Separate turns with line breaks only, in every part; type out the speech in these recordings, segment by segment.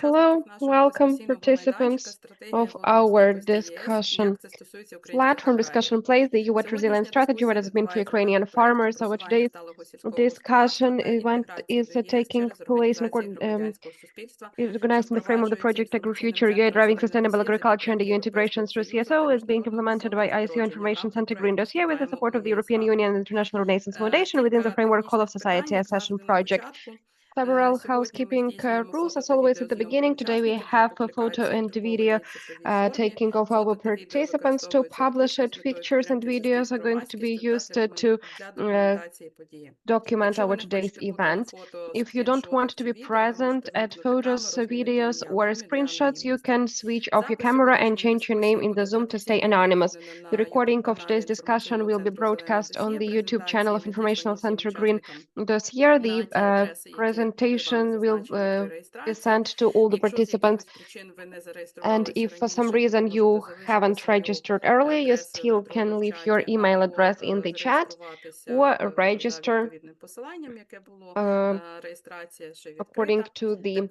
Hello, welcome participants of our discussion platform. Discussion Place, the EU Wet Resilience Strategy, what has been for Ukrainian farmers. So today's discussion event is taking place is organized in the frame of the project AgriFuture UA Driving Sustainable Agriculture and EU Integration through CSO is being implemented by ICO Information Center Green Dossier with the support of the European Union and the International Renaissance Foundation within the framework Call of Society Accession Project. Several housekeeping rules, as always, at the beginning. Today we have a photo and video taking of our participants to publish it. Pictures and videos are going to be used to document our today's event. If you don't want to be present at photos, videos, or screenshots, you can switch off your camera and change your name in the Zoom to stay anonymous. The recording of today's discussion will be broadcast on the YouTube channel of Informational Center Green Dossier. The presentation will be sent to all the participants. And if for some reason you haven't registered earlier, you still can leave your email address in the chat or register according to the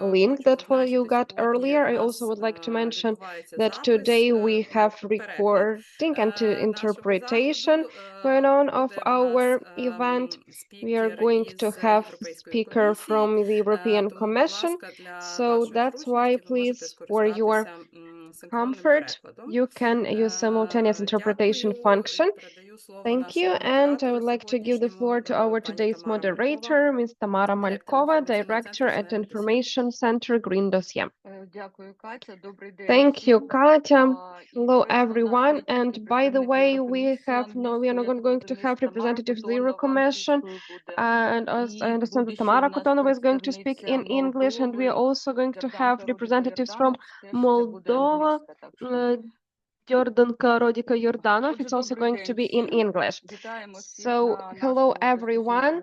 link that you got earlier. I also would like to mention that today we have recording and interpretation going on of our event. We are going to have speaker from the European Commission. So that's why, please, for your comfort, you can use simultaneous interpretation function. Thank you, and I would like to give the floor to our today's moderator, Ms. Tamara Malkova, Director at Information Center Green Dossier. Thank you, Katya. Hello, everyone. And by the way, we are not going to have representatives of the Euro Commission. And as I understand that Tamara Kotonova is going to speak in English, and we are also going to have representatives from Moldova, Jordanka Rodika Yordanov. It's also going to be in English. So, hello everyone.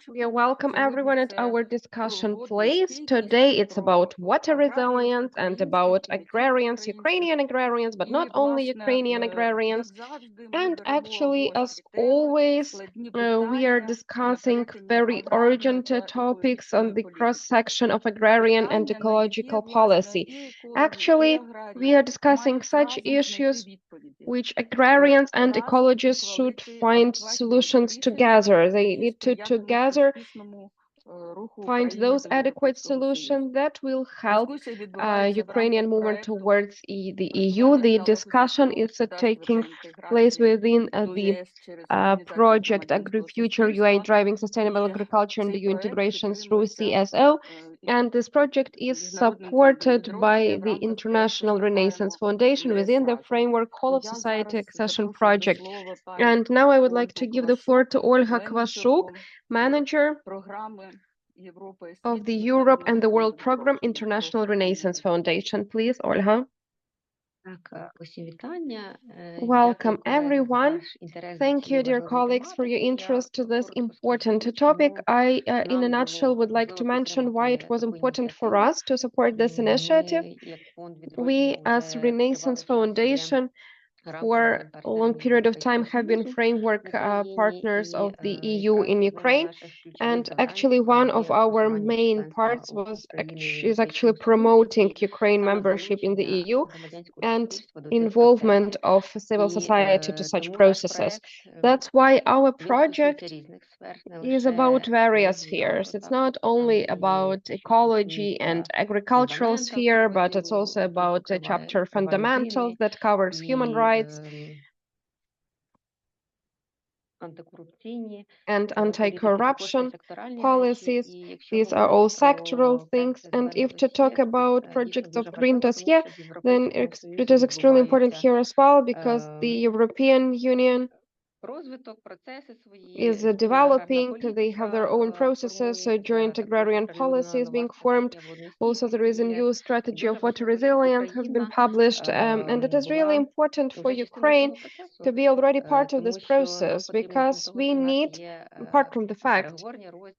We welcome everyone at our discussion place. Today it's about water resilience and about agrarians, Ukrainian agrarians, but not only Ukrainian agrarians. And actually, as always, we are discussing very urgent topics on the cross-section of agrarian and ecological policy. Actually, we are discussing such issues which agrarians and ecologists should find solutions together. They need to together find those adequate solutions that will help Ukrainian movement towards the EU. The discussion is taking place within the project AgriFuture UA Driving Sustainable Agriculture and EU Integration through CSO. And this project is supported by the International Renaissance Foundation within the framework Call of Society Accession Project. And now I would like to give the floor to Olga Kvashuk, Manager of the Europe and the World Program International Renaissance Foundation. Please, Olga. Welcome, everyone. Thank you, dear colleagues, for your interest to this important topic. I, in a nutshell, would like to mention why it was important for us to support this initiative. We, as Renaissance Foundation, for a long period of time have been framework partners of the EU in Ukraine, and actually one of our main parts is actually promoting Ukraine membership in the EU and involvement of civil society to such processes. That's why our project is about various spheres. It's not only about ecology and agricultural sphere, but it's also about a chapter fundamentals that covers human rights and anti-corruption policies. These are all sectoral things. And if to talk about projects of Green Dossier, then it is extremely important here as well, because the European Union is developing. They have their own processes. Joint agrarian policy is being formed. Also, there is a new strategy of water resilience has been published, and it is really important for Ukraine to be already part of this process, because we need, apart from the fact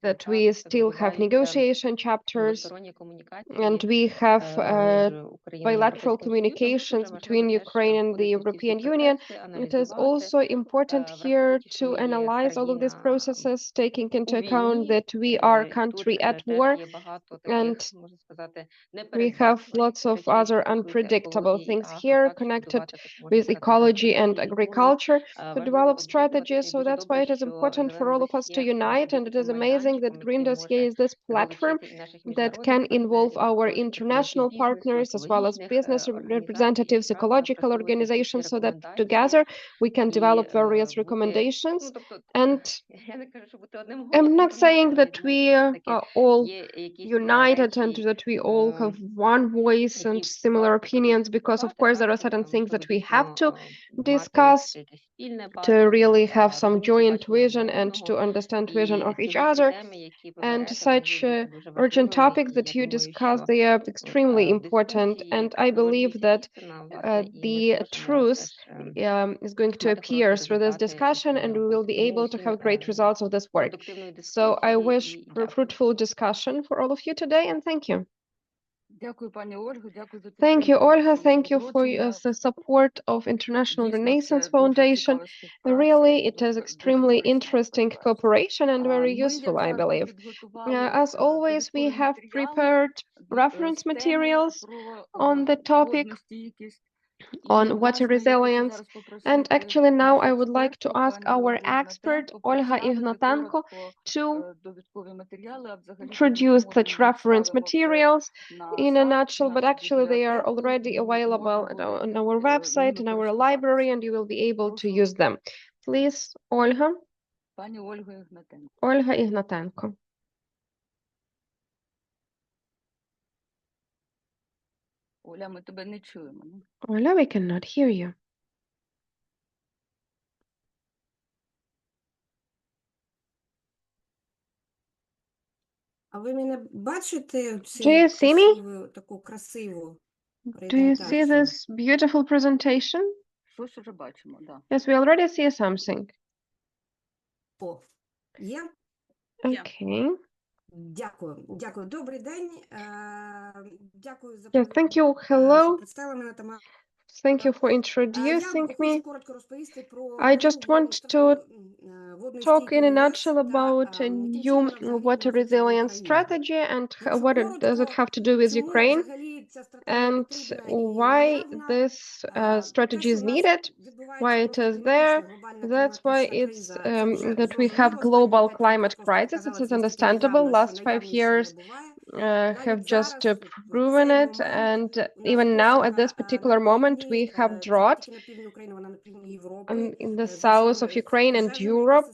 that we still have negotiation chapters and we have bilateral communications between Ukraine and the European Union, it is also important here to analyze all of these processes, taking into account that we are a country at war and we have lots of other unpredictable things here connected with ecology and agriculture to develop strategies. So that's why it is important for all of us to unite. And it is amazing that Green Dossier is this platform that can involve our international partners as well as business representatives, ecological organizations, so that together we can develop various recommendations. And I'm not saying that we are all united and that we all have one voice and similar opinions, because of course there are certain things that we have to discuss to really have some joint vision and to understand vision of each other. And such urgent topics that you discussed, they are extremely important. And I believe that the truth is going to appear through this discussion, and we will be able to have great results of this work. So I wish for a fruitful discussion for all of you today, and thank you. Thank you, Olga. Thank you for the support of International Renaissance Foundation. Really, it is extremely interesting cooperation and very useful, I believe. As always, we have prepared reference materials on the topic on water resilience. And actually now I would like to ask our expert, Olga Ignatenko, to introduce such reference materials in a nutshell, but actually they are already available on our website, in our library, and you will be able to use them. Please, Olga. Olga Ignatenko. Оля, we cannot hear you.
А ви мене бачите
Do you see me?
таку красиву
Do you see this beautiful presentation? Yes, we already see something.
О, є?
Okay.
Дякую. Дякую. Добрий день. Дякую за
Yes, thank you. Hello.
представили мене Тамара.
Thank you for introducing
Я
me.
хочу коротко розповісти про
I just want to talk in a nutshell
та
about a new water resilience strategy and what does it have to do with Ukraine and why this strategy is needed, why it is there. That's why it's that we have global climate crisis. It is understandable. Last 5 years have just proven it, and even now at this particular moment we have drought in the south of Ukraine and Europe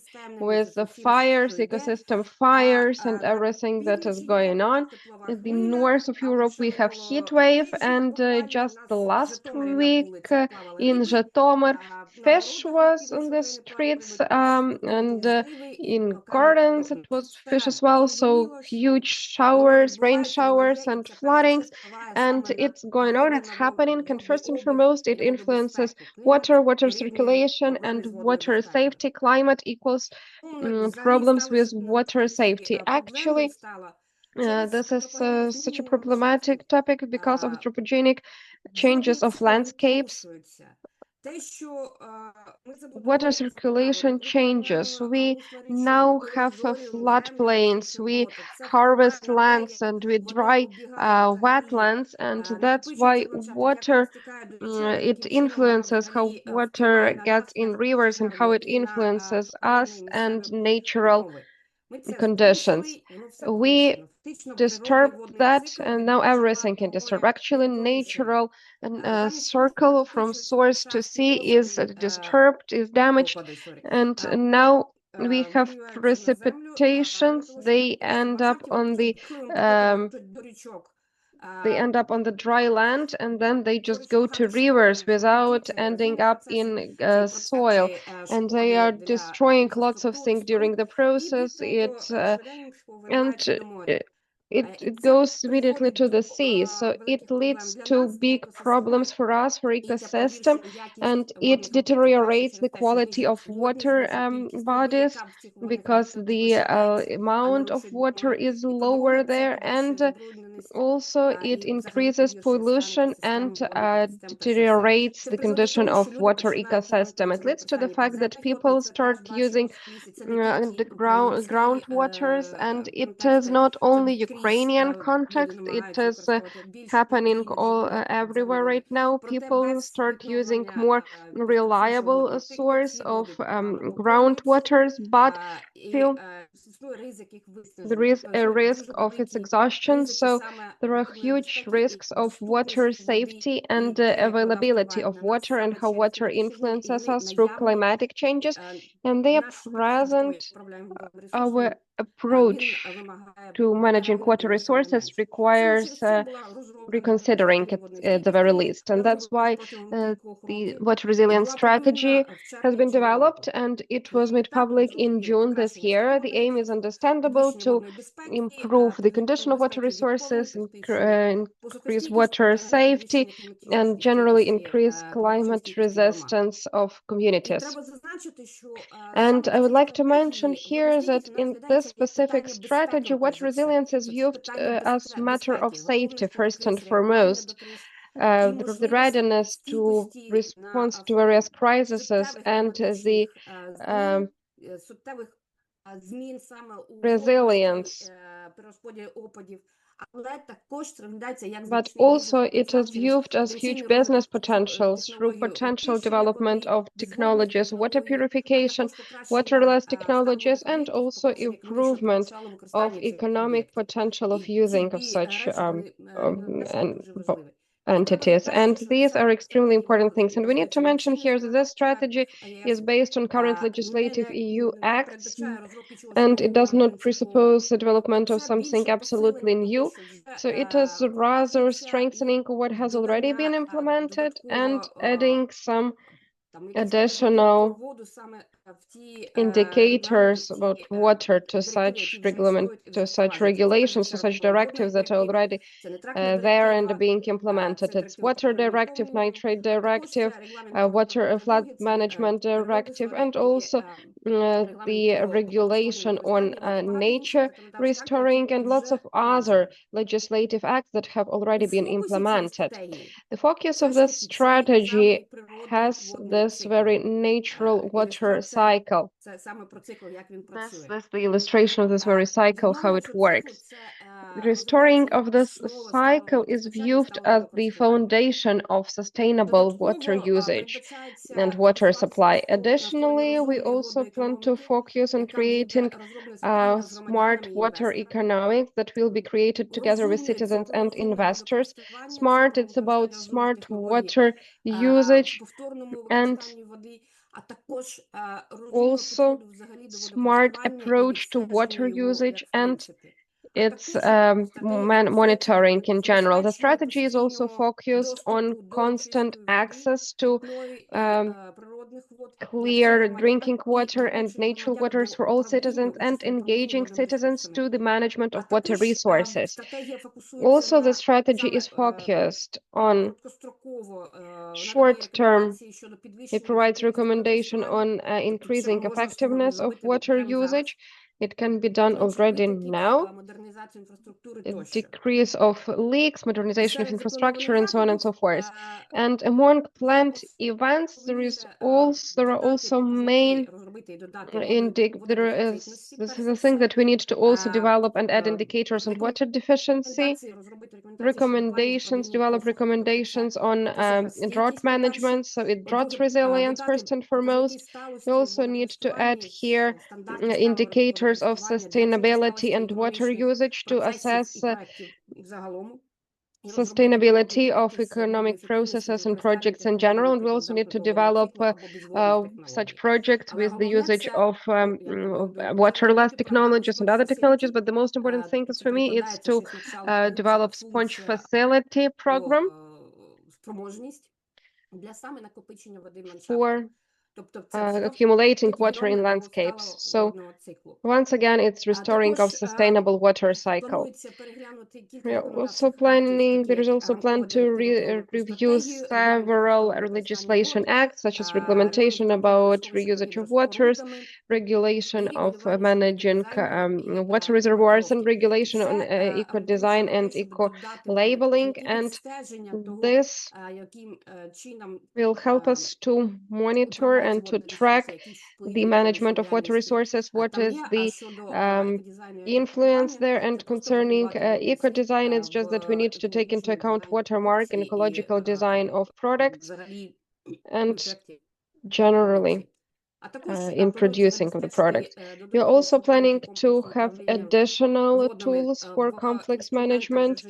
with the fires, ecosystem fires and everything that is going on. In the north of Europe we have heat wave, and just the last week in Zhytomyr fish was on the streets and in gardens it was fish as well, so huge showers, rain showers and floodings, and it's going on, it's happening, and first and foremost it influences water circulation and water safety. Climate equals problems with water safety. Actually, this is such a problematic topic because of anthropogenic changes of landscapes. Water circulation changes. We now have floodplains, we harvest lands and we dry wetlands, and that's why water it influences how water gets in rivers and how it influences us and natural conditions. We disturb that, and now everything can disturb. Actually, natural circle from source to sea is disturbed, is damaged, and now we have precipitations. They end up on the dry land, and then they just go to rivers without ending up in soil, and they are destroying lots of things during the process. It goes immediately to the sea, so it leads to big problems for us, for ecosystem, and it deteriorates the quality of water bodies because the amount of water is lower there, and Also, it increases pollution and deteriorates the condition of water ecosystem. It leads to the fact that people start using the groundwaters, and it is not only Ukrainian context, it is happening all everywhere right now. People start using more reliable source of groundwaters, but still there is a risk of its exhaustion. So there are huge risks of water safety and availability of water and how water influences us through climatic changes. And they are present. Our approach to managing water resources requires reconsidering it at the very least. And that's why the water resilience strategy has been developed, and it was made public in June this year. The aim is understandable: to improve the condition of water resources, increase water safety, and generally increase climate resistance of communities. And I would like to mention here that in this specific strategy, water resilience is viewed as a matter of safety first and foremost. The readiness to respond to various crises and the resilience. But also it is viewed as huge business potentials through potential development of technologies, water purification, waterless technologies, and also improvement of economic potential of using of such entities. And these are extremely important things. And we need to mention here that this strategy is based on current legislative EU acts, and it does not presuppose the development of something absolutely new. So it is rather strengthening what has already been implemented and adding some additional indicators about water to such regulations, to such directives that are already there and being implemented. It's Water Directive, Nitrate Directive, Water Flood Management Directive, and also the regulation on nature restoring, and lots of other legislative acts that have already been implemented. The focus of this strategy has this very natural water cycle. This is the illustration of this very cycle, how it works. Restoring of this cycle is viewed as the foundation of sustainable water usage and water supply. Additionally, we also plan to focus on creating smart water economics that will be created together with citizens and investors. Smart, it's about smart water usage and also smart approach to water usage and its monitoring in general. The strategy is also focused on constant access to clear drinking water and natural waters for all citizens, and engaging citizens to the management of water resources. Also, the strategy is focused on short-term. It provides recommendation on increasing effectiveness of water usage. It can be done already now. Decrease of leaks, modernization of infrastructure, and so on and so forth. And among planned events, there are also main this is a thing that we need to also develop and add indicators on water deficiency. Develop recommendations on drought management, so it drought resilience first and foremost. We also need to add here indicators of sustainability and water usage to assess sustainability of economic processes and projects in general. And we also need to develop such projects with the usage of waterless technologies and other technologies. But the most important thing is for me, it's to develop sponge facility program for accumulating water in landscapes. So once again, it's restoring of sustainable water cycle. There is also plan to review several legislation acts, such as regulation about reusage of waters, regulation of managing water reservoirs, and regulation on eco-design and eco-labeling. And this will help us to monitor and to track the management of water resources, what is the influence there. And concerning eco-design, it's just that we need to take into account watermark and ecological design of products and generally in producing of the product. We are also planning to have additional tools for complex management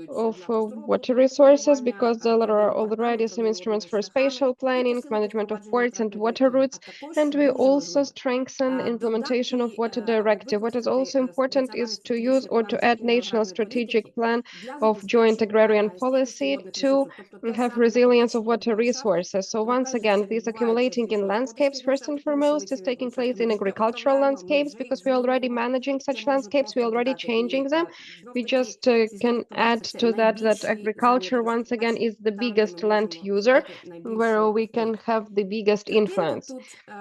of water resources, because there are already some instruments for spatial planning, management of ports and water routes, and we also strengthen implementation of water directive. What is also important is to use or to add national strategic plan of joint agrarian policy to have resilience of water resources. So once again, this accumulating in landscapes, first and foremost, is taking place in agricultural landscapes, because we're already managing such landscapes, we're already changing them. We just can add to that agriculture, once again, is the biggest land user, where we can have the biggest influence.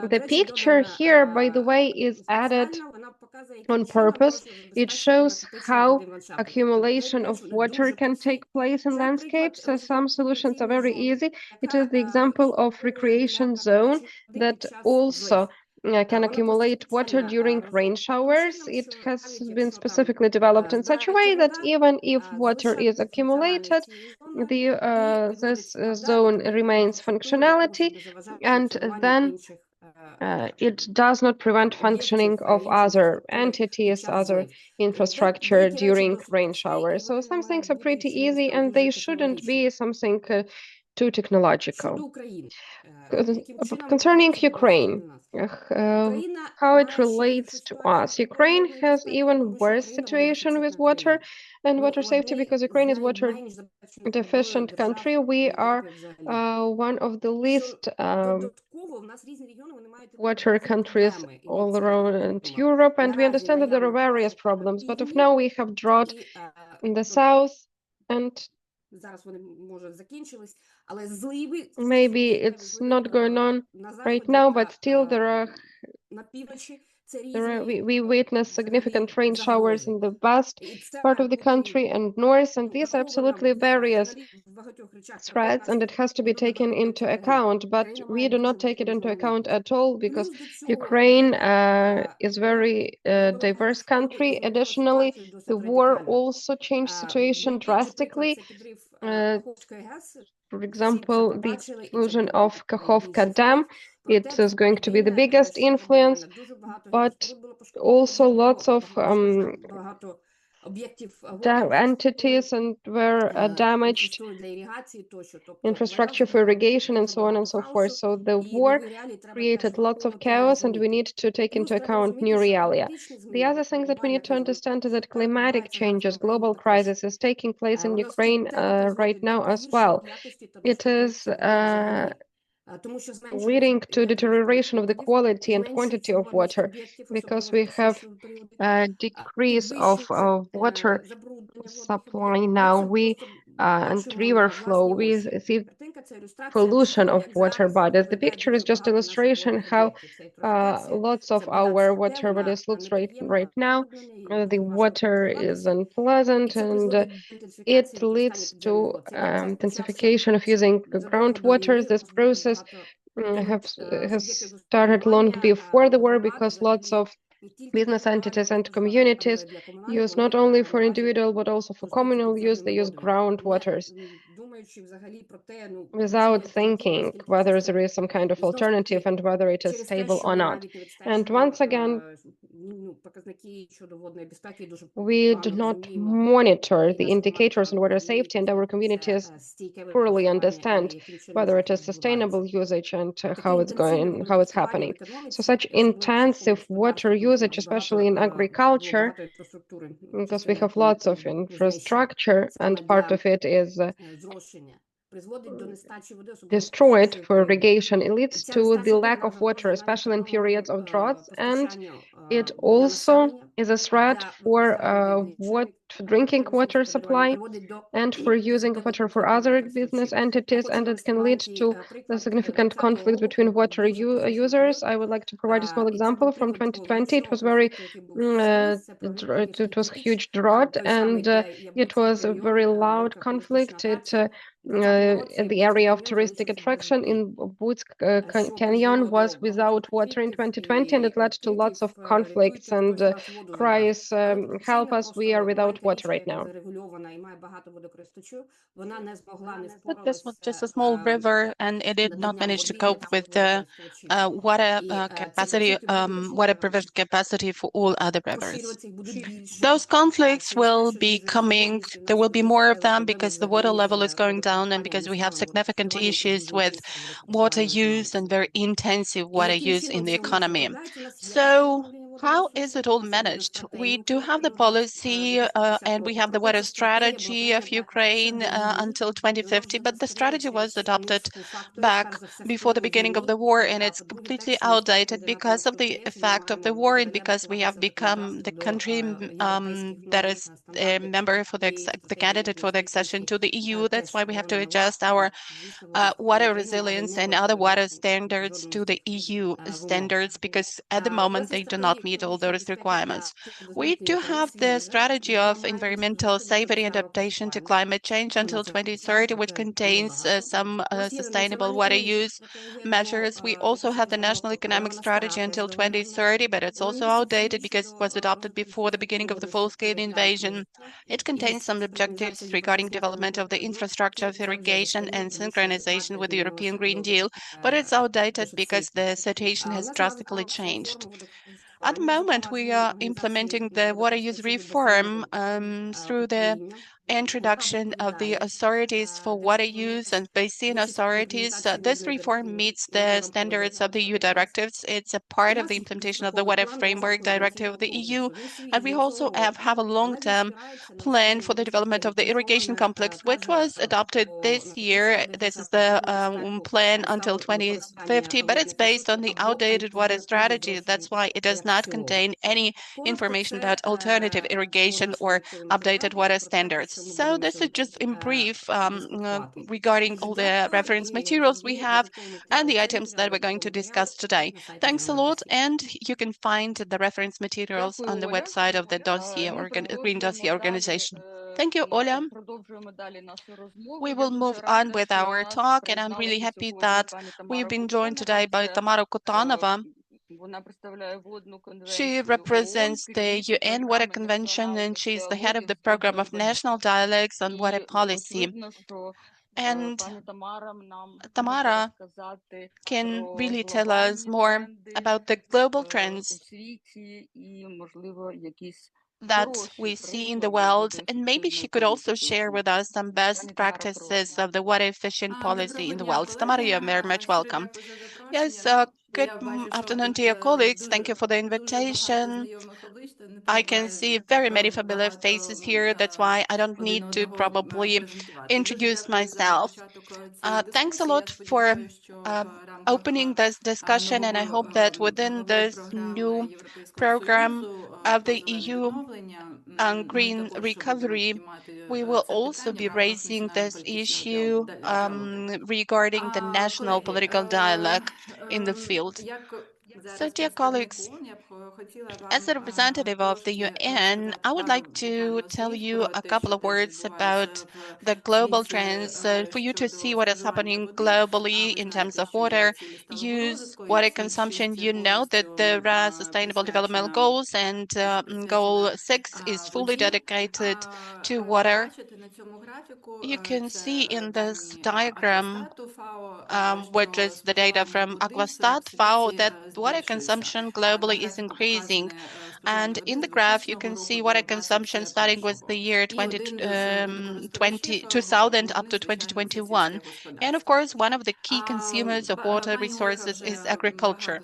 The picture here, by the way, is added on purpose. It shows how accumulation of water can take place in landscapes. So some solutions are very easy. It is the example of recreation zone that also can accumulate water during rain showers. It has been specifically developed in such a way that even if water is accumulated, this zone remains functionality, and then it does not prevent functioning of other entities, other infrastructure during rain showers. So some things are pretty easy, and they shouldn't be something too technological. Concerning Ukraine, how it relates to us. Ukraine has even worse situation with water and water safety, because Ukraine is water deficient country. We are one of the least water countries all around Europe, and we understand that there are various problems. But of now we have drought in the south, and maybe it's not going on right now, but still we witness significant rain showers in the west part of the country and north, and these are absolutely various threats, and it has to be taken into account. But we do not take it into account at all, because Ukraine is very diverse country. Additionally, the war also changed situation drastically. For example, the explosion of Kakhovka Dam, it is going to be the biggest influence, but also lots of entities and were damaged, infrastructure for irrigation and so on and so forth. So the war created lots of chaos, and we need to take into account new realia. The other thing that we need to understand is that climatic changes, global crisis is taking place in Ukraine right now as well. It is leading to deterioration of the quality and quantity of water, because we have a decrease of water supply now. And river flow, we see pollution of water bodies. The picture is just illustration how lots of our water bodies looks right now. The water is unpleasant, and it leads to intensification of using groundwater. This process has started long before the war, because lots of business entities and communities use not only for individual but also for communal use. They use groundwaters without thinking whether there is some kind of alternative and whether it is stable or not. And once again, we do not monitor the indicators in water safety, and our communities poorly understand whether it is sustainable usage and how it's going, how it's happening. So such intensive water usage, especially in agriculture, because we have lots of infrastructure, and part of it is destroyed for irrigation. It leads to the lack of water, especially in periods of droughts, and it also is a threat for drinking water supply and for using water for other business entities, and it can lead to a significant conflict between water users. I would like to provide a small example from 2020. It was it was huge drought, and it was a very loud conflict. In the area of touristic attraction in Woods Canyon was without water in 2020, and it led to lots of conflicts and cries, help us, we are without water right now.
But this was just a small river, and it did not manage to cope with the water provision capacity for all other rivers. Those conflicts will be coming. There will be more of them because the water level is going down and because we have significant issues with water use and very intensive water use in the economy. So how is it all managed? We do have the policy and we have the water strategy of Ukraine until 2050, but the strategy was adopted back before the beginning of the war, and it's completely outdated because of the effect of the war and because we have become the country that is a member for the candidate for the accession to the EU. That's why we have to adjust our water resilience and other water standards to the EU standards, because at the moment they do not meet all those requirements. We do have the strategy of environmental safety and adaptation to climate change until 2030, which contains some sustainable water use measures. We also have the national economic strategy until 2030, but it's also outdated because it was adopted before the beginning of the full-scale invasion. It contains some objectives regarding development of the infrastructure of irrigation and synchronization with the European Green Deal, but it's outdated because the situation has drastically changed. At the moment, we are implementing the water use reform through the introduction of the authorities for water use and basin authorities. This reform meets the standards of the EU directives. It's a part of the implementation of the Water Framework Directive of the EU. And we also have a long-term plan for the development of the irrigation complex, which was adopted this year. This is the plan until 2050, but it's based on the outdated water strategy. That's why it does not contain any information about alternative irrigation or updated water standards. So this is just in brief regarding all the reference materials we have and the items that we're going to discuss today. Thanks a lot, and you can find the reference materials on the website of the Green Dossier organization. Thank you, Oля. We will move on with our talk, and I'm really happy that we've been joined today by Tamara Kotanova. She represents the UN Water Convention, and she's the head of the program of national dialogues on water policy. And Tamara can really tell us more about the global trends that we see in the world, and maybe she could also share with us some best practices of the water efficient policy in the world. Tamara, you're very much welcome. Yes, good afternoon, dear colleagues. Thank you for the invitation. I can see very many familiar faces here. That's why I don't need to probably introduce myself. Thanks a lot for opening this discussion, and I hope that within this new program of the EU on green recovery, we will also be raising this issue regarding the national political dialogue in the field. So, dear colleagues, as a representative of the UN, I would like to tell you a couple of words about the global trends for you to see what is happening globally in terms of water use, water consumption. You know that there are Sustainable Development Goals, and Goal 6 is fully dedicated to water. You can see in this diagram, which is the data from Aquastat, FAO, that water consumption globally is increasing. And in the graph, you can see water consumption starting with the year 2000 up to 2021. And of course, one of the key consumers of water resources is agriculture.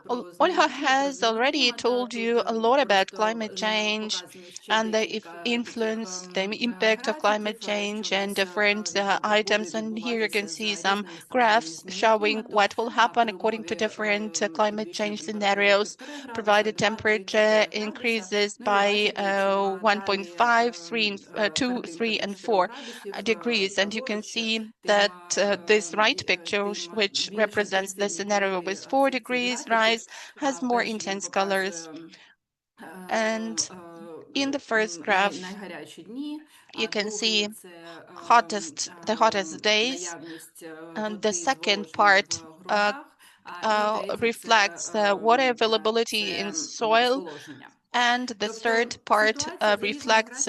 Olha has already told you a lot about climate change and the influence, the impact of climate change and different items. And here you can see some graphs showing what will happen according to different climate change scenarios, provided temperature increases by 1.5, 2, 3, and 4 degrees. And you can see that this right picture, which represents the scenario with 4 degrees rise, has more intense colors. And in the first graph, you can see the hottest days. And the second part reflects water availability in soil. And the third part reflects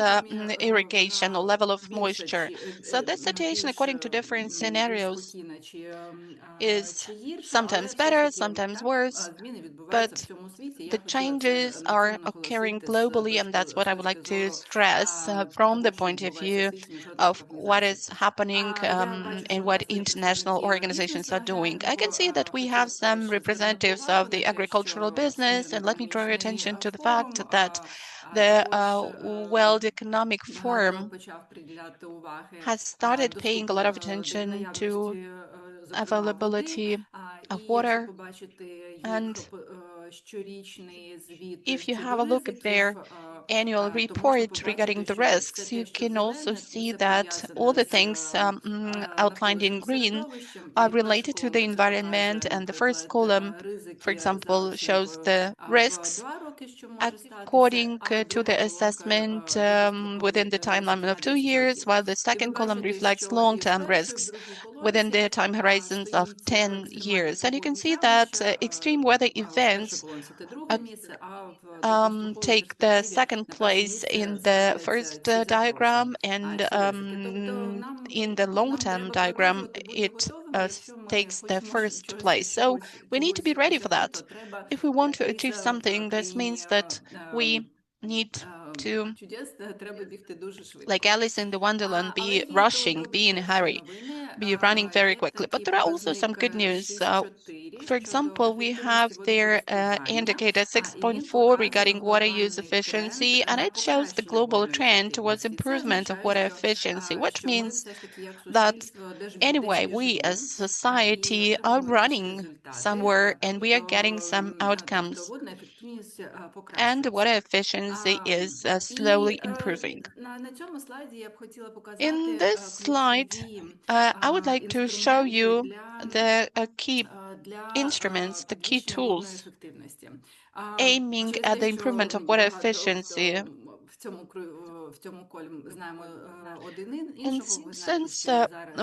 irrigation or level of moisture. So this situation, according to different scenarios, is sometimes better, sometimes worse, but the changes are occurring globally, and that's what I would like to stress from the point of view of what is happening and what international organizations are doing. I can see that we have some representatives of the agricultural business, and let me draw your attention to the fact that the World Economic Forum has started paying a lot of attention to availability of water. And if you have a look at their annual report regarding the risks, you can also see that all the things outlined in green are related to the environment. And the first column, for example, shows the risks according to the assessment within the timeline of 2 years, while the second column reflects long-term risks within the time horizons of 10 years. And you can see that extreme weather events take the second place in the first diagram, and in the long-term diagram, it takes the first place. So we need to be ready for that. If we want to achieve something, this means that we need to, like Alice in the Wonderland, be rushing, be in a hurry, be running very quickly. But there are also some good news. For example, we have their indicator 6.4 regarding water use efficiency, and it shows the global trend towards improvement of water efficiency, which means that anyway, we as society are running somewhere and we are getting some outcomes. And water efficiency is slowly improving. In this slide, I would like to show you the key instruments, the key tools aiming at the improvement of water efficiency. And since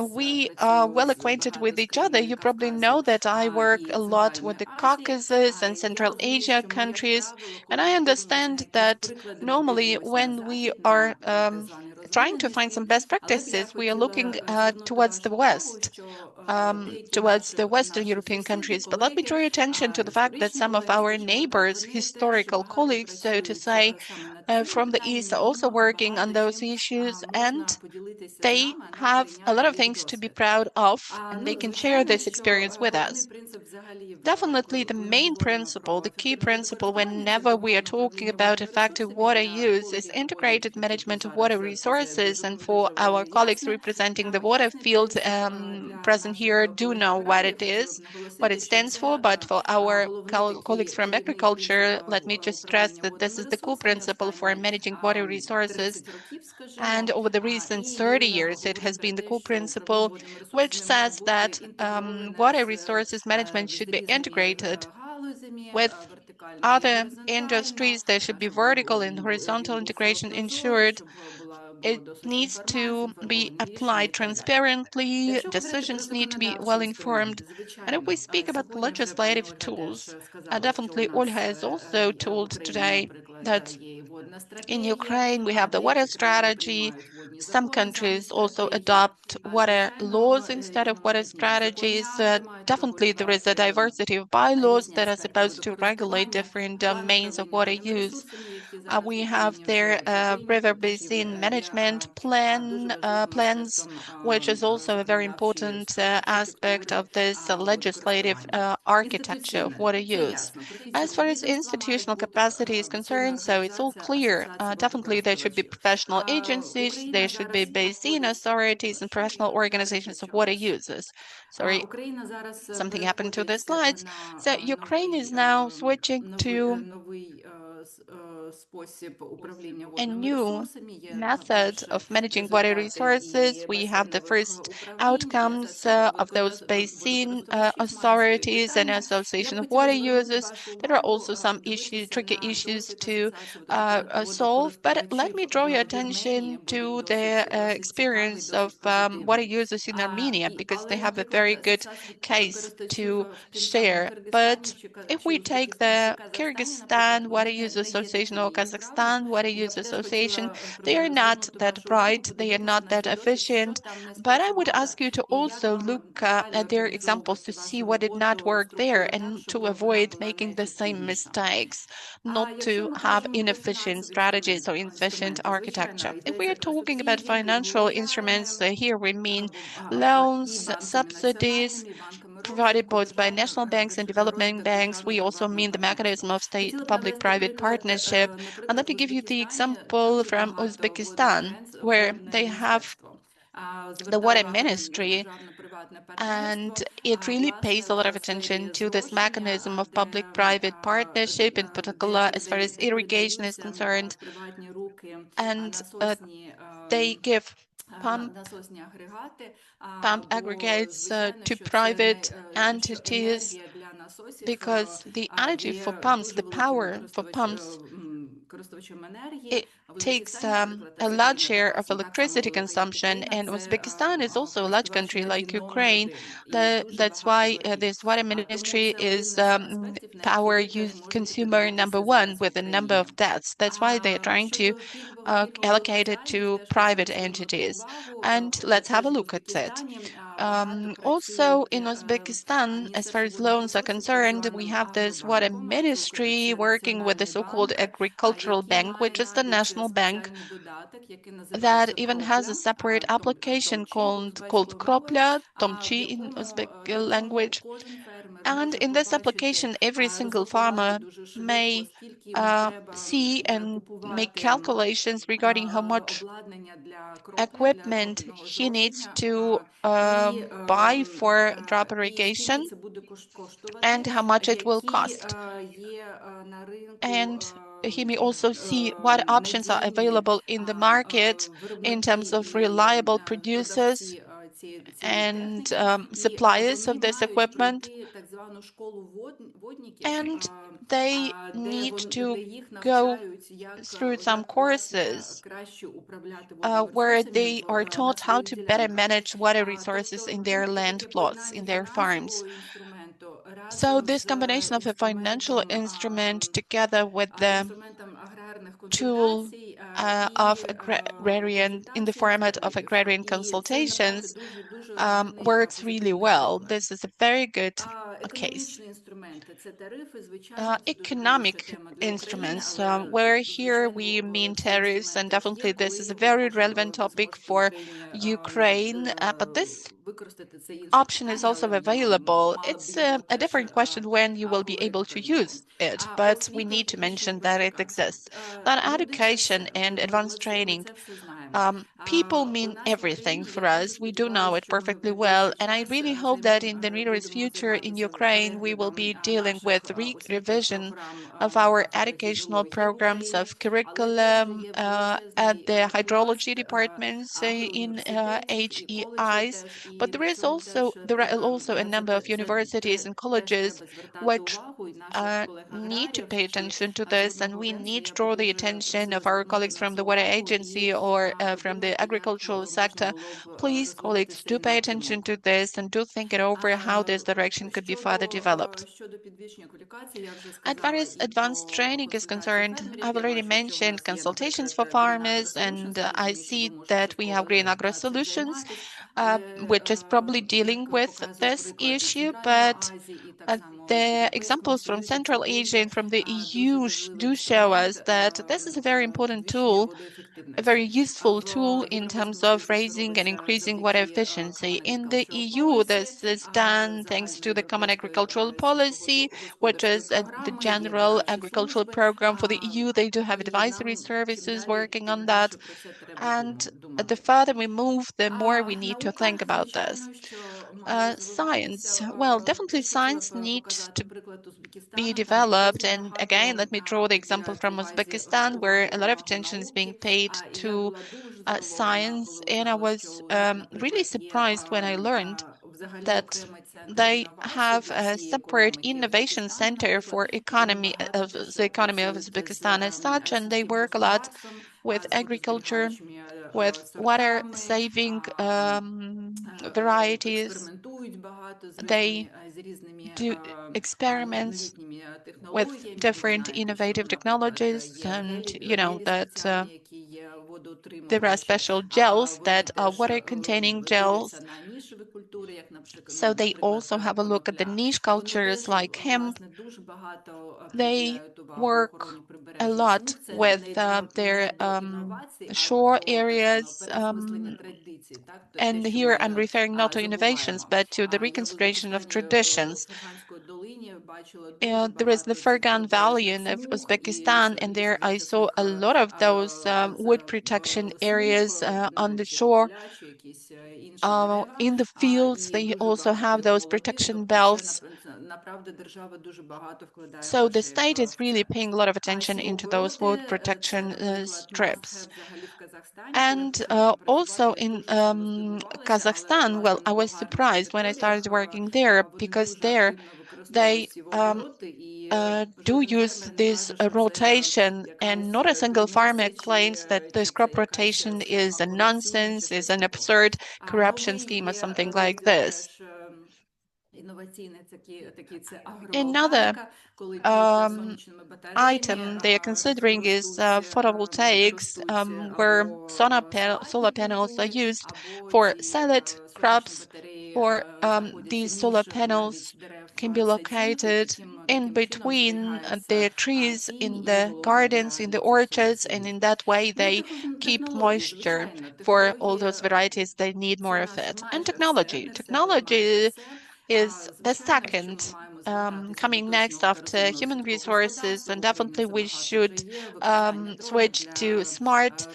we are well acquainted with each other, you probably know that I work a lot with the Caucasus and Central Asia countries, and I understand that normally when we are trying to find some best practices, we are looking towards the West. Towards the Western European countries. But let me draw your attention to the fact that some of our neighbors, historical colleagues, so to say, from the East are also working on those issues, and they have a lot of things to be proud of, and they can share this experience with us. Definitely the main principle, the key principle whenever we are talking about effective water use is integrated management of water resources. And for our colleagues representing the water field present here do know what it is, what it stands for. But for our colleagues from agriculture, let me just stress that this is the core principle for managing water resources. And over the recent 30 years, it has been the core principle, which says that water resources management should be integrated with other industries. There should be vertical and horizontal integration ensured. It needs to be applied transparently. Decisions need to be well informed. And if we speak about legislative tools, definitely Olga has also told today that in Ukraine, we have the water strategy, Some countries also adopt water laws instead of water strategies. Definitely, there is a diversity of bylaws that are supposed to regulate different domains of water use. We have their river basin management plans, which is also a very important aspect of this legislative architecture of water use. As far as institutional capacity is concerned, so it's all clear. Definitely, there should be professional agencies, there should be basin authorities and professional organizations of water users. Sorry, something happened to the slides. So Ukraine is now switching to a new method of managing water resources. We have the first outcomes of those basin authorities and association of water users. There are also some tricky issues to solve, but let me draw your attention to the experience of water users in Armenia, because they have a very good case to share. But if we take the Kyrgyzstan Water Use Association or Kazakhstan Water Use Association, they are not that bright, they are not that efficient. But I would ask you to also look at their examples to see what did not work there and to avoid making the same mistakes, not to have inefficient strategies or inefficient architecture. If we are talking about financial instruments, here we mean loans, subsidies, provided both by national banks and development banks. We also mean the mechanism of state-public-private partnership. And let me give you the example from Uzbekistan, where they have the water ministry, and it really pays a lot of attention to this mechanism of public-private partnership, in particular as far as irrigation is concerned. And they give pump aggregates to private entities, because the energy for pumps, the power for pumps, it takes a large share of electricity consumption, and Uzbekistan is also a large country like Ukraine. That's why this water ministry is power use consumer number one with a number of deaths. That's why they are trying to allocate it to private entities. And let's have a look at it. Also in Uzbekistan, as far as loans are concerned, we have this water ministry working with the so-called agricultural bank, which is the national bank that even has a separate application called Kropля, Tomchi in Uzbek language. And in this application, every single farmer may see and make calculations regarding how much equipment he needs to buy for drop irrigation and how much it will cost. And he may also see what options are available in the market in terms of reliable producers and suppliers of this equipment. And they need to go through some courses where they are taught how to better manage water resources in their land plots, in their farms. So this combination of a financial instrument together with the tool of agrarian in the format of agrarian consultations works really well. This is a very good case. Economic instruments, where here we mean tariffs, and definitely this is a very relevant topic for Ukraine, but this option is also available. It's a different question when you will be able to use it, but we need to mention that it exists. That education and advanced training, people mean everything for us. We do know it perfectly well, and I really hope that in the nearest future in Ukraine, we will be dealing with revision of our educational programs of curriculum at the hydrology departments in HEIs. But there are also a number of universities and colleges which need to pay attention to this, and we need to draw the attention of our colleagues from the Water Agency or from the agricultural sector. Please, colleagues, do pay attention to this and do think it over how this direction could be further developed. As far as advanced training is concerned, I've already mentioned consultations for farmers, and I see that we have Green Agro Solutions, which is probably dealing with this issue, but the examples from Central Asia and from the EU do show us that this is a very important tool, a very useful tool in terms of raising and increasing water efficiency. In the EU, this is done thanks to the Common Agricultural Policy, which is the general agricultural program for the EU. They do have advisory services working on that. And the further we move, the more we need to think about this. Science. Well, definitely science needs to be developed. And again, let me draw the example from Uzbekistan, where a lot of attention is being paid to science. And I was really surprised when I learned that they have a separate innovation center for the economy of Uzbekistan as such, and they work a lot with agriculture, with water saving varieties. They do experiments with different innovative technologies, and you know that there are special gels that are water containing gels. So they also have a look at the niche cultures like hemp. They work a lot with their shore areas. And here I'm referring not to innovations, but to the reconsideration of traditions. There is the Fergan Valley in Uzbekistan, and there I saw a lot of those wood protection areas on the shore. In the fields, they also have those protection belts. So the state is really paying a lot of attention into those wood protection strips. And also in Kazakhstan, well, I was surprised when I started working there because there they do use this rotation, and not a single farmer claims that this crop rotation is a nonsense, is an absurd corruption scheme or something like this. Another item they are considering is photovoltaics, where solar panels are used for salad crops, or these solar panels can be located in between the trees in the gardens, in the orchards, and in that way they keep moisture for all those varieties that need more of it. And technology is the second coming next after human resources, and definitely we should switch to smart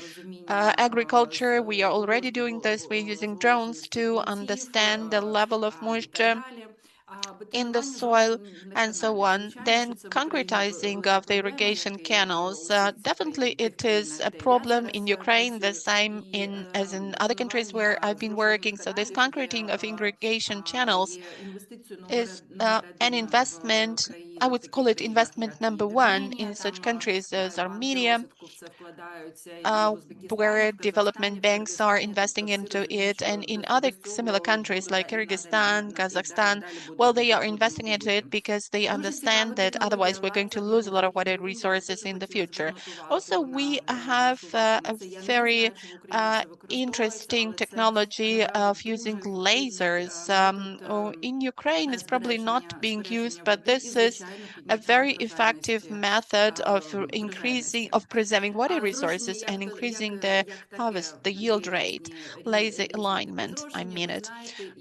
agriculture. We are already doing this. We're using drones to understand the level of moisture in the soil and so on. Then concretizing of the irrigation canals. Definitely it is a problem in Ukraine, the same as in other countries where I've been working. So this concreting of irrigation channels is an investment. I would call it investment number one in such countries as Armenia, where development banks are investing into it, and in other similar countries like Kyrgyzstan, Kazakhstan, well, they are investing into it because they understand that otherwise we're going to lose a lot of water resources in the future. Also, we have a very interesting technology of using lasers. In Ukraine, it's probably not being used, but this is a very effective method of preserving water resources and increasing the harvest, the yield rate, laser alignment, I mean it.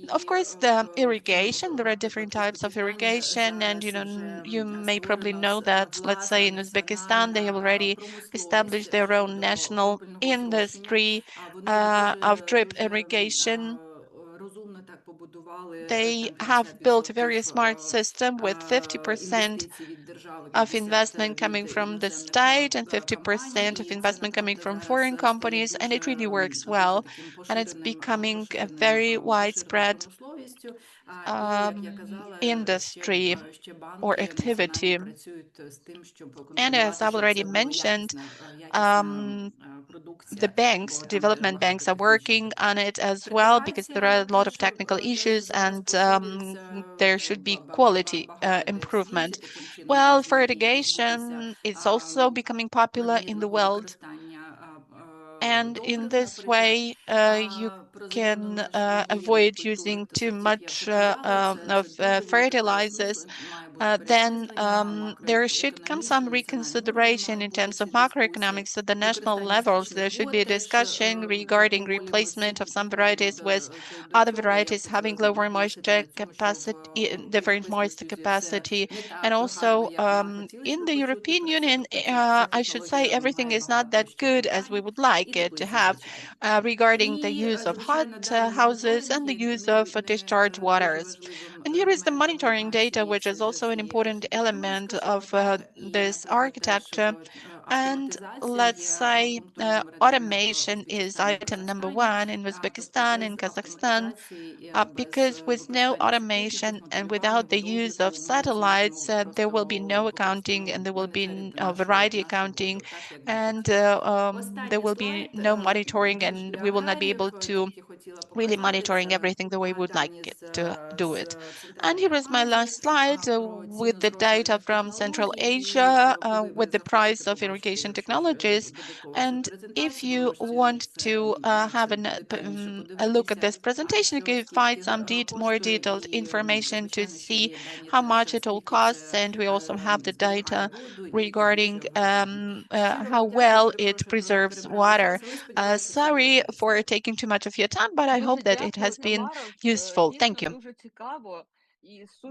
Of course, the irrigation, there are different types of irrigation, and you may probably know that, let's say in Uzbekistan, they have already established their own national industry of drip irrigation. They have built a very smart system with 50% of investment coming from the state and 50% of investment coming from foreign companies, and it really works well, and it's becoming a very widespread industry or activity. And as I've already mentioned, the banks, development banks, are working on it as well because there are a lot of technical issues and there should be quality improvement. Well, fertigation is also becoming popular in the world. And in this way, you can avoid using too much of fertilizers. Then there should come some reconsideration in terms of macroeconomics at the national levels. There should be a discussion regarding replacement of some varieties with other varieties having lower moisture capacity, different moisture capacity. And also in the European Union, I should say everything is not that good as we would like it to have regarding the use of hot houses and the use of discharge waters. And here is the monitoring data, which is also an important element of this architecture. And let's say automation is item number one in Uzbekistan and Kazakhstan, because with no automation and without the use of satellites, there will be no accounting and there will be variety accounting, and there will be no monitoring, and we will not be able to really monitoring everything the way we would like it to do it. And here is my last slide with the data from Central Asia with the price of irrigation technologies. And if you want to have a look at this presentation, you can find some more detailed information to see how much it all costs. And we also have the data regarding how well it preserves water. Sorry for taking too much of your time, but I hope that it has been useful. Thank you.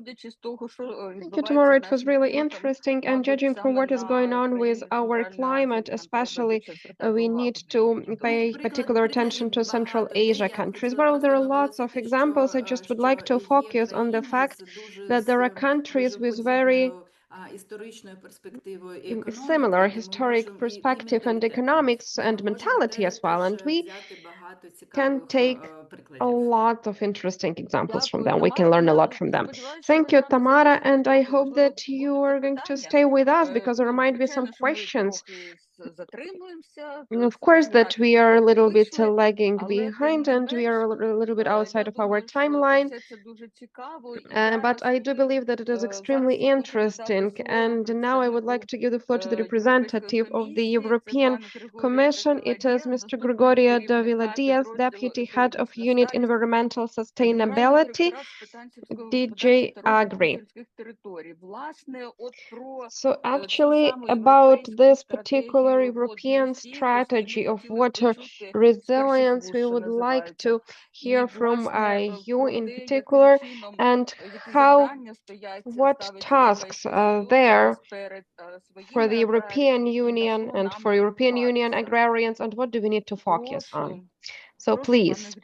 Thank you, Tamara. It was really interesting. And judging from what is going on with our climate, especially, we need to pay particular attention to Central Asia countries. Well, there are lots of examples. I just would like to focus on the fact that there are countries with very similar historic perspective and economics and mentality as well. And we can take a lot of interesting examples from them. We can learn a lot from them. Thank you, Tamara, and I hope that you are going to stay with us because there might be some questions. And of course, that we are a little bit lagging behind and we are a little bit outside of our timeline. But I do believe that it is extremely interesting. And now I would like to give the floor to the representative of the European Commission. It is Mr. Gregorio Davila Diaz, Deputy Head of Unit Environmental Sustainability, DG Agri. So actually about this particular European strategy of water resilience, we would like to hear from you in particular, and what tasks are there for the European Union and for European Union agrarians, and what do we need to focus on? So please,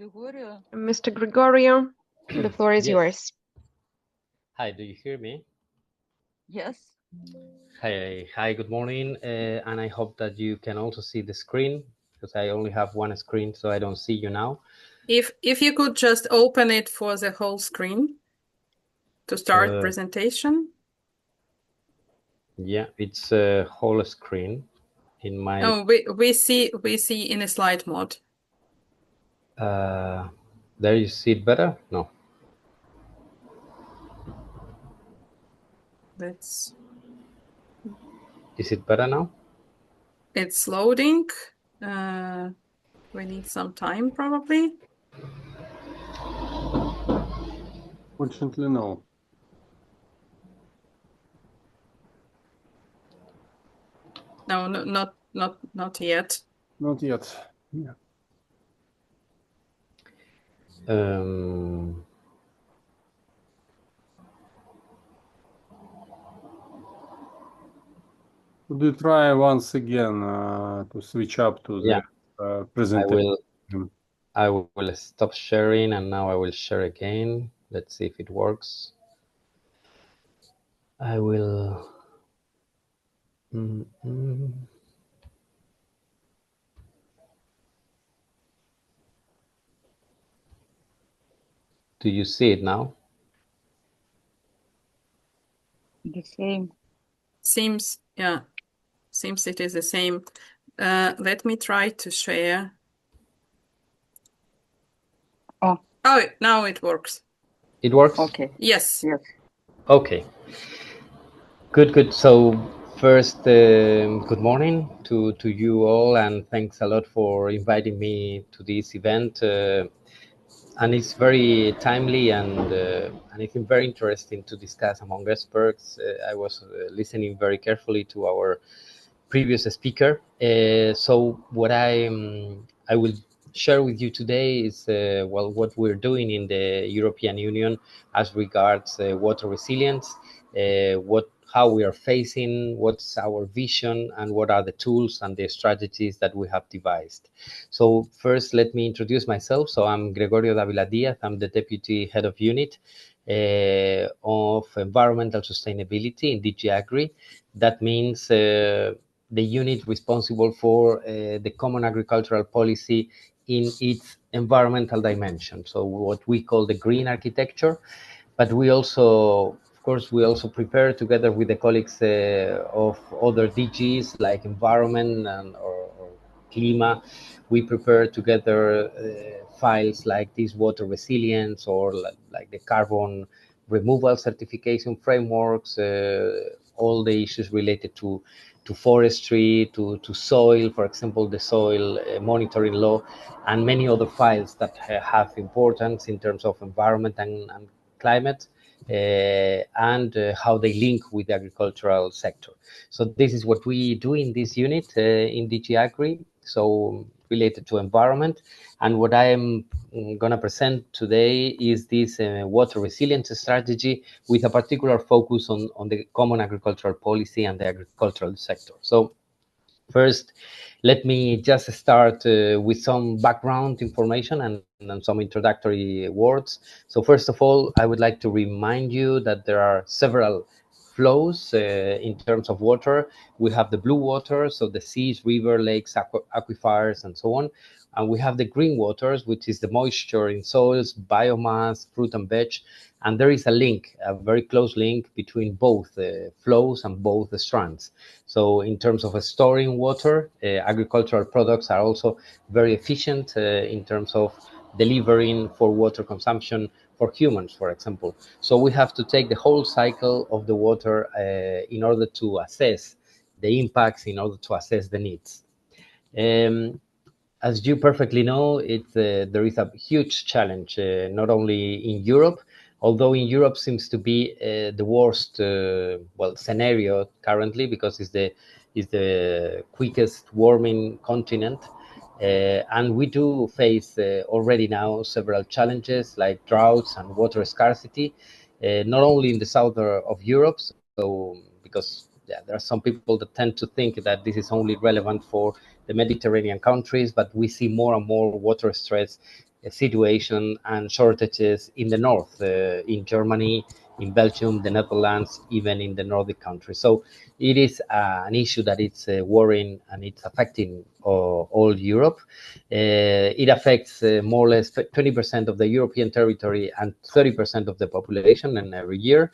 Mr. Gregorio, the floor is yours.
Hi, do you hear me?
Yes.
Hi, good morning. And I hope that you can also see the screen because I only have one screen, so I don't see you now.
If you could just open it for the whole screen to start presentation.
Yeah, it's a whole screen in my.
Oh, we see in a slide mode.
There you see it better? No. Is it better now?
It's loading. We need some time probably.
Fortunately, no.
No, not yet.
Not yet. Yeah. Could you try once again to switch up to the presentation?
I will stop sharing and now I will share again. Let's see if it works. I will. Do you see it now?
The same.
Seems, yeah, seems it is the same. Let me try to share.
Oh,
Oh, now it works.
It works?
okay.
Yes.
Yes.
Okay. Good. So first, good morning to you all, and thanks a lot for inviting me to this event. And it's very timely and it's very interesting to discuss among experts. I was listening very carefully to our previous speaker. So what I will share with you today is well, what we're doing in the European Union as regards water resilience, how we are facing, what's our vision, and what are the tools and the strategies that we have devised. So first, let me introduce myself. So I'm Gregorio Davila Diaz. I'm the Deputy Head of Unit of Environmental Sustainability in DG Agri. That means the unit responsible for the Common Agricultural Policy in its environmental dimension. So what we call the green architecture. But we also, of course, we also prepare together with the colleagues of other DGs like environment or clima. We prepare together files like this water resilience or like the carbon removal certification frameworks, all the issues related to forestry, to soil, for example, the soil monitoring law, and many other files that have importance in terms of environment and climate, and how they link with the agricultural sector. So this is what we do in this unit in DG Agri, so related to environment. And what I am going to present today is this water resilience strategy with a particular focus on the common agricultural policy and the agricultural sector. So first, let me just start with some background information and some introductory words. So first of all, I would like to remind you that there are several flows in terms of water. We have the blue water, so the seas, river, lakes, aquifers, and so on. And we have the green waters, which is the moisture in soils, biomass, fruit and veg. And there is a link, a very close link between both flows and both strands. So in terms of storing water, agricultural products are also very efficient in terms of delivering for water consumption for humans, for example. So we have to take the whole cycle of the water in order to assess the impacts, in order to assess the needs. As you perfectly know, there is a huge challenge, not only in Europe, although in Europe seems to be the worst scenario currently, because it's the quickest warming continent. And we do face already now several challenges like droughts and water scarcity, not only in the south of Europe, so because there are some people that tend to think that this is only relevant for the Mediterranean countries, but we see more and more water stress situation and shortages in the north, in Germany, in Belgium, the Netherlands, even in the Nordic countries. So it is an issue that it's worrying and it's affecting all Europe. It affects more or less 20% of the European territory and 30% of the population, and every year.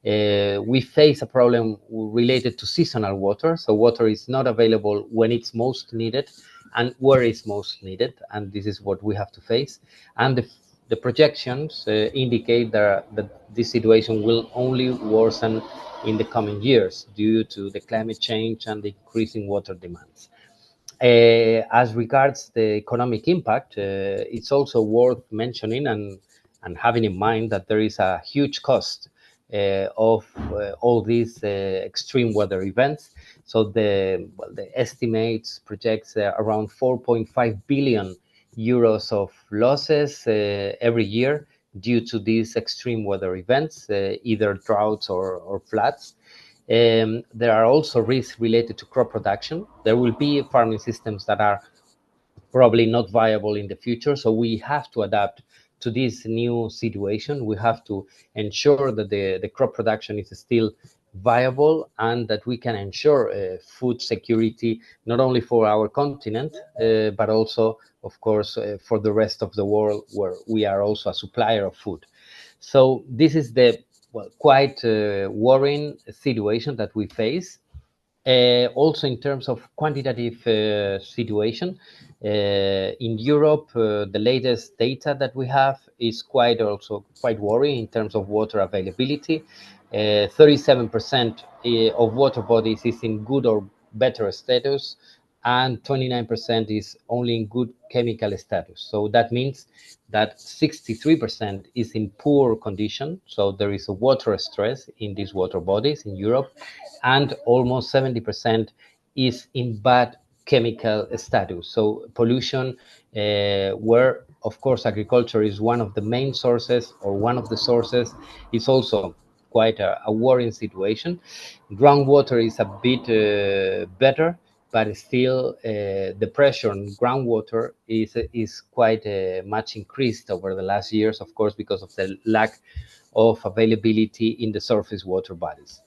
We face a problem related to seasonal water. So water is not available when it's most needed and where it's most needed. And this is what we have to face. And the projections indicate that this situation will only worsen in the coming years due to the climate change and the increasing water demands. As regards the economic impact, it's also worth mentioning and having in mind that there is a huge cost of all these extreme weather events. So the estimates projects around 4.5 billion euros of losses every year due to these extreme weather events, either droughts or floods. There are also risks related to crop production. There will be farming systems that are probably not viable in the future. So we have to adapt to this new situation. We have to ensure that the crop production is still viable and that we can ensure food security, not only for our continent, but also, of course, for the rest of the world, where we are also a supplier of food. So this is the quite worrying situation that we face. Also in terms of quantitative situation, in Europe, the latest data that we have is quite worrying in terms of water availability. 37% of water bodies is in good or better status, and 29% is only in good chemical status. So that means that 63% is in poor condition. So there is a water stress in these water bodies in Europe, and almost 70% is in bad chemical status. So pollution, where of course agriculture is one of the main sources or one of the sources, is also quite a worrying situation. Groundwater is a bit better, but still the pressure on groundwater is quite much increased over the last years, of course, because of the lack of availability in the surface water bodies.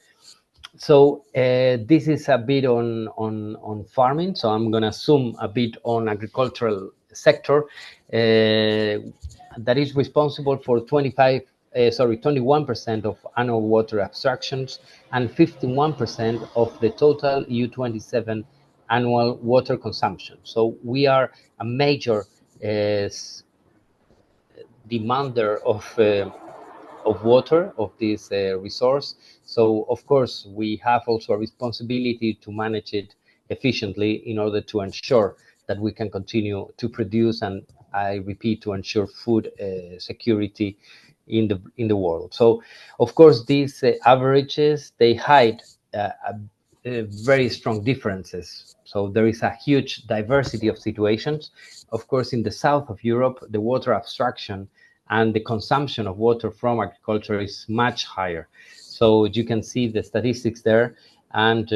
So this is a bit on farming. So I'm going to zoom a bit on agricultural sector that is responsible for 21% of annual water abstractions and 51% of the total EU27 annual water consumption. So we are a major demander of water, of this resource. So of course we have also a responsibility to manage it efficiently in order to ensure that we can continue to produce, and I repeat, to ensure food security in the world. So of course these averages, they hide very strong differences. So there is a huge diversity of situations. Of course, in the south of Europe, the water abstraction and the consumption of water from agriculture is much higher. So you can see the statistics there. And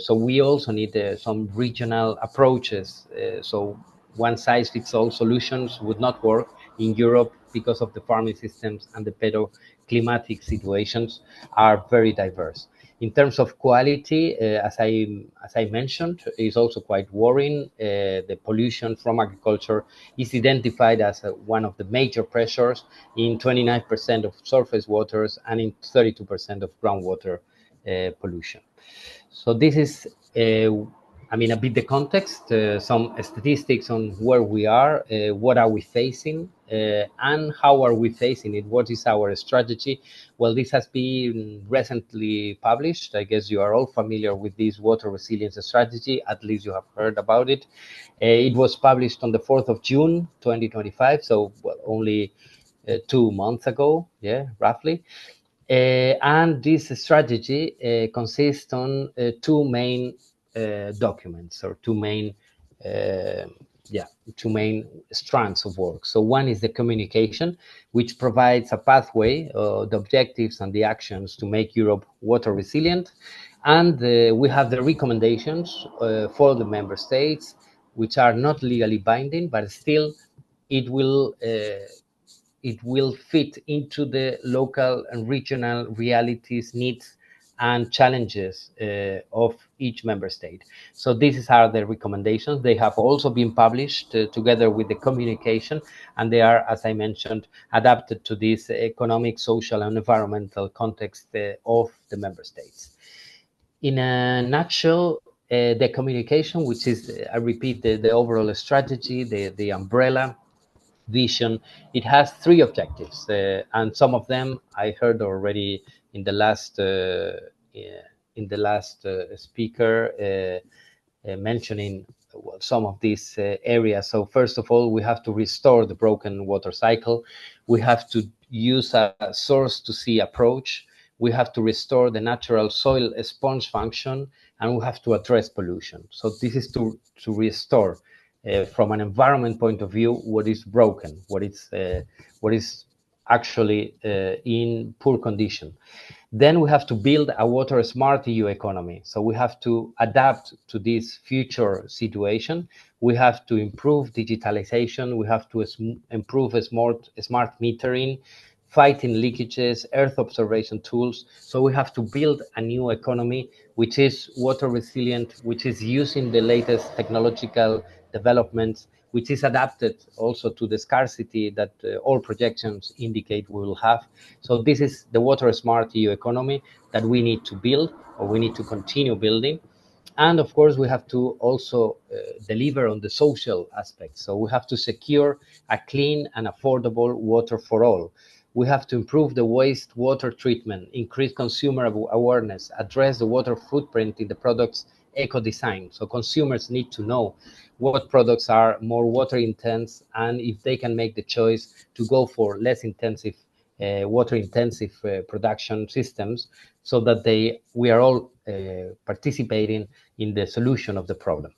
so we also need some regional approaches. So one size fits all solutions would not work in Europe, because of the farming systems and the pedoclimatic situations are very diverse. In terms of quality, as I mentioned, is also quite worrying. The pollution from agriculture is identified as one of the major pressures in 29% of surface waters and in 32% of groundwater pollution. So this is, a bit the context, some statistics on where we are, what are we facing, and how are we facing it? What is our strategy? Well, this has been recently published. I guess you are all familiar with this water resilience strategy. At least you have heard about it. It was published on the 4th of June, 2025. So only 2 months ago, roughly. And this strategy consists on two main documents, or two main strands of work. So one is the communication, which provides a pathway, the objectives and the actions to make Europe water resilient. And we have the recommendations for the member states, which are not legally binding, but still it will fit into the local and regional realities, needs, and challenges of each member state. So these are the recommendations. They have also been published together with the communication, and they are, as I mentioned, adapted to this economic, social, and environmental context of the member states. In a nutshell, the communication, which is, I repeat, the overall strategy, the umbrella vision, it has three objectives, and some of them I heard already in the last speaker mentioning some of these areas. So first of all, we have to restore the broken water cycle. We have to use a source to sea approach. We have to restore the natural soil sponge function, and we have to address pollution. So this is to restore from an environment point of view what is broken, what is actually in poor condition. Then we have to build a water smart EU economy. So we have to adapt to this future situation. We have to improve digitalization. We have to improve smart metering, fighting leakages, earth observation tools. So we have to build a new economy which is water resilient, which is using the latest technological developments, which is adapted also to the scarcity that all projections indicate we will have. So this is the water smart EU economy that we need to build, or we need to continue building. And of course, we have to also deliver on the social aspect. So we have to secure a clean and affordable water for all. We have to improve the wastewater treatment, increase consumer awareness, address the water footprint in the product's eco-design. So consumers need to know what products are more water intense, and if they can make the choice to go for less intensive water intensive production systems, so that we are all participating in the solution of the problem.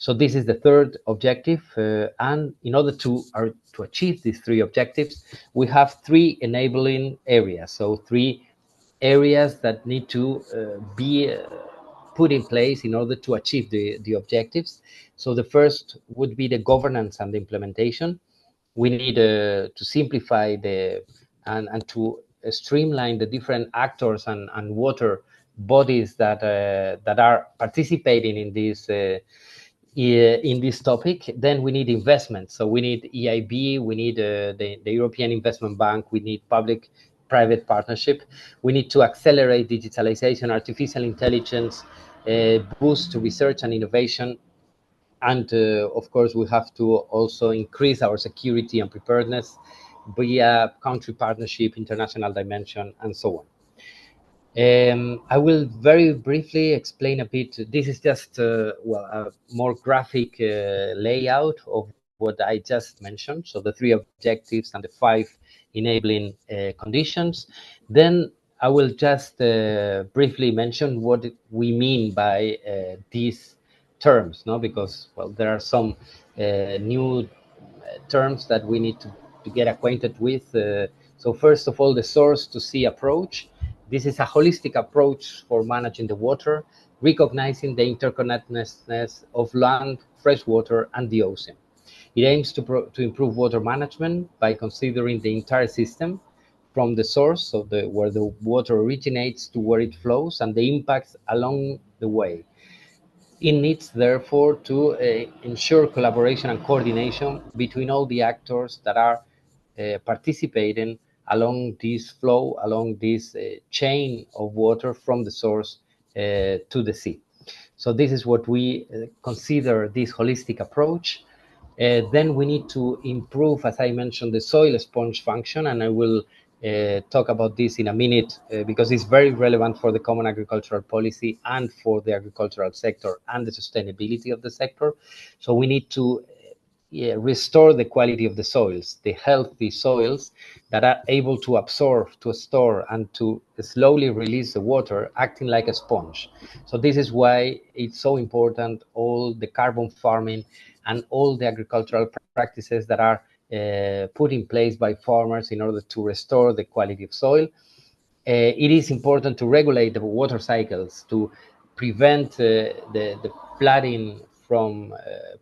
So this is the third objective, and in order to achieve these three objectives, we have three enabling areas. So three areas that need to be put in place in order to achieve the objectives. So the first would be the governance and the implementation. We need to simplify and to streamline the different actors and water bodies that are participating in this topic. Then we need investment. So we need EIB, we need the European Investment Bank, we need public-private partnership. We need to accelerate digitalization, artificial intelligence, boost research and innovation. And of course, we have to also increase our security and preparedness via country partnership, international dimension, and so on. I will very briefly explain a bit. This is just a more graphic layout of what I just mentioned. So the three objectives and the five enabling conditions. Then I will just briefly mention what we mean by these terms, no? Because, well, there are some new terms that we need to get acquainted with. So first of all, the source to sea approach. This is a holistic approach for managing the water, recognizing the interconnectedness of land, fresh water, and the ocean. It aims to improve water management by considering the entire system, from the source, so where the water originates, to where it flows, and the impacts along the way. It needs, therefore, to ensure collaboration and coordination between all the actors that are participating along this flow, along this chain of water from the source to the sea. So this is what we consider this holistic approach. Then we need to improve, as I mentioned, the soil sponge function, and I will talk about this in a minute because it's very relevant for the common agricultural policy and for the agricultural sector and the sustainability of the sector. So we need to restore the quality of the soils, the healthy soils that are able to absorb, to store, and to slowly release the water, acting like a sponge. So this is why it's so important, all the carbon farming and all the agricultural practices that are put in place by farmers in order to restore the quality of soil. It is important to regulate the water cycles, to prevent the flooding from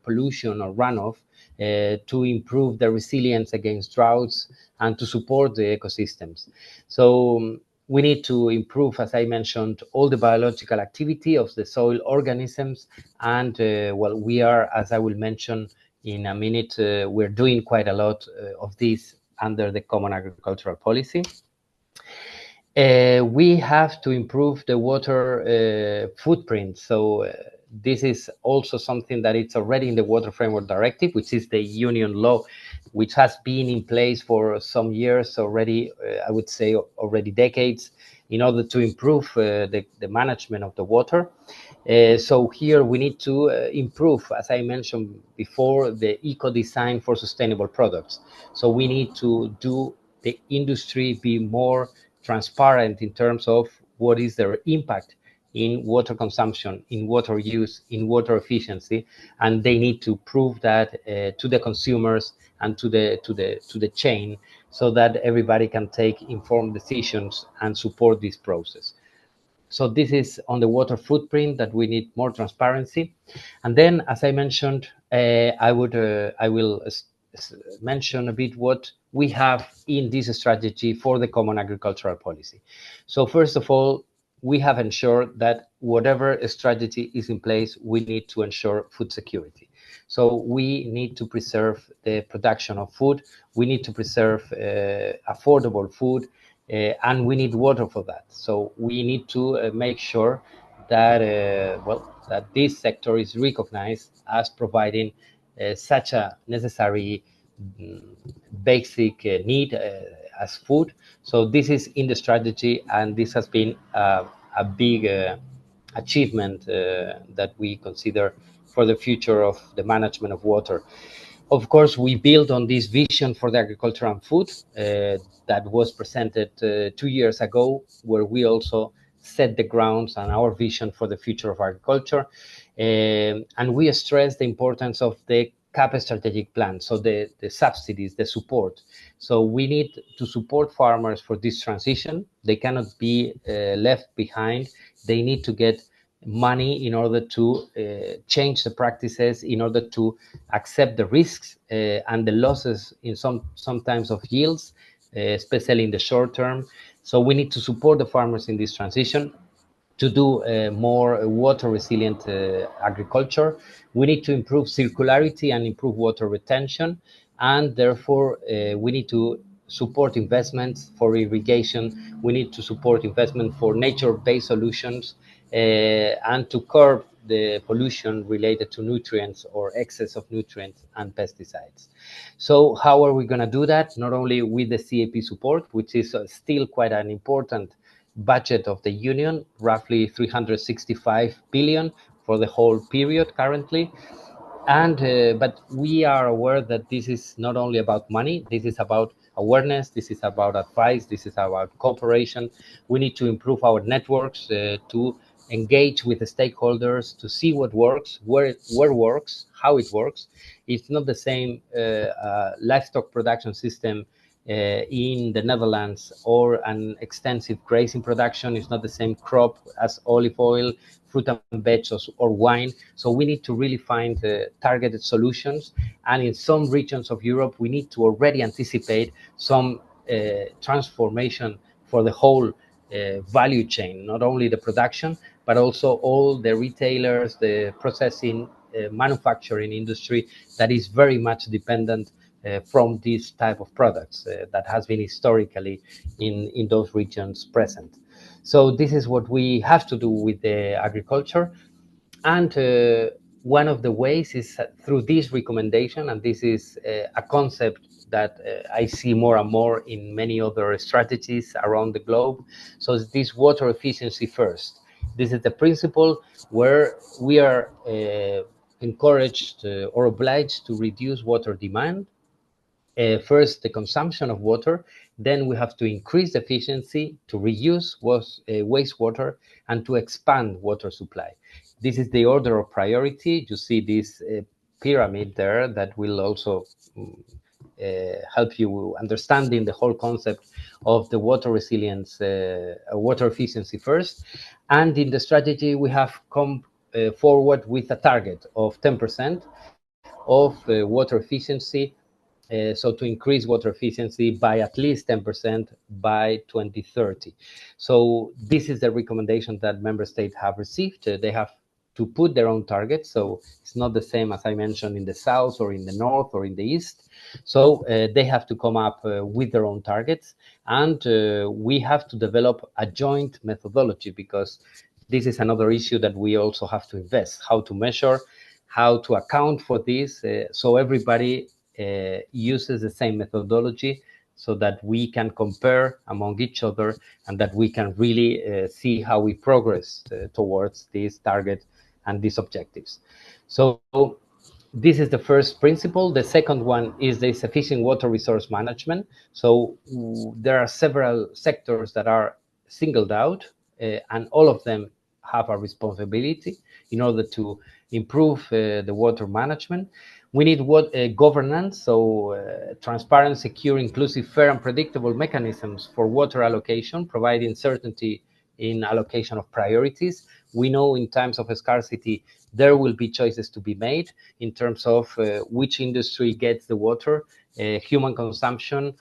pollution or runoff, to improve the resilience against droughts, and to support the ecosystems. So we need to improve, as I mentioned, all the biological activity of the soil organisms. And well, we are, as I will mention in a minute, we're doing quite a lot of this under the Common Agricultural Policy. We have to improve the water footprint. So this is also something that it's already in the Water Framework Directive, which is the union law, which has been in place for some years already, I would say already decades, in order to improve the management of the water. So here we need to improve, as I mentioned before, the eco-design for sustainable products. So we need to do the industry be more transparent in terms of what is their impact in water consumption, in water use, in water efficiency, and they need to prove that to the consumers and to the chain, so that everybody can take informed decisions and support this process. So this is on the water footprint, that we need more transparency. And then, as I mentioned, I will mention a bit what we have in this strategy for the Common Agricultural Policy. So first of all, we have ensured that whatever strategy is in place, we need to ensure food security. So we need to preserve the production of food. We need to preserve affordable food, and we need water for that. So we need to make sure that that this sector is recognized as providing such a necessary basic need as food. So this is in the strategy, and this has been a big achievement that we consider for the future of the management of water. Of course, we build on this vision for the agriculture and food that was presented 2 years ago, where we also set the grounds and our vision for the future of agriculture. And we stress the importance of the CAP strategic plan, so the subsidies, the support. So we need to support farmers for this transition. They cannot be left behind. They need to get money in order to change the practices, in order to accept the risks and the losses in sometimes of yields, especially in the short term. So we need to support the farmers in this transition to do more water resilient agriculture. We need to improve circularity and improve water retention, and therefore we need to support investments for irrigation. We need to support investment for nature-based solutions and to curb the pollution related to nutrients or excess of nutrients and pesticides. So how are we going to do that? Not only with the CAP support, which is still quite an important budget of the Union, roughly 365 billion for the whole period currently. And but we are aware that this is not only about money. This is about awareness. This is about advice. This is about cooperation. We need to improve our networks to engage with the stakeholders to see what works, where works, how it works. It's not the same livestock production system in the Netherlands or an extensive grazing production. Is not the same crop as olive oil, fruit and veg, or wine. So we need to really find targeted solutions. And in some regions of Europe, we need to already anticipate some transformation for the whole value chain, not only the production, but also all the retailers, the processing, manufacturing industry that is very much dependent from this type of products that has been historically in those regions present. So this is what we have to do with the agriculture. And one of the ways is through this recommendation, and this is a concept that I see more and more in many other strategies around the globe. So this water efficiency first. This is the principle where we are encouraged or obliged to reduce water demand. First, the consumption of water, then we have to increase efficiency, to reuse wastewater, and to expand water supply. This is the order of priority. You see this pyramid there that will also help you understanding the whole concept of the water resilience, water efficiency first. And in the strategy, we have come forward with a target of 10% of water efficiency. So to increase water efficiency by at least 10% by 2030. So this is the recommendation that member states have received. They have to put their own targets. So it's not the same as I mentioned in the south or in the north or in the east. So they have to come up with their own targets. And we have to develop a joint methodology, because this is another issue that we also have to invest, how to measure, how to account for this, so everybody uses the same methodology, so that we can compare among each other and that we can really see how we progress towards this target and these objectives. So this is the first principle. The second one is the sufficient water resource management. So there are several sectors that are singled out, and all of them have a responsibility in order to improve the water management. We need governance, so transparent, secure, inclusive, fair, and predictable mechanisms for water allocation, providing certainty in allocation of priorities. We know in times of scarcity, there will be choices to be made in terms of which industry gets the water, human consumption,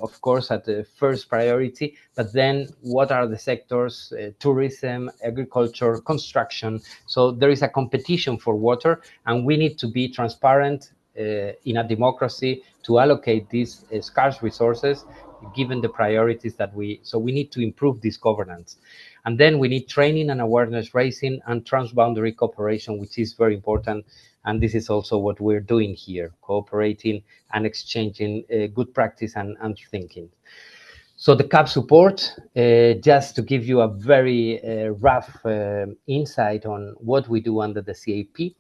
of course, at the first priority, but then what are the sectors? Tourism, agriculture, construction. So there is a competition for water, and we need to be transparent in a democracy to allocate these scarce resources given the priorities that so we need to improve this governance. And then we need training and awareness raising and transboundary cooperation, which is very important. And this is also what we're doing here, cooperating and exchanging good practice and thinking. So the CAP support, just to give you a very rough insight on what we do under the CAP.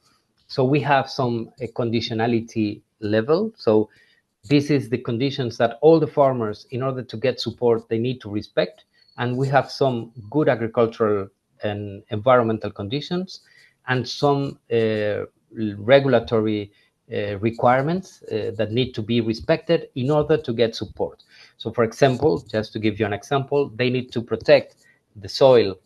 So we have some conditionality level. So this is the conditions that all the farmers, in order to get support, they need to respect. And we have some good agricultural and environmental conditions and some regulatory requirements that need to be respected in order to get support. So for example, just to give you an example, they need to protect the soil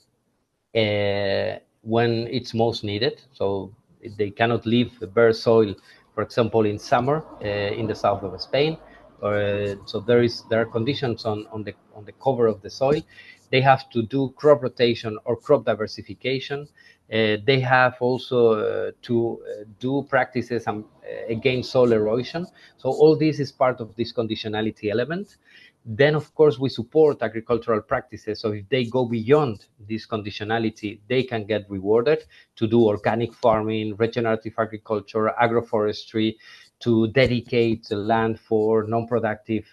when it's most needed. So they cannot leave bare soil, for example, in summer in the south of Spain. So there are conditions on the cover of the soil. They have to do crop rotation or crop diversification. They have also to do practices against soil erosion. So all this is part of this conditionality element. Then, of course, we support agricultural practices. So if they go beyond this conditionality, they can get rewarded to do organic farming, regenerative agriculture, agroforestry, to dedicate the land for non-productive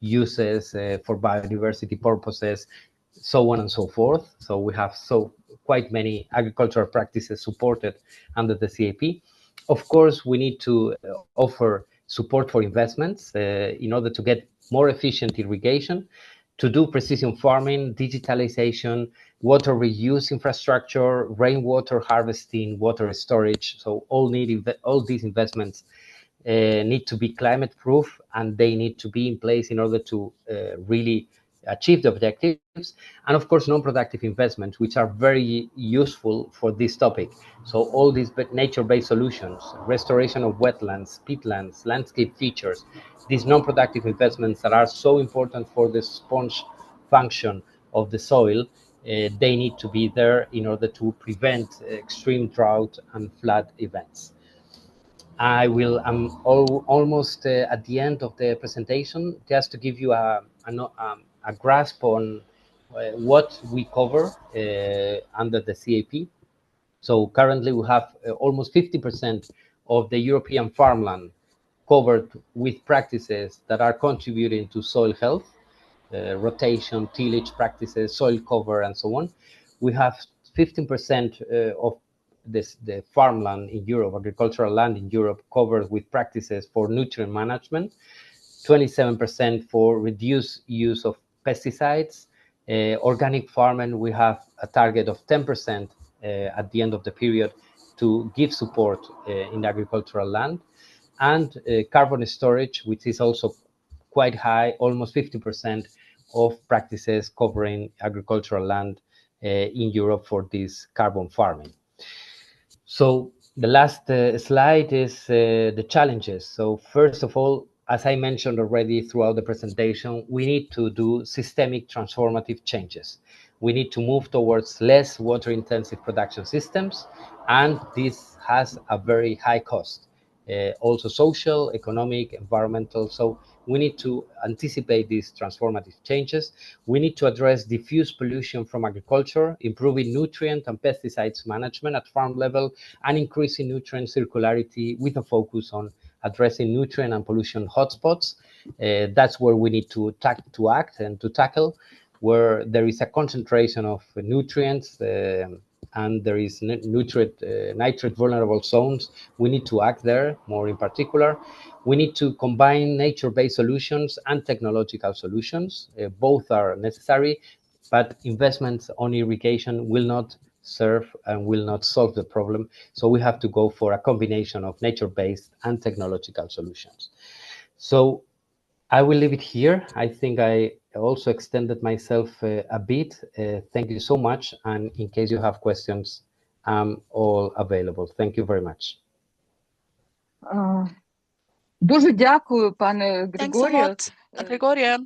uses, for biodiversity purposes, so on and so forth. So we have quite many agricultural practices supported under the CAP. Of course, we need to offer support for investments in order to get more efficient irrigation, to do precision farming, digitalization, water reuse infrastructure, rainwater harvesting, water storage. So all these investments need to be climate proof, and they need to be in place in order to really achieve the objectives. And of course, non-productive investments, which are very useful for this topic. So all these nature-based solutions, restoration of wetlands, peatlands, landscape features, these non-productive investments that are so important for the sponge function of the soil, they need to be there in order to prevent extreme drought and flood events. I'm almost at the end of the presentation, just to give you a grasp on what we cover under the CAP. So currently we have almost 50% of the European farmland covered with practices that are contributing to soil health, rotation, tillage practices, soil cover, and so on. We have 15% of the farmland in Europe, agricultural land in Europe, covered with practices for nutrient management, 27% for reduced use of pesticides. Organic farming, we have a target of 10% at the end of the period to give support in the agricultural land, and carbon storage, which is also quite high, almost 50% of practices covering agricultural land in Europe for this carbon farming. So the last slide is the challenges. So first of all, as I mentioned already throughout the presentation, we need to do systemic transformative changes. We need to move towards less water-intensive production systems, and this has a very high cost. Also social, economic, environmental. So we need to anticipate these transformative changes. We need to address diffuse pollution from agriculture, improving nutrient and pesticides management at farm level, and increasing nutrient circularity with a focus on addressing nutrient and pollution hotspots. That's where we need to act and to tackle, where there is a concentration of nutrients and there is nitrate vulnerable zones. We need to act there more in particular. We need to combine nature-based solutions and technological solutions. Both are necessary, but investments on irrigation will not serve and will not solve the problem. So we have to go for a combination of nature-based and technological solutions. So I will leave it here. I think I also extended myself a bit. Thank you so much. And in case you have questions, I'm all available. Thank you very much.
Дуже дякую, пане Григорію.
Gregoria,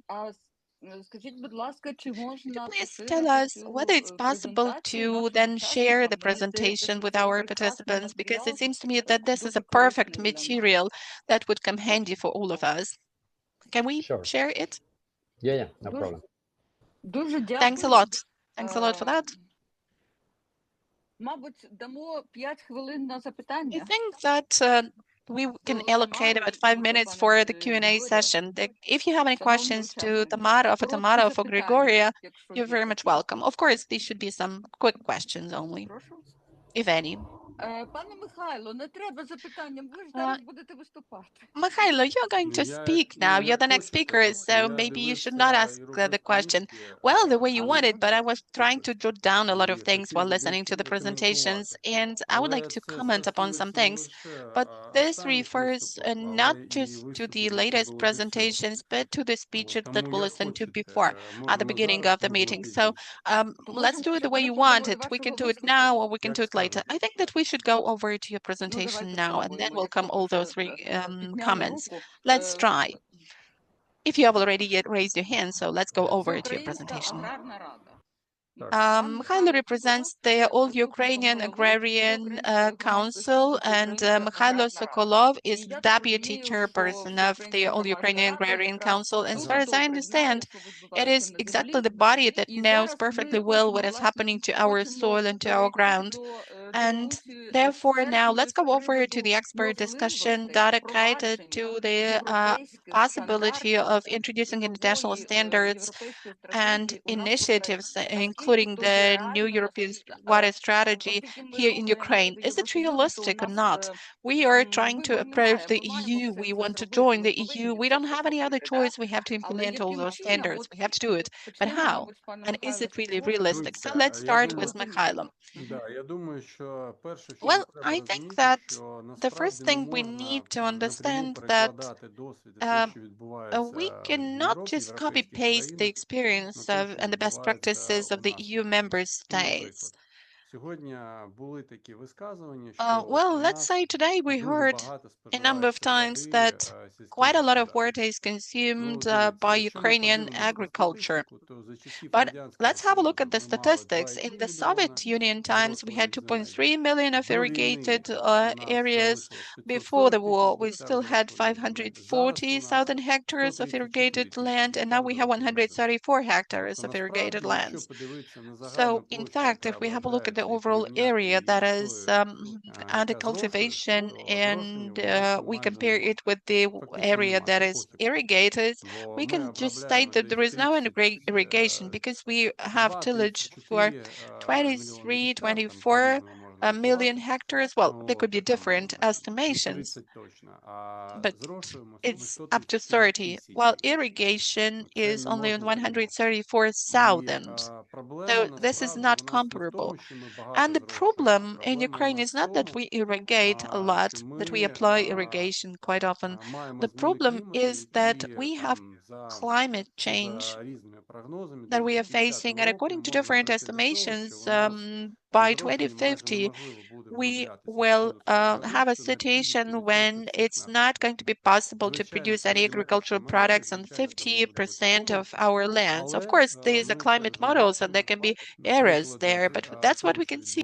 could you please tell us whether it's possible to then share the presentation with our participants? Because it seems to me that this is a perfect material that would come handy for all of us. Can we share it?
Yeah, no problem.
Thanks a lot. Thanks a lot for that. I think that we can allocate about 5 minutes for the Q&A session. If you have any questions to Tamara, for Tamara, or for Gregoria, you're very much welcome. Of course, these should be some quick questions only, if any. Mikhailo, you're going to speak now. You're the next speaker, so maybe you should not ask the question. Well, the way you want it, but I was trying to jot down a lot of things while listening to the presentations, and I would like to comment upon some things. But this refers not just to the latest presentations, but to the speeches that we listened to before at the beginning of the meeting. So let's do it the way you want it. We can do it now or we can do it later. I think that we should go over to your presentation now, and then we'll come all those comments. Let's try. If you have already raised your hand, so let's go over to your presentation. Mikhailo represents the All Ukrainian Agrarian Council, and Mikhailo Sokolov is deputy chairperson of the All Ukrainian Agrarian Council. As far as I understand, it is exactly the body that knows perfectly well what is happening to our soil and to our ground. And therefore, now let's go over to the expert discussion dedicated to the possibility of introducing international standards and initiatives, including the new European water strategy here in Ukraine. Is it realistic or not? We are trying to approach the EU. We want to join the EU. We don't have any other choice. We have to implement all those standards. We have to do it. But how? And is it really realistic? So let's start with Mikhailo. Well, I think that the first thing we need to understand that we cannot just copy-paste the experience of and the best practices of the EU member states. Well, let's say today we heard a number of times that quite a lot of water is consumed by Ukrainian agriculture. But let's have a look at the statistics. In the Soviet Union times, we had 2.3 million of irrigated areas. Before the war, we still had 540,000 hectares of irrigated land, and now we have 134 hectares of irrigated lands. So, in fact, if we have a look at the overall area that is under cultivation and we compare it with the area that is irrigated, we can just state that there is no irrigation because we have tillage for 23, 24 million hectares. Well, there could be different estimations, but it's up to 30, while irrigation is only on 134,000. So this is not comparable. And the problem in Ukraine is not that we irrigate a lot, that we apply irrigation quite often. The problem is that we have climate change that we are facing, and according to different estimations, by 2050, we will have a situation when it's not going to be possible to produce any agricultural products on 50% of our lands. Of course, these are climate models and there can be errors there, but that's what we can see.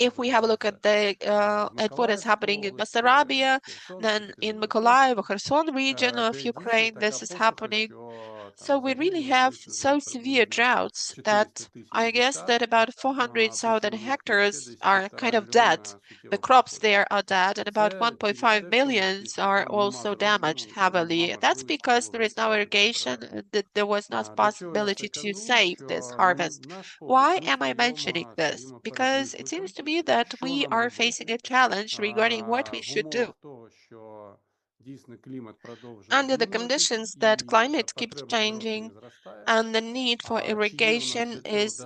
If we have a look at at what is happening in Bessarabia, then in Mykolaiv or Kherson region of Ukraine, this is happening. So we really have so severe droughts that I guess that about 400,000 hectares are kind of dead. The crops there are dead, and about 1.5 million are also damaged heavily. That's because there is no irrigation, that there was no possibility to save this harvest. Why am I mentioning this? Because it seems to me that we are facing a challenge regarding what we should do. Under the conditions that climate keeps changing and the need for irrigation is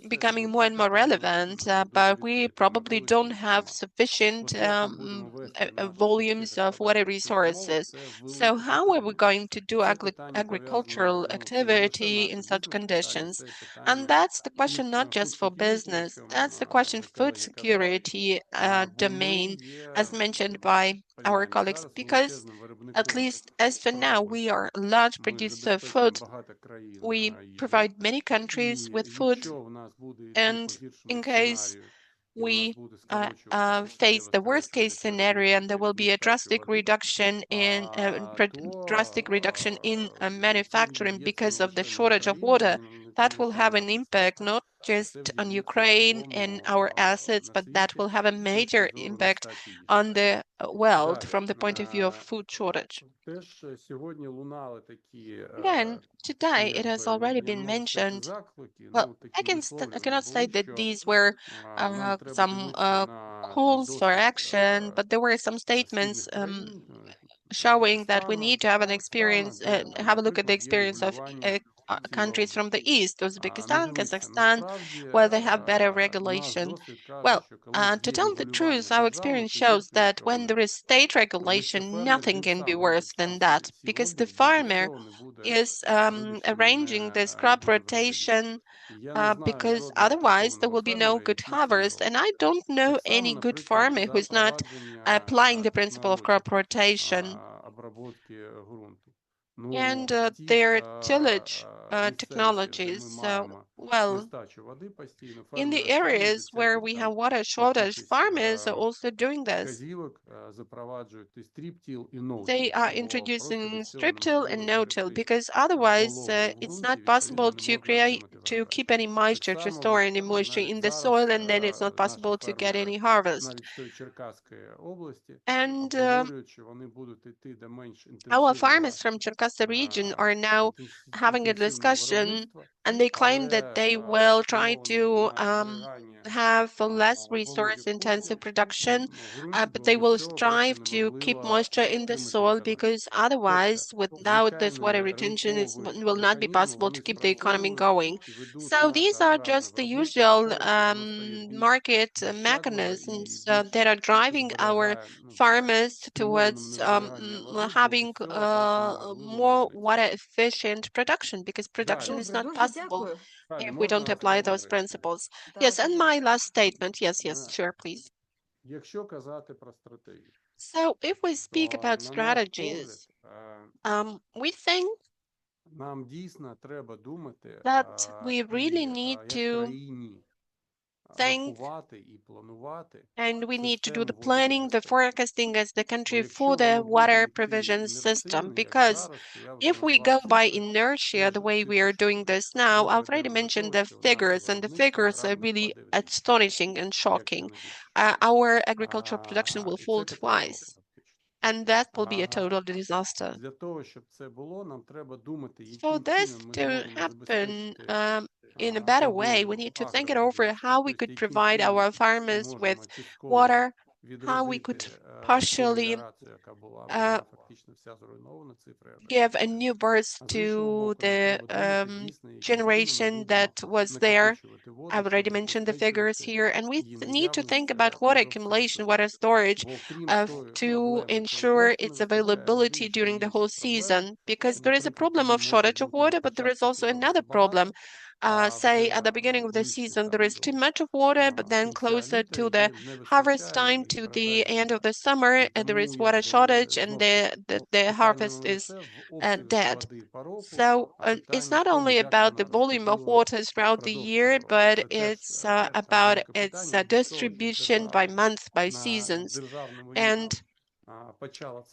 becoming more and more relevant, but we probably don't have sufficient volumes of water resources. So how are we going to do agricultural activity in such conditions? And that's the question not just for business, that's the question food security domain, as mentioned by our colleagues, because at least as for now, we are a large producer of food. We provide many countries with food, and in case we face the worst case scenario and there will be a drastic reduction in manufacturing because of the shortage of water, that will have an impact not just on Ukraine and our assets, but that will have a major impact on the world from the point of view of food shortage. Again, today it has already been mentioned. Well, I cannot say that these were some calls for action, but there were some statements showing that we need to have an experience, have a look at the experience of countries from the East, Uzbekistan, Kazakhstan, where they have better regulation. Well, to tell the truth, our experience shows that when there is state regulation, nothing can be worse than that, because the farmer is arranging this crop rotation because otherwise there will be no good harvest. And I don't know any good farmer who's not applying the principle of crop rotation and their tillage technologies. Well, in the areas where we have water shortage, farmers are also doing this. They are introducing strip till and no till because otherwise it's not possible to keep any moisture, to store any moisture in the soil, and then it's not possible to get any harvest. And our farmers from Cherkasy region are now having a discussion, and they claim that they will try to have a less resource-intensive production, but they will strive to keep moisture in the soil because otherwise, without this water retention, it will not be possible to keep the economy going. So these are just the usual market mechanisms that are driving our farmers towards having more water-efficient production because production is not possible if we don't apply those principles. Yes, and my last statement. Yes, sure, please. So if we speak about strategies, we think that we really need to think and we need to do the planning, the forecasting as the country for the water provision system. Because if we go by inertia, the way we are doing this now, I've already mentioned the figures, and the figures are really astonishing and shocking. Our agricultural production will fall twice. And that will be a total disaster. For this to happen in a better way, we need to think it over how we could provide our farmers with water, how we could partially give a new birth to the generation that was there. I've already mentioned the figures here, and we need to think about water accumulation, water storage to ensure its availability during the whole season, because there is a problem of shortage of water, but there is also another problem. Say at the beginning of the season, there is too much of water, but then closer to the harvest time, to the end of the summer, there is water shortage and the harvest is dead. So it's not only about the volume of water throughout the year, but it's about its distribution by month, by seasons. And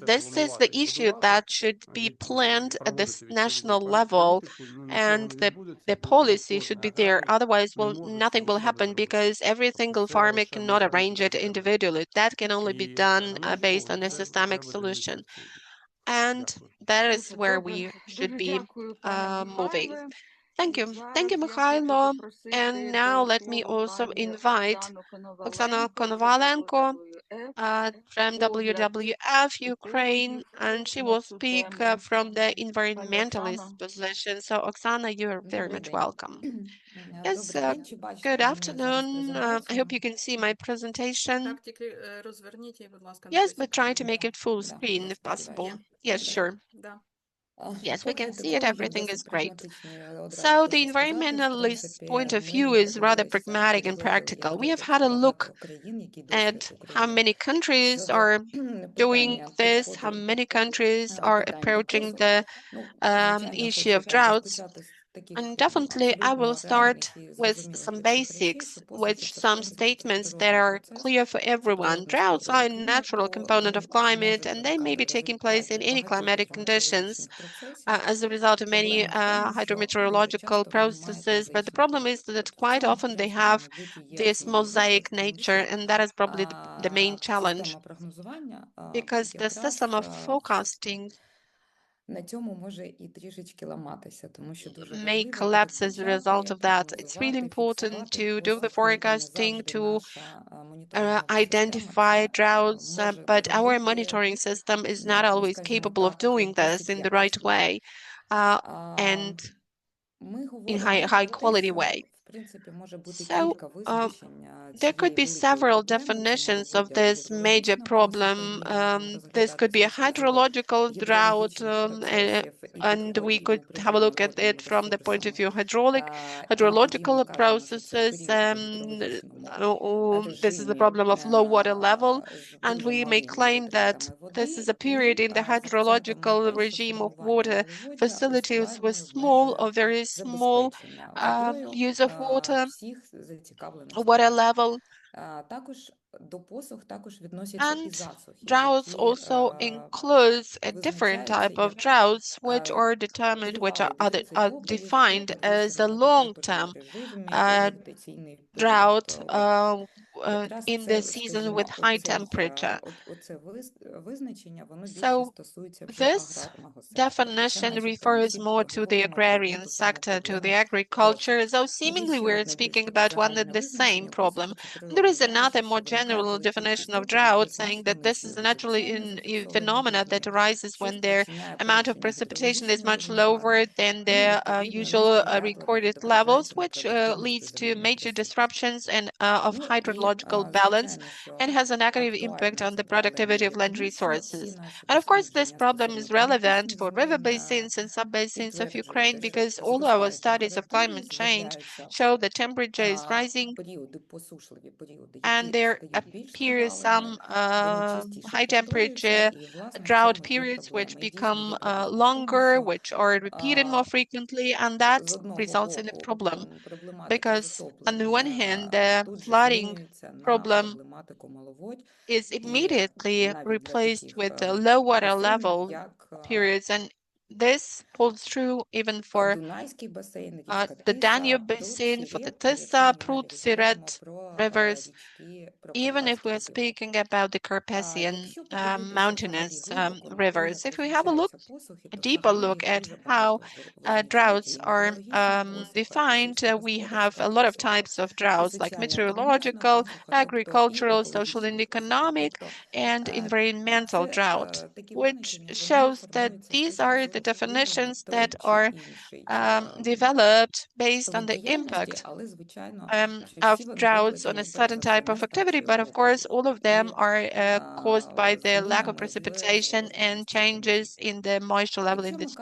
this is the issue that should be planned at this national level, and the policy should be there. Otherwise, nothing will happen because every single farmer cannot arrange it individually. That can only be done based on a systemic solution. And that is where we should be moving. Thank you. Thank you, Mikhailo. And now let me also invite Oksana Konovalenko from WWF Ukraine, and she will speak from the environmentalist position. So, Oksana, you are very much welcome. Yes, good afternoon. I hope you can see my presentation. Yes, but try to make it full screen if possible. Yes, sure. Yes, we can see it. Everything is great. So the environmentalist point of view is rather pragmatic and practical. We have had a look at how many countries are doing this, how many countries are approaching the issue of droughts. And definitely, I will start with some basics, with some statements that are clear for everyone. Droughts are a natural component of climate, and they may be taking place in any climatic conditions as a result of many hydrometeorological processes. But the problem is that quite often they have this mosaic nature, and that is probably the main challenge, because the system of forecasting may collapse as a result of that. It's really important to do the forecasting, to identify droughts, but our monitoring system is not always capable of doing this in the right way and in high quality way. So there could be several definitions of this major problem. This could be a hydrological drought, and we could have a look at it from the point of view hydrological processes. This is the problem of low water level, and we may claim that this is a period in the hydrological regime of water facilities with small or very small use of water level. And droughts also includes a different type of droughts, which are determined, which are defined as a long-term drought in the season with high temperature. So this definition refers more to the agrarian sector, to the agriculture, though seemingly we're speaking about one and the same problem. There is another more general definition of drought, saying that this is a natural phenomena that arises when their amount of precipitation is much lower than the usual recorded levels, which leads to major disruptions and of hydrological balance and has a negative impact on the productivity of land resources. And of course, this problem is relevant for river basins and sub-basins of Ukraine because all our studies of climate change show that temperature is rising and there appear some high temperature drought periods which become longer, which are repeated more frequently, and that results in a problem because on the one hand, the flooding problem is immediately replaced with low water level periods, and this holds true even for the Danube basin, for the Tisa, Prut, Siret rivers, even if we're speaking about the Carpathian mountainous rivers. If we have a deeper look at how droughts are defined, we have a lot of types of droughts like meteorological, agricultural, social and economic, and environmental drought, which shows that these are the definitions that are developed based on the impact of droughts on a certain type of activity, but of course, all of them are caused by the lack of precipitation and changes in the moisture level in this.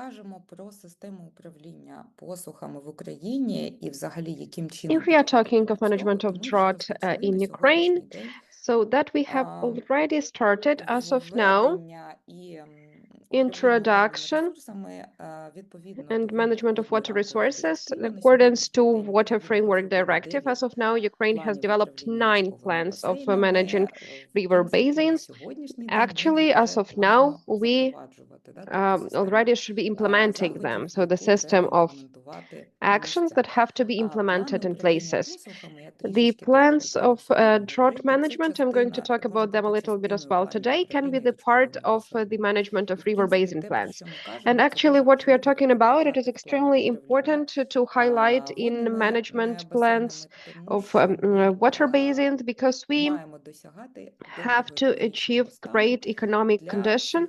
If we are talking of management of drought in Ukraine, so that we have already started as of now, introduction and management of water resources in accordance to Water Framework Directive. As of now, Ukraine has developed 9 plans of managing river basins. Actually, as of now, we already should be implementing them. So the system of actions that have to be implemented in places. The plans of drought management, I'm going to talk about them a little bit as well today, can be the part of the management of river basin plans. And actually what we are talking about, it is extremely important to highlight in management plans of water basins because we have to achieve great economic condition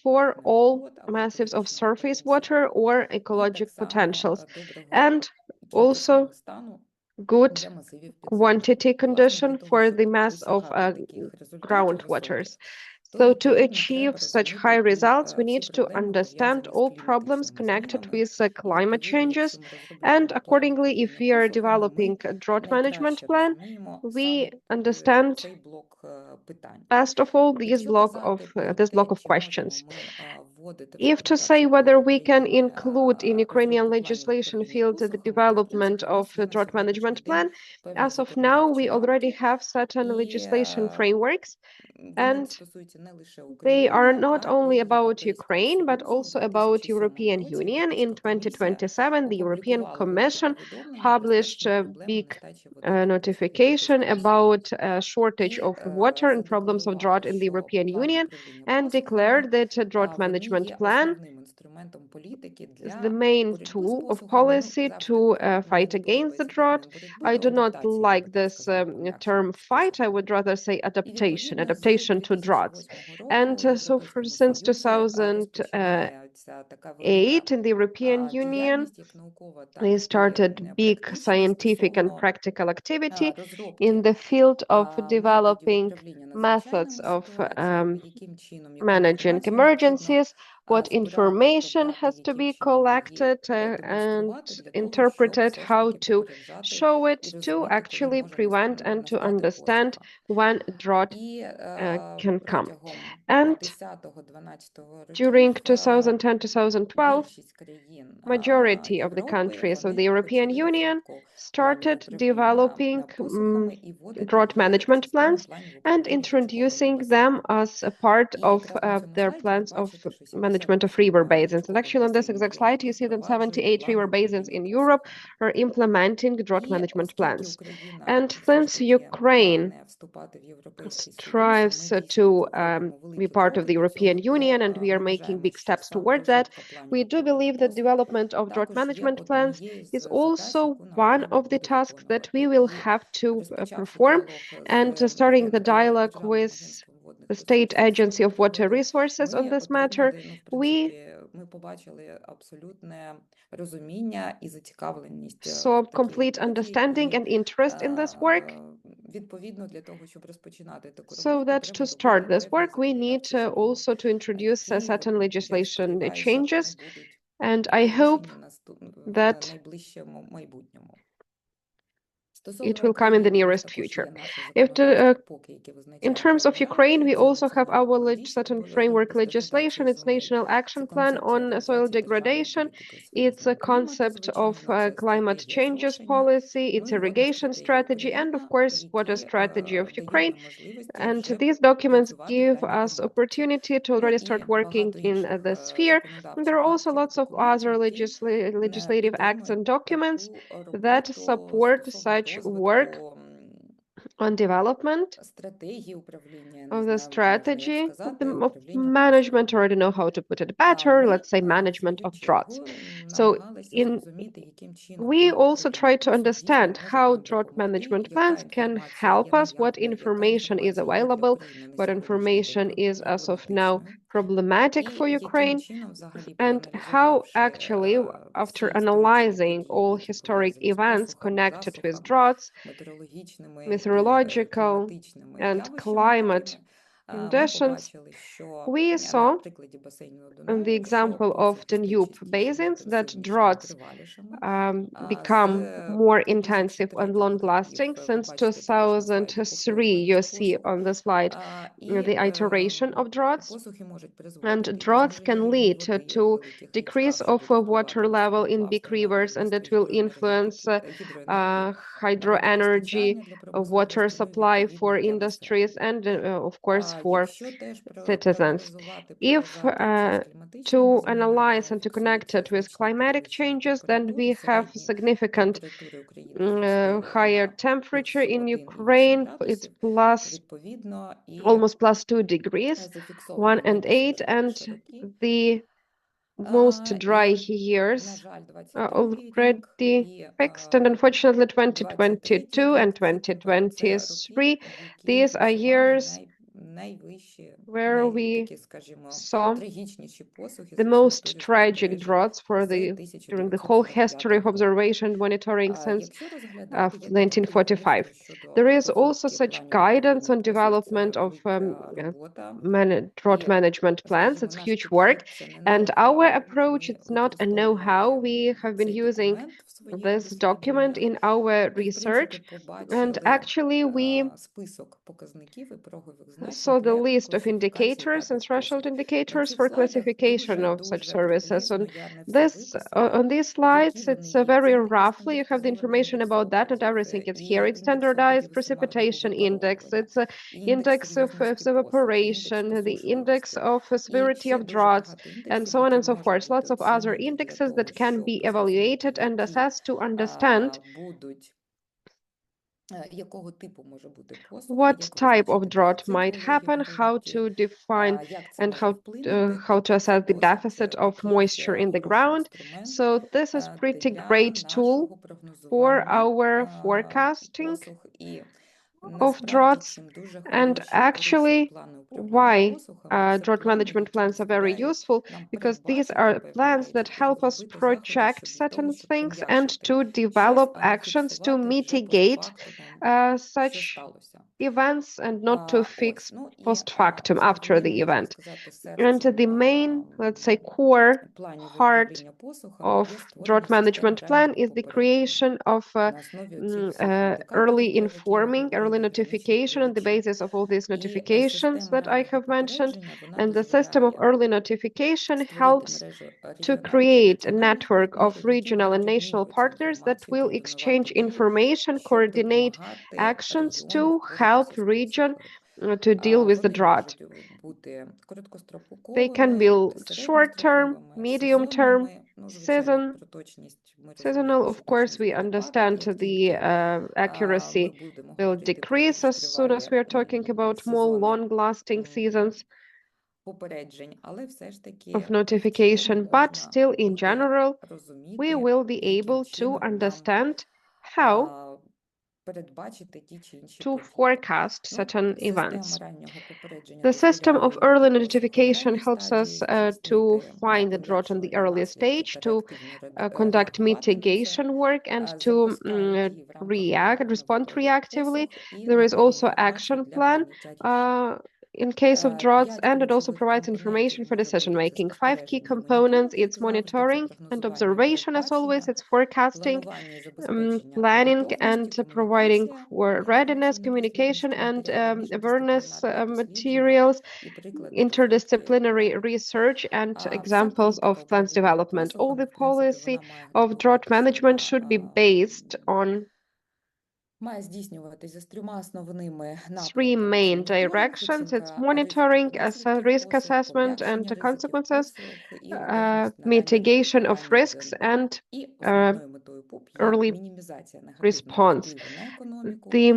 for all massives of surface water or ecologic potentials, and also good quantity condition for the mass of groundwaters. So to achieve such high results, we need to understand all problems connected with climate changes. And accordingly, if we are developing a drought management plan, we understand best of all this block of questions. If to say whether we can include in Ukrainian legislation field the development of a drought management plan, as of now, we already have certain legislation frameworks, and they are not only about Ukraine, but also about European Union. In 2027, the European Commission published a big notification about a shortage of water and problems of drought in the European Union, and declared that a drought management plan is the main tool of policy to fight against the drought. I do not like this term fight. I would rather say adaptation to droughts. And since 2008 in the European Union, we started big scientific and practical activity in the field of developing methods of managing emergencies, what information has to be collected and interpreted, how to show it to actually prevent and to understand when drought can come. And during 2010-2012, majority of the countries of the European Union started developing drought management plans and introducing them as a part of their plans of management of river basins. And actually on this exact slide, you see that 78 river basins in Europe are implementing drought management plans. And since Ukraine strives to be part of the European Union, and we are making big steps toward that, we do believe that development of drought management plans is also one of the tasks that we will have to perform. And starting the dialogue with the State Agency of Water Resources on this matter, we saw complete understanding and interest in this work. So that to start this work, we need also to introduce certain legislation changes, and I hope that it will come in the nearest future. In terms of Ukraine, we also have our certain framework legislation. It's National Action Plan on Soil Degradation. It's a concept of climate changes policy. It's irrigation strategy, and of course, water strategy of Ukraine. And these documents give us opportunity to already start working in the sphere. And there are also lots of other legislative acts and documents that support such work on development of the strategy of management, or I don't know how to put it better, let's say management of droughts. So we also try to understand how drought management plans can help us, what information is available, what information is as of now problematic for Ukraine, and how actually, after analyzing all historic events connected with droughts, meteorological and climate conditions, we saw in the example of Danube basins that droughts become more intensive and long-lasting since 2003. You see on the slide the iteration of droughts. And droughts can lead to decrease of water level in big rivers, and it will influence hydro energy, water supply for industries, and of course for citizens. If to analyze and to connect it with climatic changes, then we have significant higher temperature in Ukraine. It's almost +2 degrees, 1 and 8, and the most dry years are already fixed, and unfortunately 2022 and 2023, these are years where we saw the most tragic droughts during the whole history of observation monitoring since 1945. There is also such guidance on development of drought management plans. It's huge work, and our approach, it's not a know-how. We have been using this document in our research, and actually we saw the list of indicators and threshold indicators for classification of such services. On these slides, it's very roughly, you have the information about that, not everything is here. It's standardized precipitation index, it's an index of evaporation, the index of severity of droughts, and so on and so forth. Lots of other indexes that can be evaluated and assessed to understand what type of drought might happen, how to define and how to assess the deficit of moisture in the ground. So this is pretty great tool for our forecasting of droughts. And actually, why drought management plans are very useful, because these are plans that help us project certain things and to develop actions to mitigate such events and not to fix post factum after the event. And the main, let's say, core heart of drought management plan is the creation of early informing, early notification on the basis of all these notifications that I have mentioned. And the system of early notification helps to create a network of regional and national partners that will exchange information, coordinate actions to help region to deal with the drought. They can build short-term, medium-term, seasonal. Of course, we understand the accuracy will decrease as soon as we are talking about more long-lasting seasons of notification, but still in general, we will be able to understand how to forecast certain events. The system of early notification helps us to find the drought on the early stage, to conduct mitigation work, and to respond reactively. There is also action plan in case of droughts, and it also provides information for decision making. 5 key components: it's monitoring and observation, as always, it's forecasting, planning and providing for readiness, communication and awareness materials, interdisciplinary research, and examples of plans development. All the policy of drought management should be based on 3 main directions. It's monitoring, risk assessment and consequences, mitigation of risks, and early response. The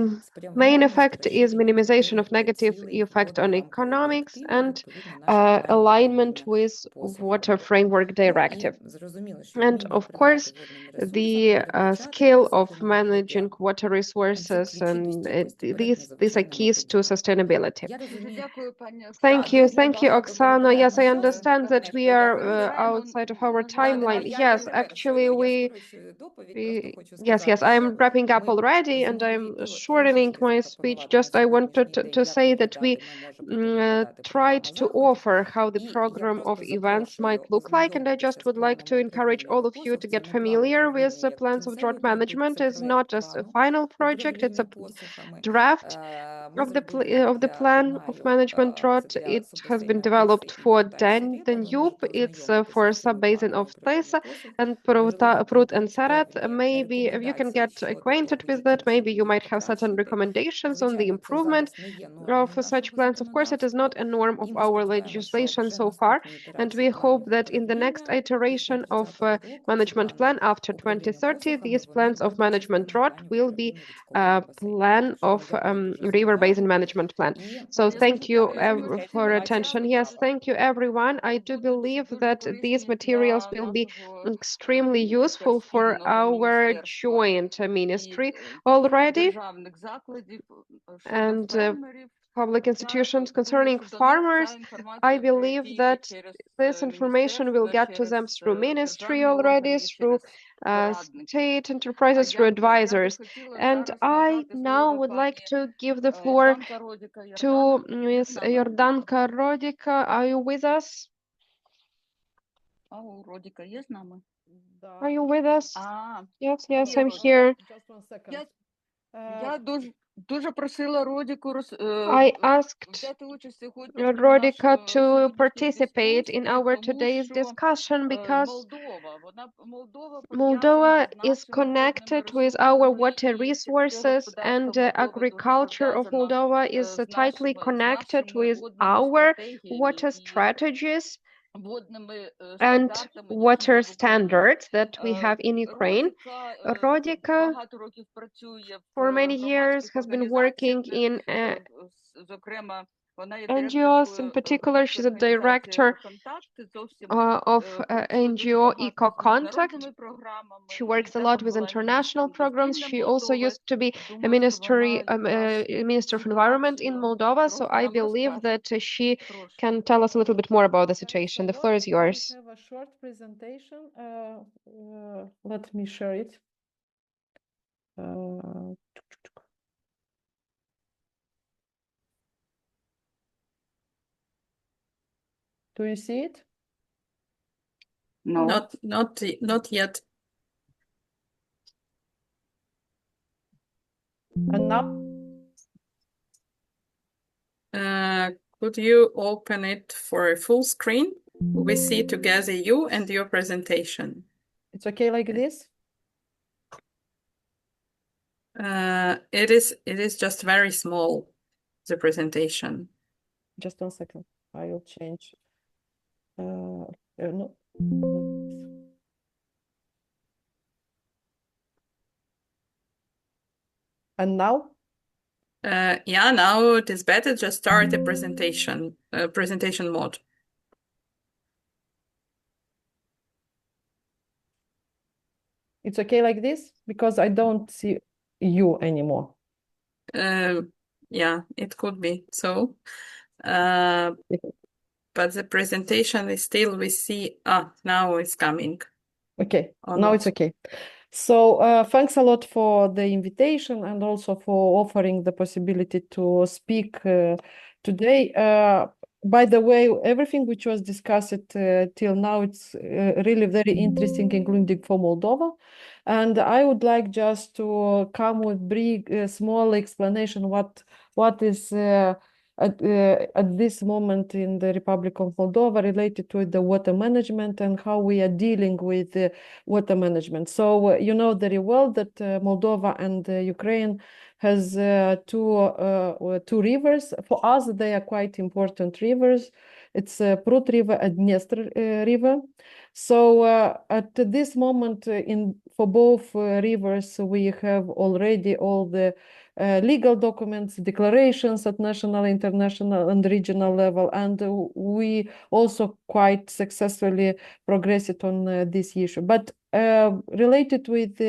main effect is minimization of negative effect on economics and alignment with Water Framework Directive. And of course, the scale of managing water resources, and these are keys to sustainability. Thank you, Oksana. Yes, I understand that we are outside of our timeline. Yes, actually, yes, I'm wrapping up already, and I'm shortening my speech. Just I wanted to say that we tried to offer how the program of events might look like, and I just would like to encourage all of you to get familiar with the plans of drought management. It's not just a final project, it's a draft of the plan of management drought. It has been developed for Danube. It's for sub-basin of Tesa and Prut and Sarat. Maybe if you can get acquainted with that, maybe you might have certain recommendations on the improvement of such plans. Of course, it is not a norm of our legislation so far, and we hope that in the next iteration of management plan after 2030, these plans of management drought will be a plan of river basin management plan. So thank you for attention. Yes, thank you everyone. I do believe that these materials will be extremely useful for our joint ministry already. And public institutions concerning farmers. I believe that this information will get to them through ministry already, through state enterprises, through advisors. And I now would like to give the floor to Ms. Jordanka Rodika. Are you with us? Are you with us? Yes, yes, I'm here.
Just 1 second.
I asked Rodika to participate in our today's discussion because Moldova is connected with our water resources, and agriculture of Moldova is tightly connected with our water strategies and water standards that we have in Ukraine. Rodika, for many years, has been working in NGOs. In particular, she's a director of NGO Eco Contact. She works a lot with international programs. She also used to be a minister of environment in Moldova. So I believe that she can tell us a little bit more about the situation. The floor is yours.
We have a short presentation. Let me share it. Do you see it?
No, not yet.
And now?
Could you open it for a full screen? We see together you and your presentation.
It's okay like this?
It is just very small, the presentation.
Just 1 second. I will change. No. And now?
Yeah, now it is better. Just start the presentation mode.
It's okay like this? Because I don't see you anymore.
Yeah, it could be so. But the presentation is still, we see, now it's coming.
Okay, now it's okay. So thanks a lot for the invitation and also for offering the possibility to speak today. By the way, everything which was discussed till now, it's really very interesting, including for Moldova. And I would like just to come with brief, small explanation what is at this moment in the Republic of Moldova related to the water management and how we are dealing with water management. So you know very well that Moldova and Ukraine has two rivers. For us, they are quite important rivers. It's Prut River and Dniester River. So at this moment, for both rivers, we have already all the legal documents, declarations at national, international, and regional level, and we also quite successfully progressed on this issue. But related with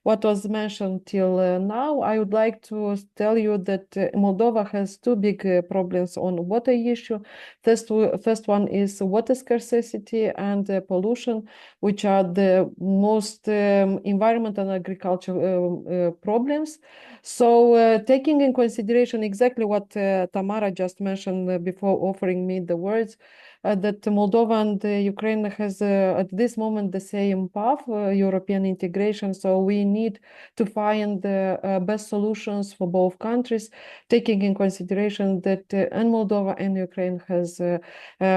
what was mentioned till now, I would like to tell you that Moldova has two big problems on water issue. First one is water scarcity and pollution, which are the most environment and agriculture problems. So taking in consideration exactly what Tamara just mentioned before offering me the words, that Moldova and Ukraine has at this moment the same path, European integration. So we need to find the best solutions for both countries, taking in consideration that and Moldova and Ukraine has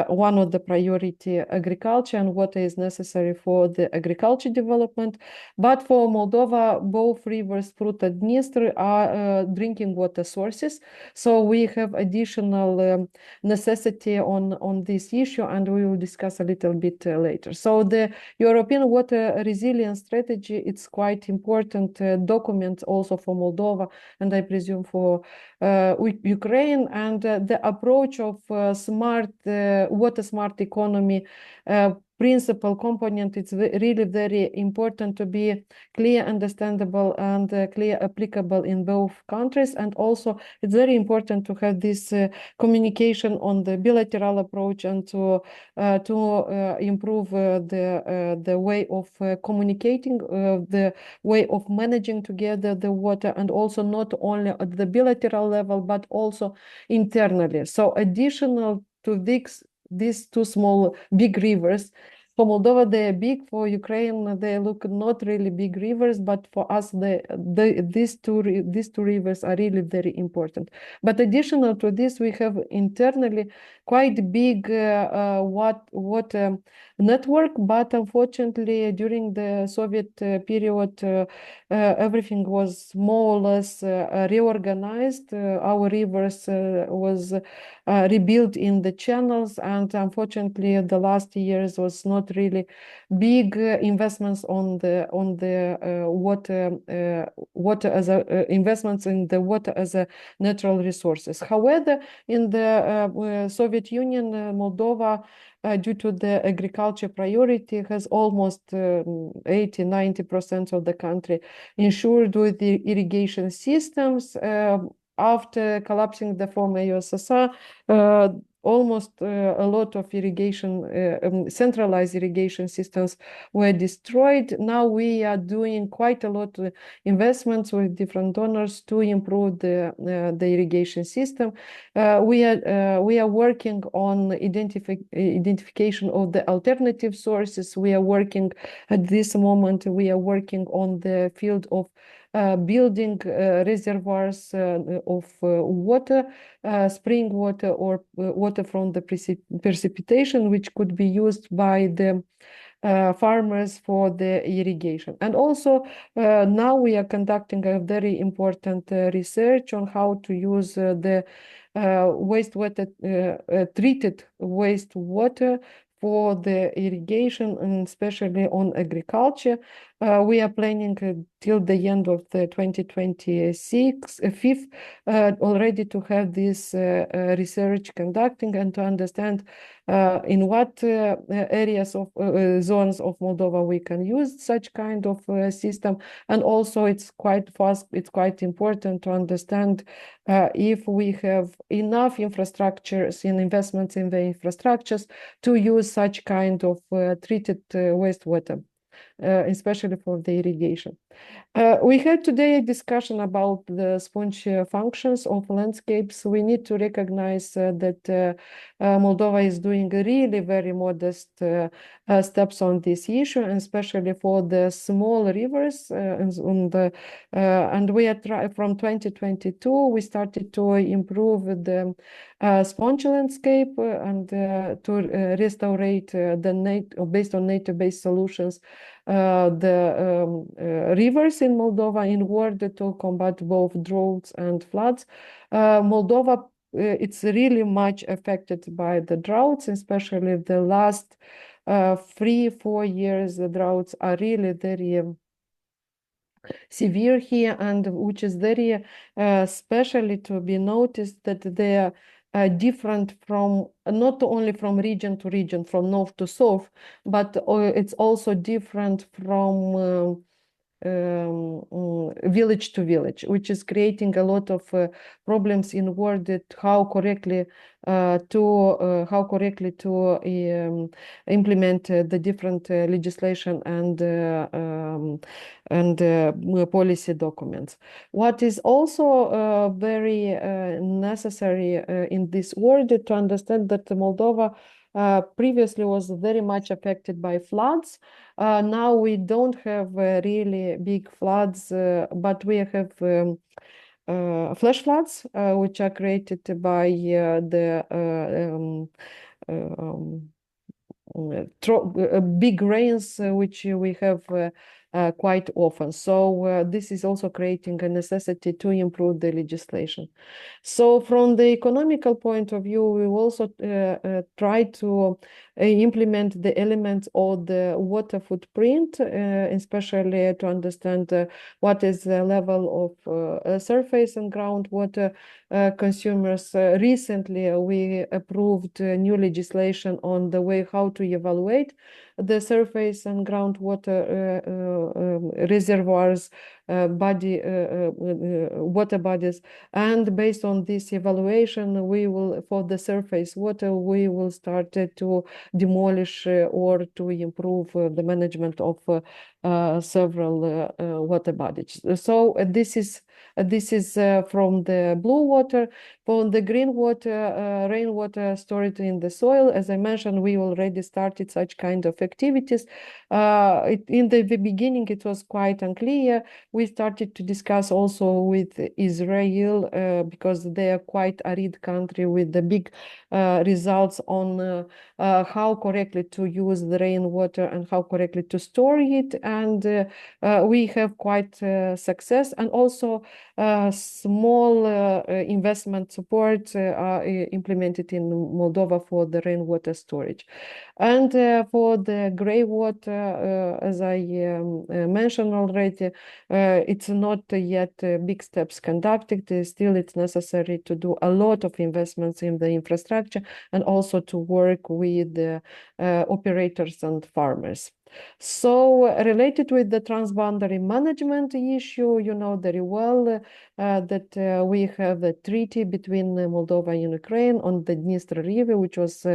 one of the priority agriculture and what is necessary for the agriculture development. But for Moldova, both rivers, Prut and Dniester, are drinking water sources. So we have additional necessity on this issue, and we will discuss a little bit later. So the European water resilience strategy, it's quite important document also for Moldova, and I presume for Ukraine, and the approach of water smart economy principal component. It's really very important to be clear, understandable, and clear applicable in both countries. And also, it's very important to have this communication on the bilateral approach and to improve the way of communicating, the way of managing together the water, and also not only at the bilateral level, but also internally. So additional to these two big rivers, for Moldova, they are big. For Ukraine, they look not really big rivers, but for us, these two rivers are really very important. But additional to this, we have internally quite big water network. But unfortunately, during the Soviet period, everything was more or less reorganized. Our rivers was rebuilt in the channels, and unfortunately, the last years was not really big investments on the water as a investments in the water as a natural resources. However, in the Soviet Union, Moldova, due to the agriculture priority, has almost 80-90% of the country insured with the irrigation systems. After collapsing the former USSR, almost a lot of centralized irrigation systems were destroyed. Now we are doing quite a lot of investments with different donors to improve the irrigation system. We are working on identification of the alternative sources. We are working at this moment. We are working on the field of building reservoirs of water, spring water, or water from the precipitation, which could be used by the farmers for the irrigation. And also now we are conducting a very important research on how to use the wastewater, treated wastewater for the irrigation, and especially on agriculture. We are planning till the end of the 2026 already to have this research conducting and to understand in what areas of zones of Moldova we can use such kind of system. And also it's quite important to understand if we have enough infrastructures in investments in the infrastructures to use such kind of treated wastewater, especially for the irrigation. We had today a discussion about the sponge functions of landscapes. We need to recognize that Moldova is doing really very modest steps on this issue, and especially for the small rivers. And we are from 2022, we started to improve the sponge landscape and to restore based on nature-based solutions the rivers in Moldova in order to combat both droughts and floods. Moldova, it's really much affected by the droughts, especially the last 3-4 years. The droughts are really very severe here, and which is very especially to be noticed that they are different from not only from region to region, from north to south, but it's also different from village to village, which is creating a lot of problems in order to how correctly to implement the different legislation and policy documents. What is also very necessary in this order to understand that Moldova previously was very much affected by floods. Now we don't have really big floods, but we have flash floods, which are created by the big rains, which we have quite often. So this is also creating a necessity to improve the legislation. So from the economical point of view, we also try to implement the elements of the water footprint, especially to understand what is the level of surface and groundwater consumers. Recently, we approved new legislation on the way how to evaluate the surface and groundwater reservoirs, water bodies. And based on this evaluation, we will, for the surface water, we will start to demolish or to improve the management of several water bodies. So this is from the blue water. For the green water, rainwater stored in the soil, as I mentioned, we already started such kind of activities. In the beginning, it was quite unclear. We started to discuss also with Israel because they are quite arid country with the big results on how correctly to use the rainwater and how correctly to store it. And we have quite success, and also small investment support are implemented in Moldova for the rainwater storage. And for the gray water, as I mentioned already, it's not yet big steps conducted. Still, it's necessary to do a lot of investments in the infrastructure and also to work with the operators and farmers. So related with the transboundary management issue, you know very well that we have a treaty between Moldova and Ukraine on the Dniester River, which was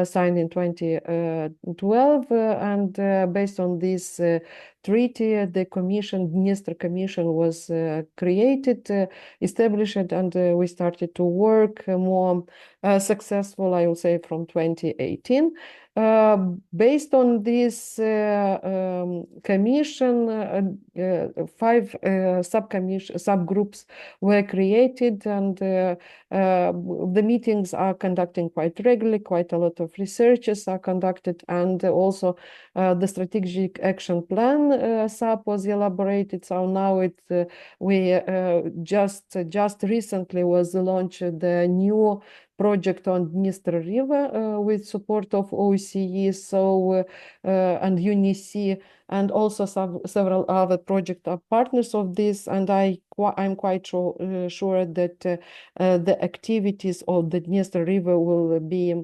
signed in 2012. And based on this treaty, the commission, Dniester Commission, was created, established, and we started to work more successful, I will say, from 2018. Based on this commission, 5 subgroups were created, and the meetings are conducting quite regularly. Quite a lot of researches are conducted, and also the strategic action plan sub was elaborated. So now we just recently was launched the new project on Dniester River with support of OSCE, and UNICE, and also several other project partners of this. And I'm quite sure that the activities of the Dniester River will be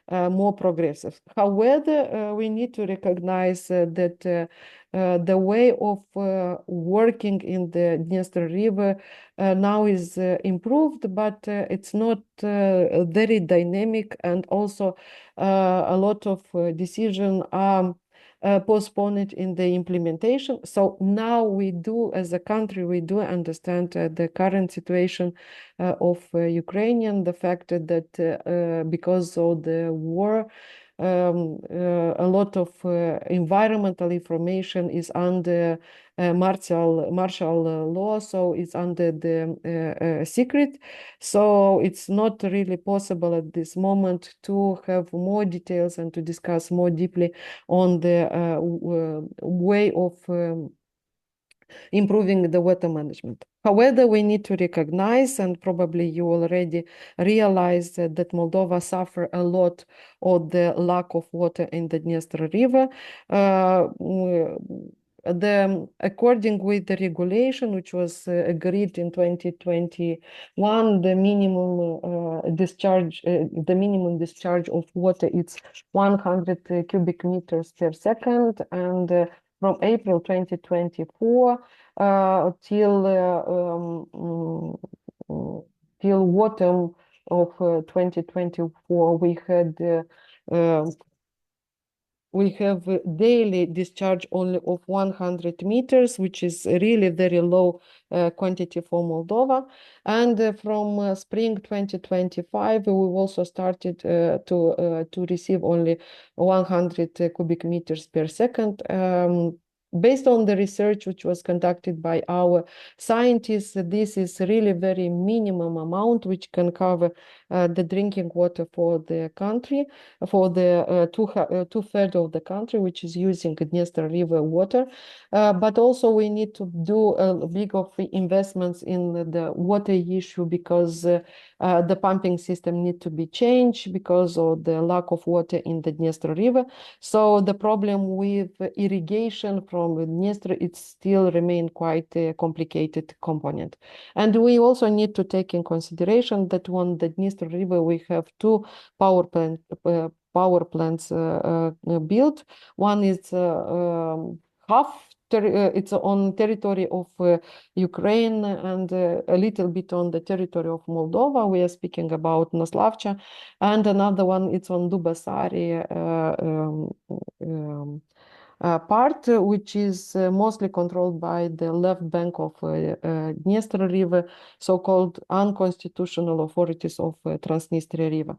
more progressive. However, we need to recognize that the way of working in the Dniester River now is improved, but it's not very dynamic, and also a lot of decisions are postponed in the implementation. So now we do, as a country, we do understand the current situation of Ukrainian, the fact that because of the war, a lot of environmental information is under martial law, so it's under the secret. So it's not really possible at this moment to have more details and to discuss more deeply on the way of improving the water management. However, we need to recognize, and probably you already realize that Moldova suffer a lot of the lack of water in the Dniester River. According with the regulation, which was agreed in 2021, the minimum discharge of water is 100 cubic meters per second, and from April 2024 till autumn of 2024, we have daily discharge only of 100 meters, which is really very low quantity for Moldova. And from spring 2025, we also started to receive only 100 cubic meters per second. Based on the research which was conducted by our scientists, this is really very minimum amount which can cover the drinking water for the country, for the two-thirds of the country, which is using Dniester River water. But also we need to do a big of investments in the water issue, because the pumping system need to be changed because of the lack of water in the Dniester River. So the problem with irrigation from Dniester, it still remain quite a complicated component. And we also need to take in consideration that on the Dniester River we have two power power plants built. One is half. It's on territory of Ukraine and a little bit on the territory of Moldova. We are speaking about Noslavcha, and another one it's on Dubasari part, which is mostly controlled by the left bank of Dniester River, so-called unconstitutional authorities of Transnistria River.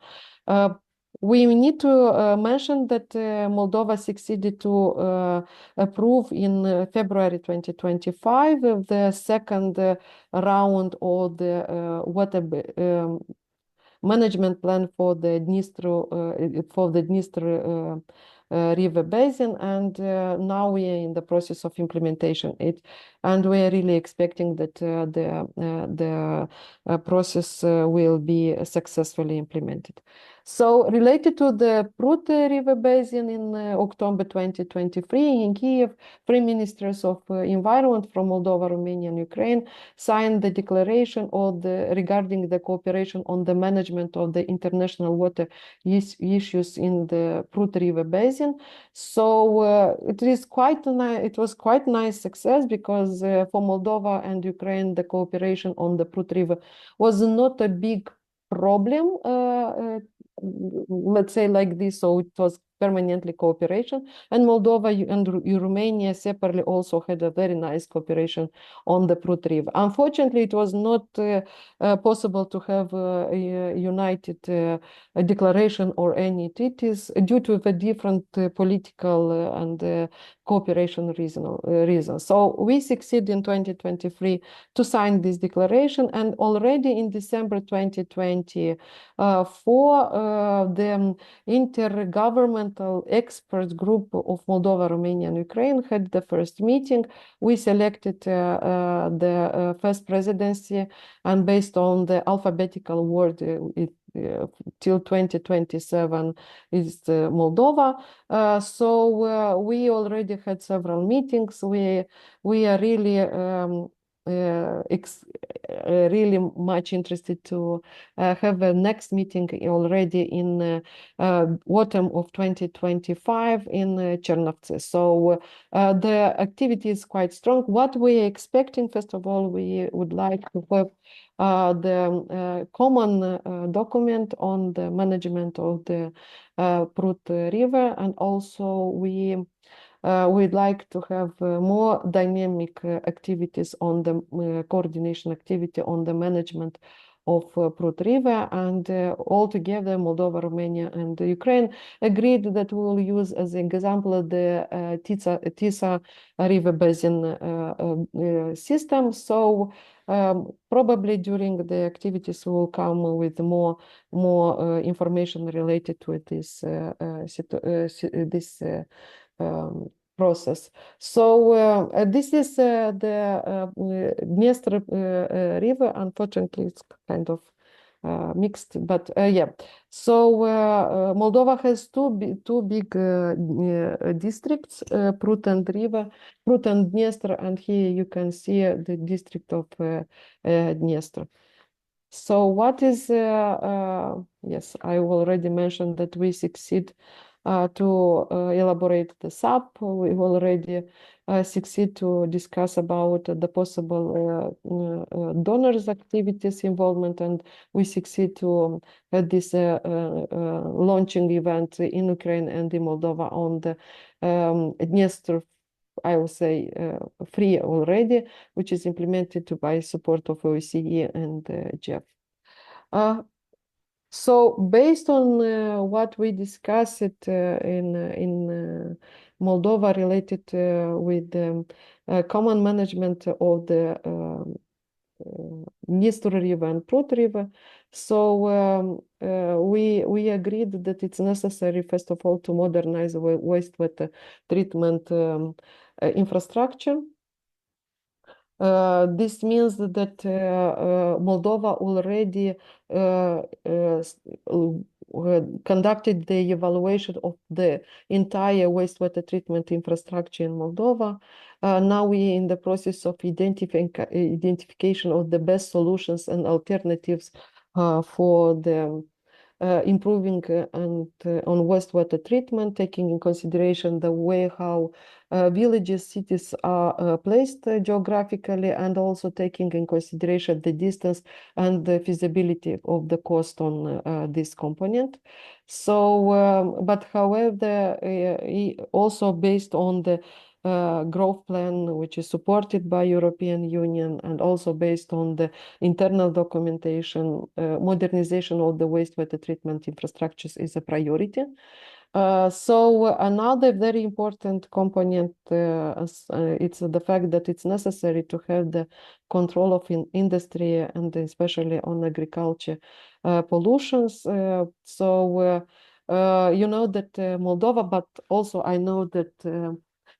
We need to mention that Moldova succeeded to approve in February 2025 the second round of the water management plan for the Dniester river basin, and now we are in the process of implementation and we are really expecting that the process will be successfully implemented. So related to the Prut river basin, in October 2023 in Kiev, three ministers of environment from Moldova, Romania and Ukraine signed the declaration regarding the cooperation on the management of the international water issues in the Prut river basin. So it was quite nice success, because for Moldova and Ukraine the cooperation on the Prut river was not a big problem, let's say like this. So it was permanently cooperation, and Moldova and Romania separately also had a very nice cooperation on the Prut river. Unfortunately, it was not possible to have a united declaration or any treaties due to the different political and cooperation reasons. So we succeeded in 2023 to sign this declaration, and already in December 2024 the intergovernmental expert group of Moldova, Romania and Ukraine had the first meeting. We selected the first presidency, and based on the alphabetical order, till 2027 is Moldova. So we already had several meetings. We are really really much interested to have a next meeting already in autumn of 2025 in Chernovtsi. So the activity is quite strong. What we are expecting, first of all, we would like to have the common document on the management of the Prut river, and also we'd like to have more dynamic activities on the coordination activity on the management of Prut river, and altogether Moldova, Romania and Ukraine agreed that we will use as an example the Tisa river basin system. So probably during the activities we will come with more information related to this process. So this is the Dniester river. Unfortunately, it's kind of mixed, but yeah. So Moldova has two big districts, Prut and Dniester, and here you can see the district of Dniester. So what is, yes, I already mentioned that we succeed to elaborate the SAP. We already succeed to discuss about the possible donors activities involvement, and we succeed to have this launching event in Ukraine and in Moldova on the Dniester, I will say, free already, which is implemented by support of OECD and GEF. So based on what we discussed in Moldova related with the common management of the Dniester River and Prut River, so we agreed that it's necessary, first of all, to modernize the wastewater treatment infrastructure. This means that Moldova already conducted the evaluation of the entire wastewater treatment infrastructure in Moldova. Now we are in the process of identification of the best solutions and alternatives for the improving and on wastewater treatment, taking in consideration the way how villages, cities are placed geographically, and also taking in consideration the distance and the feasibility of the cost on this component. So, but however, also based on the growth plan, which is supported by European Union, and also based on the internal documentation, modernization of the wastewater treatment infrastructures is a priority. So another very important component it's the fact that it's necessary to have the control of industry and especially on agriculture pollutions. So you know that Moldova, but also I know that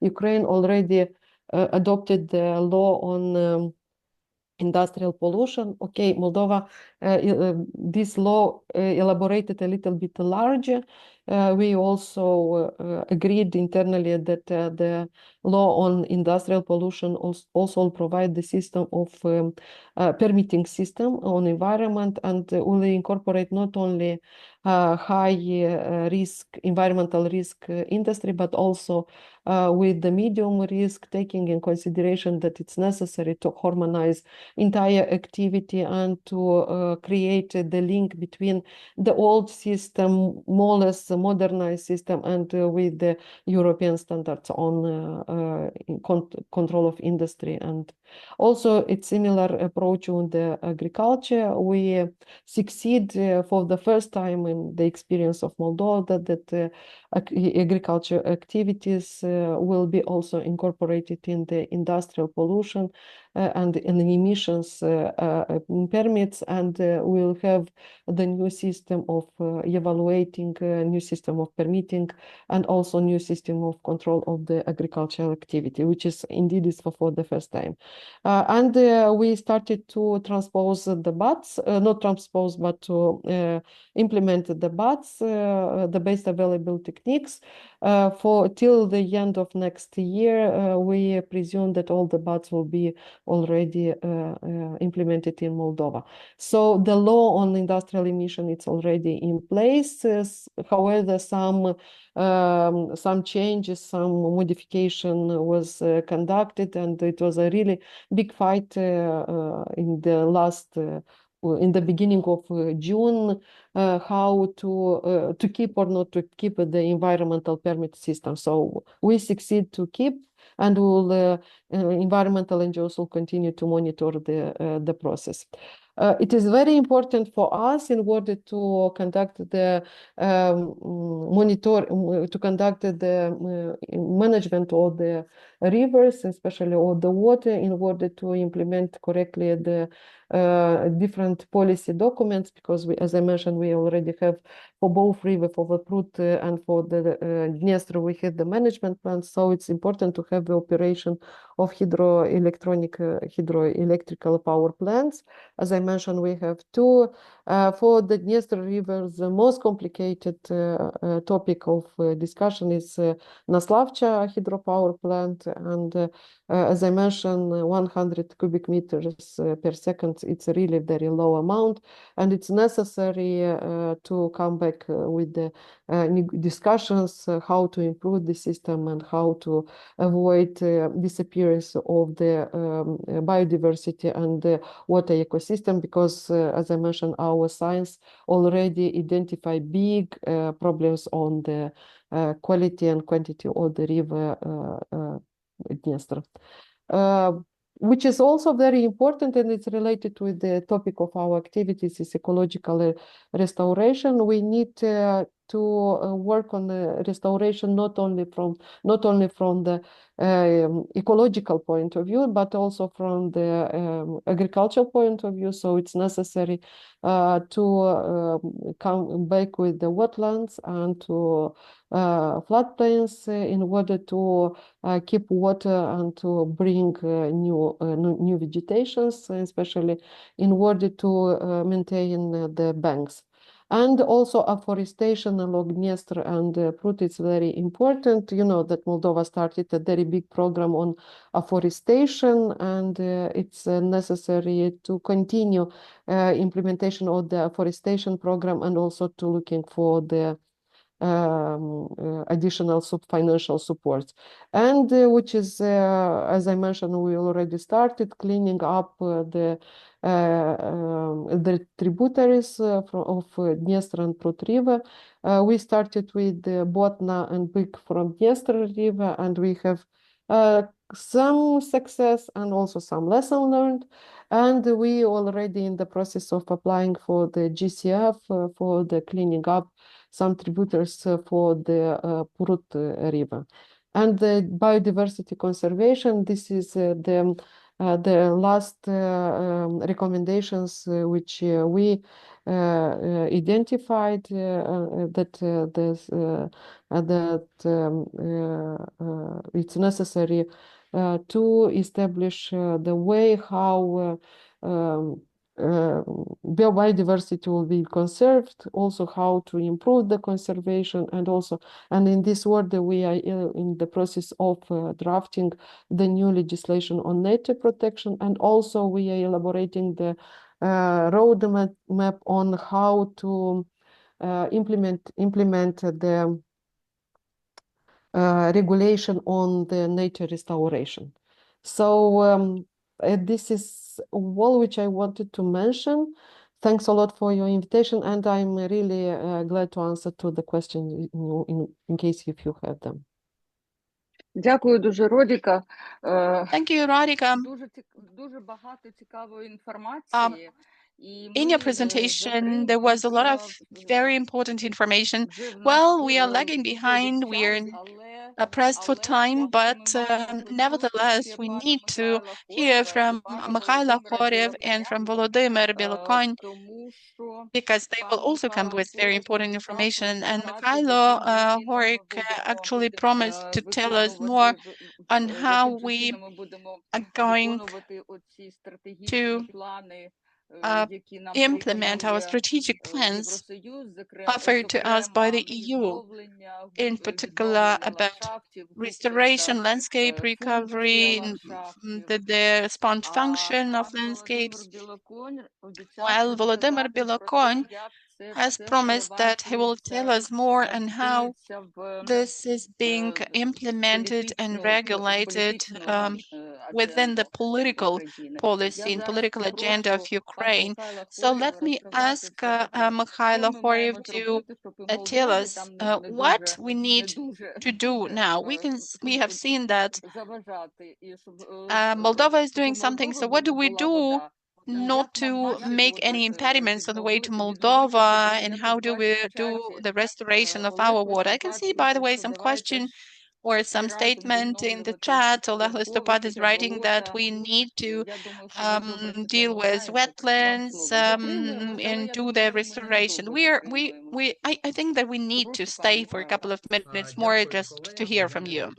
Ukraine already adopted the law on industrial pollution. Okay, Moldova, this law elaborated a little bit larger. We also agreed internally that the law on industrial pollution also provide the system of permitting system on environment, and will incorporate not only high risk, environmental risk industry, but also with the medium risk, taking in consideration that it's necessary to harmonize entire activity and to create the link between the old system, more or less modernized system, and with the European standards on control of industry. And also it's similar approach on the agriculture. We succeed for the first time in the experience of Moldova that agriculture activities will be also incorporated in the industrial pollution and in the emissions permits, and we'll have the new system of evaluating, new system of permitting, and also new system of control of the agricultural activity, which is indeed is for the first time. And we started to transpose the BATs, not transpose, but to implement the BATs, the best available techniques. For till the end of next year, we presume that all the BATs will be already implemented in Moldova. So the law on industrial emission, it's already in place. However, some changes, some modification was conducted, and it was a really big fight in the last in the beginning of June, how to keep or not to keep the environmental permit system. So we succeed to keep, and will environmental NGOs will continue to monitor the process. It is very important for us in order to conduct the management of the rivers, especially of the water, in order to implement correctly the different policy documents, because we, as I mentioned, we already have for both river, for the Prut and for the Dniester, we have the management plan. So it's important to have the operation of hydroelectrical power plants. As I mentioned, we have two. For the Dniester River, the most complicated topic of discussion is Naslavcha hydropower plant, and as I mentioned, 100 cubic meters per second, it's a really very low amount, and it's necessary to come back with the discussions how to improve the system and how to avoid disappearance of the biodiversity and the water ecosystem, because as I mentioned, our science already identified big problems on the quality and quantity of the river Dniester. Which is also very important, and it's related with the topic of our activities, is ecological restoration. We need to work on the restoration not only from the ecological point of view, but also from the agricultural point of view. So it's necessary to come back with the wetlands and to floodplains in order to keep water and to bring new vegetations, especially in order to maintain the banks. And also afforestation along Dniester and Prut is very important. You know that Moldova started a very big program on afforestation, and it's necessary to continue implementation of the afforestation program and also to looking for the additional financial supports. And which is, as I mentioned, we already started cleaning up the tributaries of Dniester and Prut River. We started with the Botna and Big from Dniester River, and we have some success and also some lesson learned. And we already in the process of applying for the GCF for the cleaning up some tributaries for the Prut River. And the biodiversity conservation, this is the last recommendations which we identified that it's necessary to establish the way how biodiversity will be conserved, also how to improve the conservation, and in this order we are in the process of drafting the new legislation on nature protection, and also we are elaborating the roadmap on how to implement the regulation on the nature restoration. So this is all which I wanted to mention. Thanks a lot for your invitation, and I'm really glad to answer to the questions in case if you have them.
Дякую дуже, Родіка.
Thank you, Radhika.
Дуже багато цікавої інформації.
In your presentation, there was a lot of very important information. Well, we are lagging behind. We are pressed for time, but nevertheless, we need to hear from Mikhailo Khorev and from Volodymyr Belokon, because they will also come with very important information. And Mikhailo Khorev actually promised to tell us more on how we are going to implement our strategic plans offered to us by the EU, in particular about restoration, landscape recovery, the sponge function of landscapes. While Volodymyr Belokon has promised that he will tell us more on how this is being implemented and regulated within the political policy and political agenda of Ukraine. So let me ask Mikhailo Khorev to tell us what we need to do now. We have seen that Moldova is doing something. So what do we do not to make any impediments on the way to Moldova, and how do we do the restoration of our water? I can see, by the way, some question or some statement in the chat. Oleg Listopad is writing that we need to deal with wetlands and do the restoration. I think that we need to stay for a couple of minutes more just to hear from you.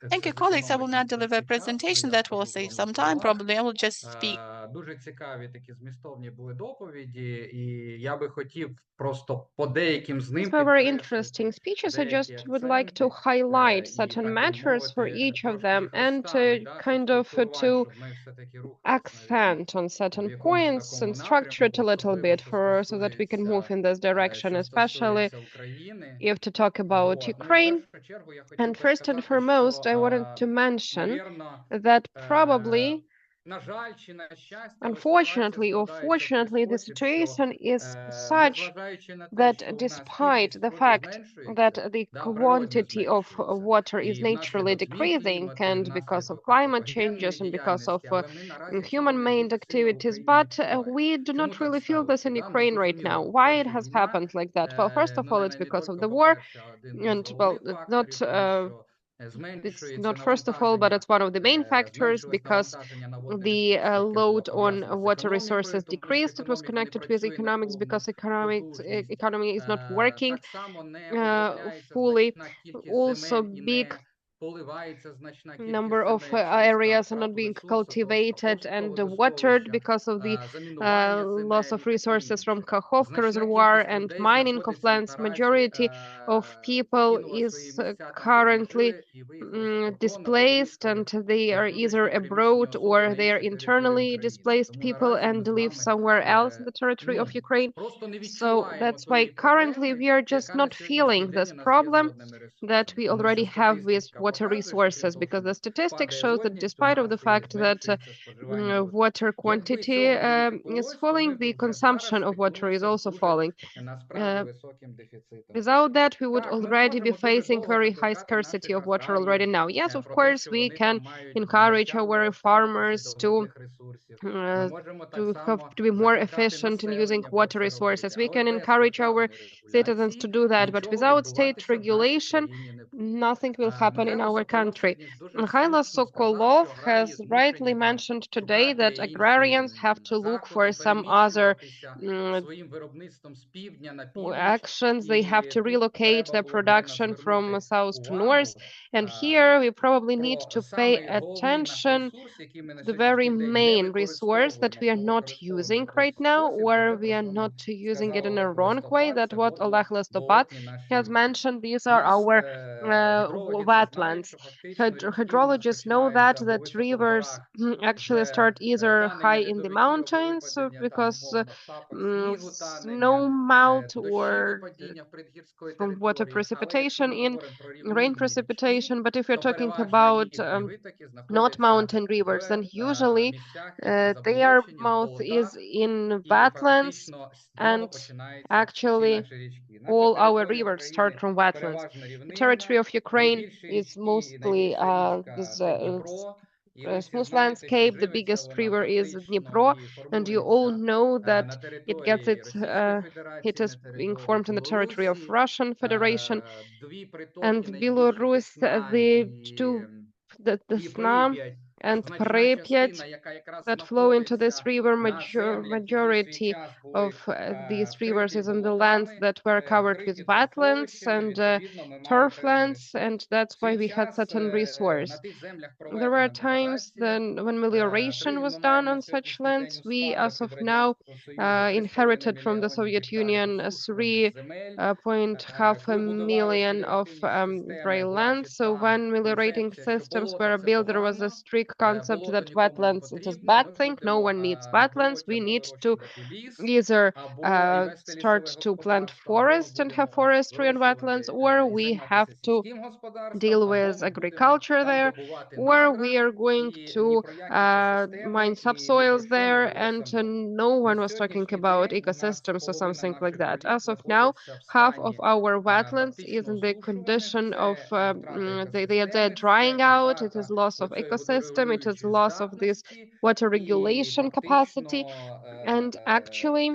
Thank you, colleagues. I will not deliver a presentation. That will save some time. Probably I will just speak.
Дуже цікаві такі змістовні були доповіді, і я би хотів просто по деяким з ним
These were very interesting speeches. I just would like to highlight certain matters for each of them and kind of to accent on certain points and structure it a little bit so that we can move in this direction, especially if to talk about Ukraine. And first and foremost, I wanted to mention that probably, unfortunately or fortunately, the situation is such that despite the fact that the quantity of water is naturally decreasing, and because of climate changes and because of human-made activities, but we do not really feel this in Ukraine right now. Why it has happened like that? Well, first of all, it's because of the war, and well, it's not first of all, but it's one of the main factors, because the load on water resources decreased. It was connected with economics, because economy is not working fully. Also, big number of areas are not being cultivated and watered because of the loss of resources from Kakhovka reservoir and mining of lands. Majority of people is currently displaced, and they are either abroad or they are internally displaced people and live somewhere else in the territory of Ukraine. So that's why currently we are just not feeling this problem that we already have with water resources, because the statistics show that despite of the fact that water quantity is falling, the consumption of water is also falling. Without that, we would already be facing very high scarcity of water already now. Yes, of course, we can encourage our farmers uh, to be more efficient in using water resources. We can encourage our citizens to do that, but without state regulation, nothing will happen in our country. Mikhailo Sokolov has rightly mentioned today that agrarians have to look for some other actions. They have to relocate their production from south to north. And here we probably need to pay attention to the very main resource that we are not using right now, or we are not using it in a wrong way. That what Oleg Listopat has mentioned. These are our wetlands. Hydrologists know that rivers actually start either high in the mountains because snow melt or from water precipitation in rain precipitation. But if you're talking about not mountain rivers, then usually their mouth is in wetlands, and actually all our rivers start from wetlands. The territory of Ukraine is mostly this smooth landscape. The biggest river is Dnipro, and you all know that it is being formed in the territory of Russian Federation and Belarus. The Sna and Pripyat that flow into this river, majority of these rivers is in the lands that were covered with wetlands and turflands, and that's why we had certain resource. There were times then when melioration was done on such lands. We, as of now, inherited from the Soviet Union 3.5 million of dry land. So when meliorating systems were built, there was a strict concept that wetlands, it is bad thing. No one needs wetlands. We need to either start to plant forest and have forestry and wetlands, or we have to deal with agriculture there, or we are going to mine subsoils there, and no one was talking about ecosystems or something like that. As of now, half of our wetlands is in the condition of they're drying out. It is loss of ecosystem, it is loss of this water regulation capacity, and actually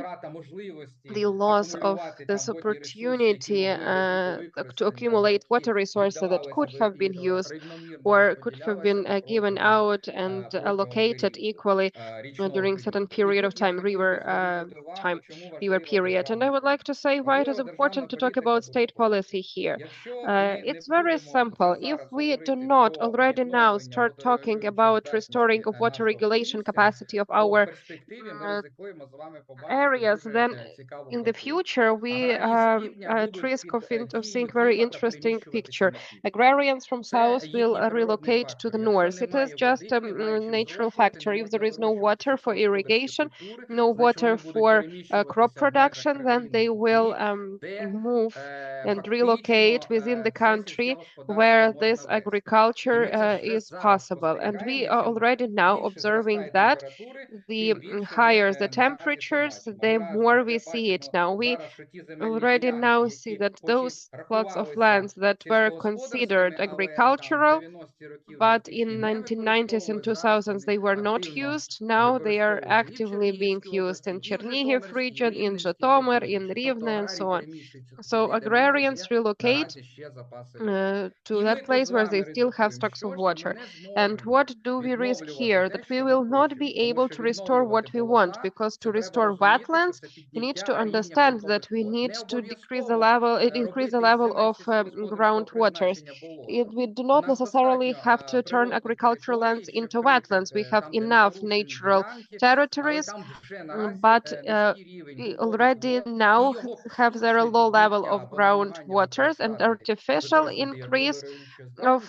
the loss of this opportunity to accumulate water resources that could have been used or could have been given out and allocated equally during certain period of time, river period. And I would like to say why it is important to talk about state policy here. It's very simple. If we do not already now start talking about restoring of water regulation capacity of our areas, then in the future we at risk of seeing very interesting picture. Agrarians from south will relocate to the north. It is just a natural factor. If there is no water for irrigation, no water for crop production, then they will move and relocate within the country where this agriculture is possible. And we are already now observing that the higher the temperatures, the more we see it now. We already now see that those plots of lands that were considered agricultural, but in 1990s and 2000s they were not used. Now they are actively being used in Chernihiv region, in Zhytomyr, in Rivne, and so on. So agrarians relocate to that place where they still have stocks of water. And what do we risk here? That we will not be able to restore what we want, because to restore wetlands, we need to understand that we need to increase the level of groundwaters. We do not necessarily have to turn agricultural lands into wetlands. We have enough natural territories, but we already now have there a low level of groundwaters, and artificial increase of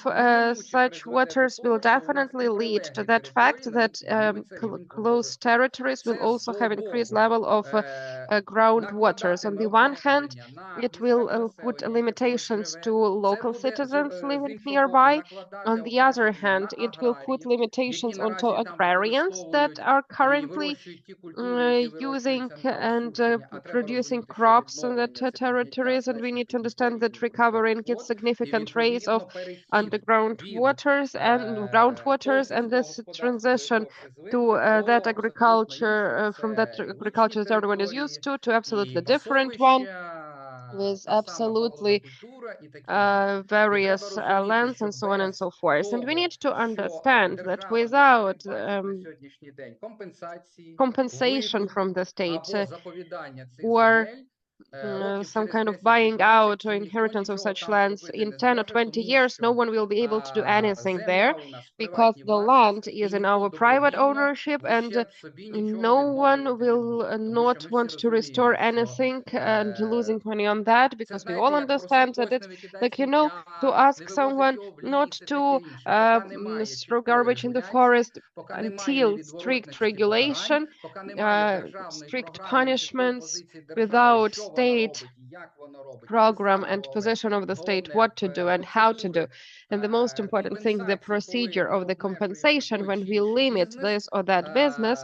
such waters will definitely lead to that fact that close territories will also have increased level of groundwaters. On the one hand, it will put limitations to local citizens living nearby. On the other hand, it will put limitations onto agrarians that are currently using and producing crops on the territories, and we need to understand that recovering its significant rates of underground waters and groundwaters, and this transition to that agriculture from that agriculture that everyone is used to absolutely different one with absolutely various lands and so on and so forth. And we need to understand that without compensation from the state or some kind of buying out or inheritance of such lands in 10 or 20 years, no one will be able to do anything there because the land is in our private ownership, and no one will not want to restore anything and losing money on that, because we all understand that it's like, to ask someone not to throw garbage in the forest until strict regulation, strict punishments without state program and position of the state what to do and how to do. And the most important thing, the procedure of the compensation when we limit this or that business,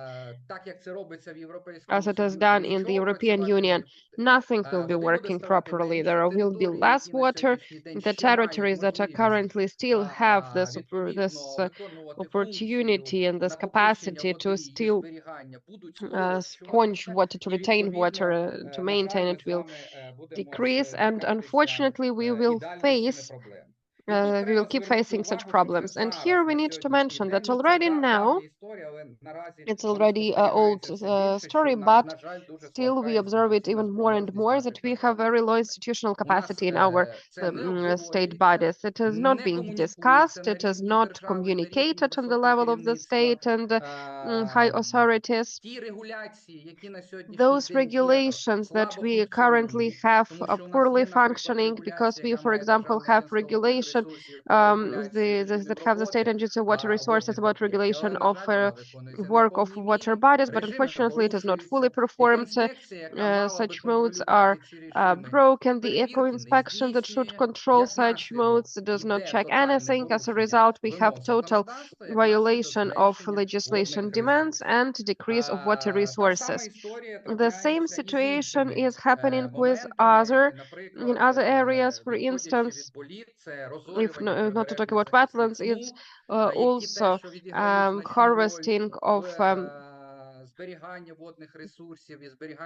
as it is done in the European Union, nothing will be working properly. There will be less water. The territories that are currently still have this opportunity and this capacity to still sponge water, to retain water, to maintain it, will decrease, and unfortunately we will keep facing such problems. And here we need to mention that already now, it's already an old story, but still we observe it even more and more, that we have very low institutional capacity in our state bodies. It is not being discussed, it is not communicated on the level of the state and high authorities. Those regulations that we currently have are poorly functioning because we, for example, have regulation that have the state agency of water resources about regulation of work of water bodies, but unfortunately it is not fully performed. Such modes are broken. The eco inspection that should control such modes does not check anything. As a result, we have total violation of legislation demands and decrease of water resources. The same situation is happening with in other areas. For instance, if not to talk about wetlands, it's also harvesting of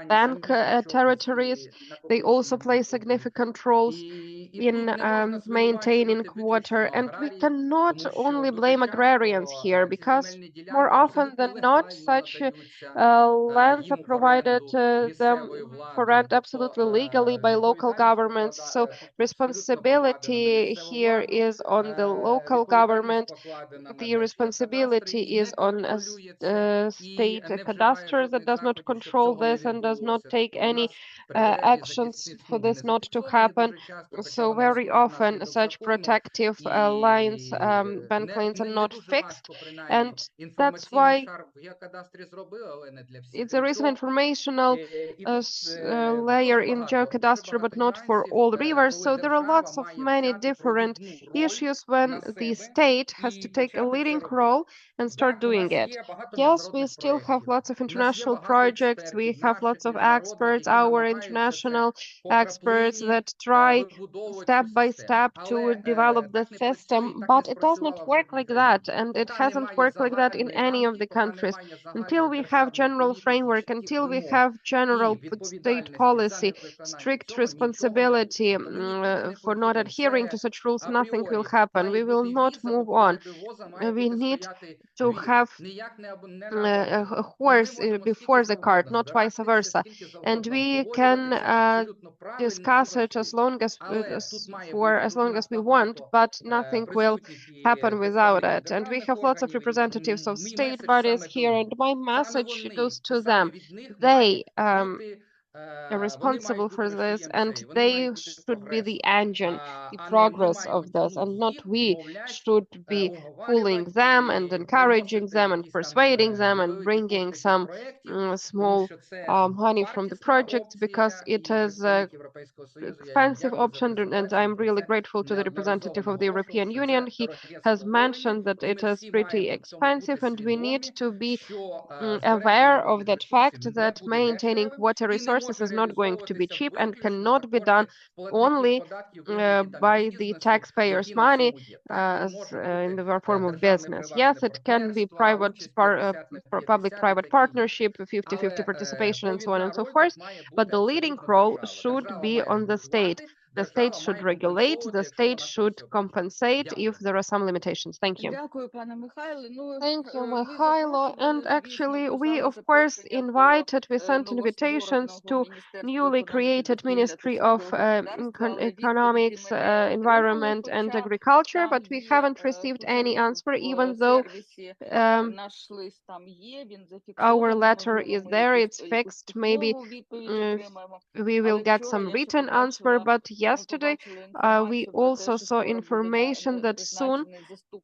bank territories. They also play significant roles in maintaining water. And we cannot only blame agrarians here, because more often than not, such lands are provided them for rent absolutely legally by local governments. So responsibility here is on the local government. The responsibility is on a state cadastre that does not control this and does not take any actions for this not to happen. So very often such protective lines, bank lines, are not fixed, and that's why there is an informational layer in geocadastre, but not for all rivers. So there are lots of many different issues when the state has to take a leading role and start doing it. Yes, we still have lots of international projects. We have lots of experts, our international experts that try step by step to develop the system, but it does not work like that, and it hasn't worked like that in any of the countries. Until we have general framework, until we have general state policy, strict responsibility for not adhering to such rules, nothing will happen. We will not move on. We need to have a horse before the cart, not vice versa. And we can discuss it as long as we want, but nothing will happen without it. And we have lots of representatives of state bodies here, and my message goes to them. They are responsible for this, and they should be the engine, the progress of this, and not we should be pulling them and encouraging them and persuading them and bringing some small money from the project, because it is a expensive option, and I'm really grateful to the representative of the European Union. He has mentioned that it is pretty expensive, and we need to be aware of that fact, that maintaining water resources is not going to be cheap and cannot be done only by the taxpayers' money in the form of business. Yes, it can be public-private partnership, 50-50 participation, and so on and so forth, but the leading role should be on the state. The state should regulate, the state should compensate if there are some limitations. Thank you. Thank you, Mikhailo. And actually, we, of course, we sent invitations to newly created Ministry of Economics, Environment and Agriculture, but we haven't received any answer, even though our letter is there, it's fixed. Maybe we will get some written answer, but yesterday we also saw information that soon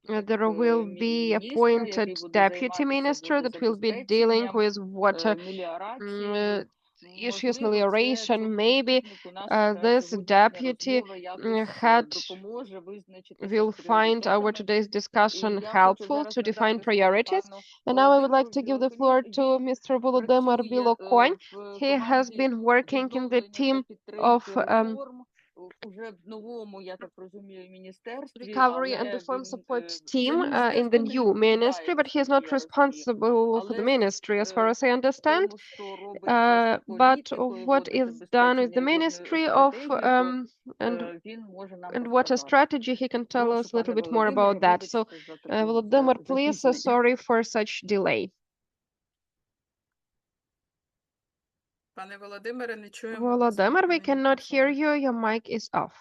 there will be appointed deputy minister that will be dealing with water issues, melioration. Maybe this deputy head will find our today's discussion helpful to define priorities. And now I would like to give the floor to Mr. Volodymyr Bilokony. He has been working in the team of recovery and reform support team in the new ministry, but he is not responsible for the ministry as far as I understand. But what is done with the Ministry of and what a strategy, he can tell us a little bit more about that. So, Volodymyr, please, sorry for such delay. Volodymyr, we cannot hear you. Your mic is off.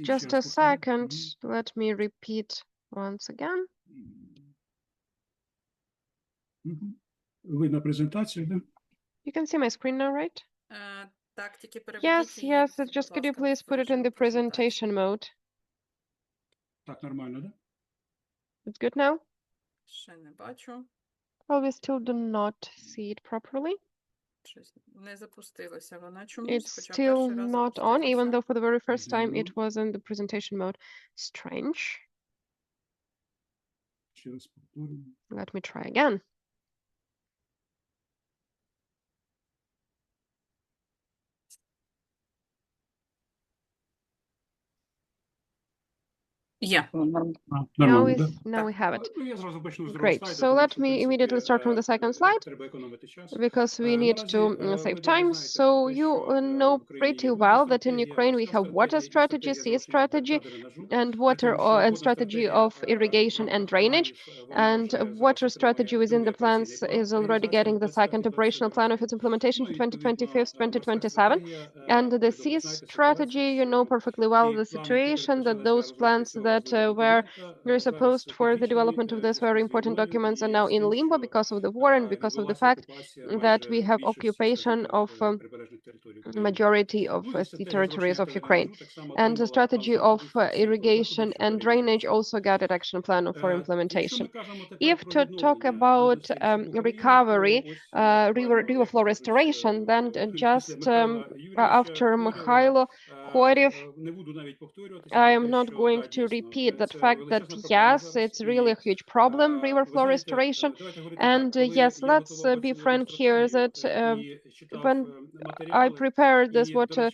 Just a second. Let me repeat once again. You can see my screen now, right? Yes, yes. Just could you please put it in the presentation mode? It's good now? Well, we still do not see it properly. It's still not on, even though for the very first time it was in the presentation mode. Strange. Let me try again.
Yeah.
Now we have it. Great. So let me immediately start from the second slide, because we need to save time. So you know pretty well that in Ukraine we have water strategy, sea strategy, and and strategy of irrigation and drainage. And water strategy within the plans is already getting the second operational plan of its implementation for 2025-2027. And the sea strategy, you know perfectly well the situation that those plans that were supposed for the development of these very important documents are now in limbo because of the war and because of the fact that we have occupation of majority of the territories of Ukraine. And the strategy of irrigation and drainage also got an action plan for implementation. If to talk about recovery, river flow restoration, then just after Mikhailo, Khoriev, I am not going to repeat that fact that yes, it's really a huge problem, river flow restoration. And yes, let's be frank here that when I prepared this water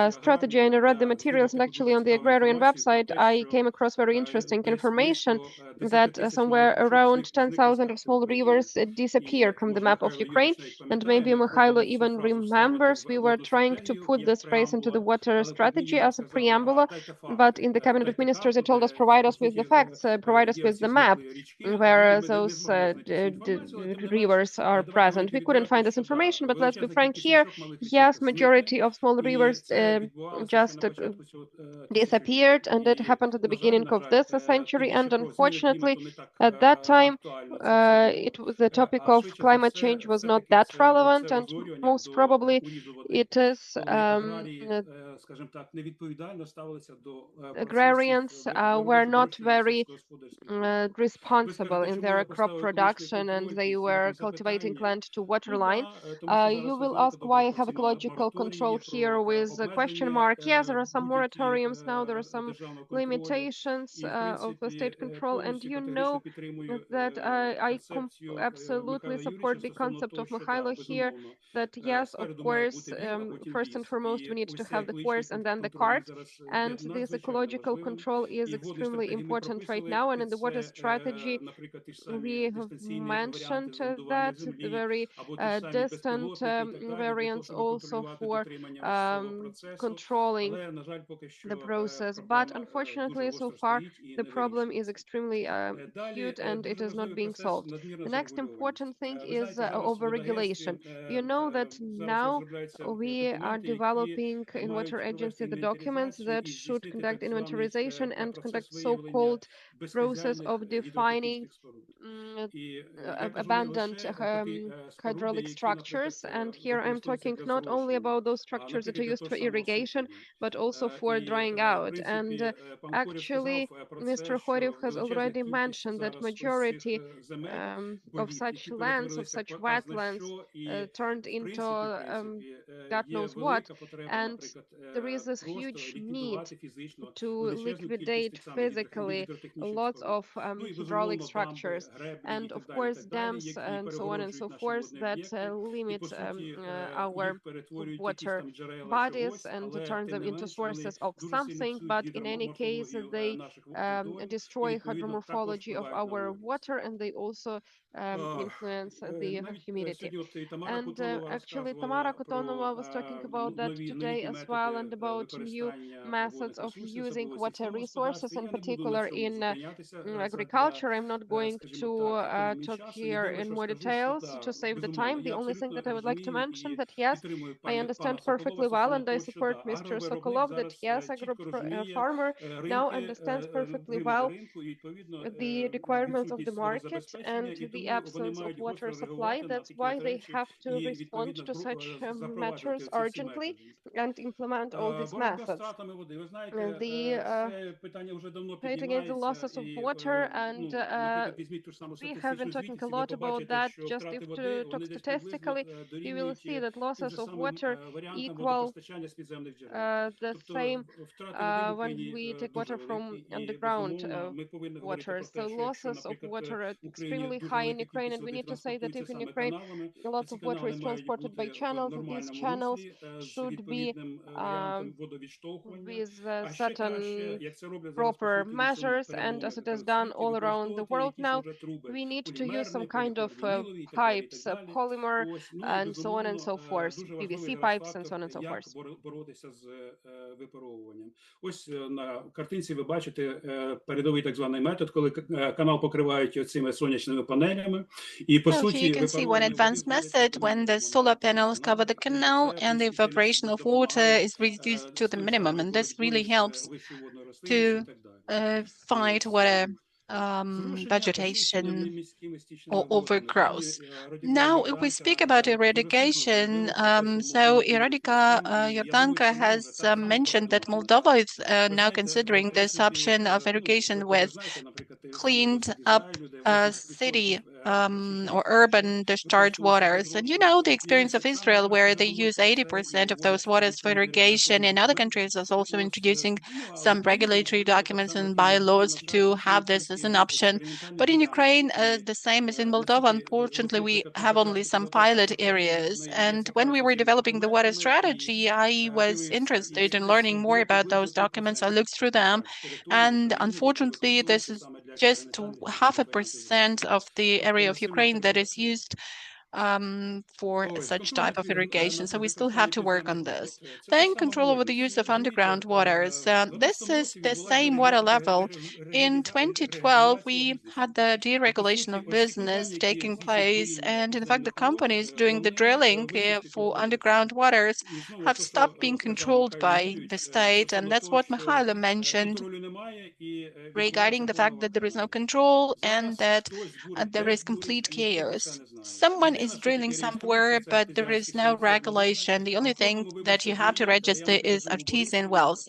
strategy and I read the materials, and actually on the agrarian website, I came across very interesting information that somewhere around 10,000 of small rivers disappeared from the map of Ukraine. And maybe Mikhailo even remembers we were trying to put this phrase into the water strategy as a preamble, but in the Cabinet of Ministers, they told us provide us with the facts, provide us with the map where those rivers are present. We couldn't find this information, but let's be frank here. Yes, majority of small rivers just disappeared, and it happened at the beginning of this century. And unfortunately, at that time, the topic of climate change was not that relevant, and most probably it is agrarians were not very responsible in their crop production, and they were cultivating land to waterline. You will ask why I have ecological control here with a question mark. Yes, there are some moratoriums now, there are some limitations of the state control, and you know that I absolutely support the concept of Mikhailo here, that yes, of course, first and foremost, we need to have the horse and then the cart, and this ecological control is extremely important right now. And in the water strategy, we have mentioned that the very distant variants also for controlling the process. But unfortunately, so far, the problem is extremely acute and it is not being solved. The next important thing is overregulation. You know that now we are developing in Water Agency the documents that should conduct inventarization and conduct so-called process of defining abandoned hydraulic structures. And here I'm talking not only about those structures that are used for irrigation, but also for drying out. And actually, Mr. Khoriev has already mentioned that majority of such lands, of such wetlands, turned into God knows what. And there is this huge need to liquidate physically lots of hydraulic structures, and of course dams and so on and so forth that limit our water bodies and turn them into sources of something, but in any case they destroy hydromorphology of our water, and they also influence the humidity. And actually Tamara Kotonova was talking about that today as well, and about new methods of using water resources, in particular in agriculture. I'm not going to talk here in more details to save the time. The only thing that I would like to mention that yes, I understand perfectly well, and I support Mr. Sokolov that yes, farmer now understands perfectly well the requirements of the market and the absence of water supply. That's why they have to respond to such matters urgently and implement all these methods. The fight against the losses of water, and we have been talking a lot about that. Just if to talk statistically, you will see that losses of water equal the same when we take water from underground water. So losses of water are extremely high in Ukraine, and we need to say that if in Ukraine lots of water is transported by channels, these channels should be with certain proper measures, and as it is done all around the world now, we need to use some kind of pipes, polymer, and so on and so forth, PVC pipes, and so on and so forth.
Боротися з випаровуванням. Ось на картинці ви бачите передовий так званий метод, коли канал покривають цими сонячними панелями. І по суті,
you can see one advanced method when the solar panels cover the canal and the evaporation of water is reduced to the minimum, and this really helps to fight water vegetation or overgrowth. Now, if we speak about eradication, so Eradika Yordanka has mentioned that Moldova is now considering this option of irrigation with cleaned up city or urban discharge waters. And you know the experience of Israel, where they use 80% of those waters for irrigation, and other countries are also introducing some regulatory documents and bylaws to have this as an option. But in Ukraine, the same as in Moldova, unfortunately, we have only some pilot areas. And when we were developing the water strategy, I was interested in learning more about those documents. I looked through them, and unfortunately, this is just 0.5% of the area of Ukraine that is used for such type of irrigation. So we still have to work on this. Then control over the use of underground waters. This is the same water level. In 2012, we had the deregulation of business taking place. And in fact, the companies doing the drilling for underground waters have stopped being controlled by the state. And that's what Mihailo mentioned regarding the fact that there is no control and that there is complete chaos. Someone is drilling somewhere, but there is no regulation. The only thing that you have to register is artesian wells.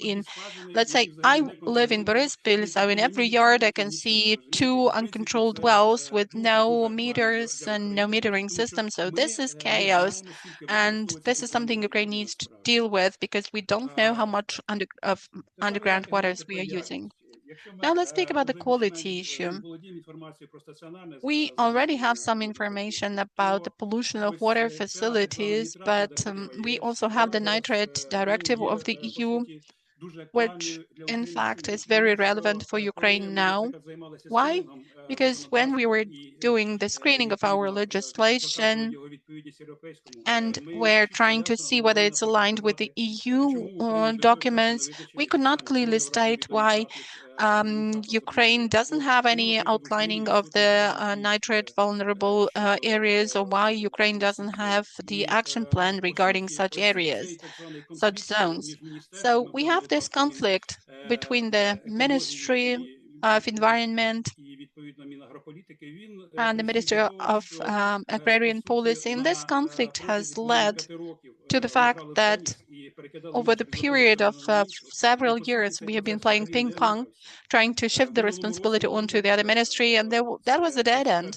Let's say, I live in Boryspil, so in every yard I can see 2 uncontrolled wells with no meters and no metering system. So this is chaos, and this is something Ukraine needs to deal with because we don't know how much of underground waters we are using. Now let's speak about the quality issue. We already have some information about the pollution of water facilities, but we also have the nitrate directive of the EU, which in fact is very relevant for Ukraine now. Why? Because when we were doing the screening of our legislation and we're trying to see whether it's aligned with the EU documents, we could not clearly state why Ukraine doesn't have any outlining of the nitrate vulnerable areas, or why Ukraine doesn't have the action plan regarding such areas, such zones. So we have this conflict between the Ministry of Environment and the Ministry of Agrarian Policy. And this conflict has led to the fact that over the period of several years, we have been playing ping pong, trying to shift the responsibility onto the other ministry, and that was a dead end.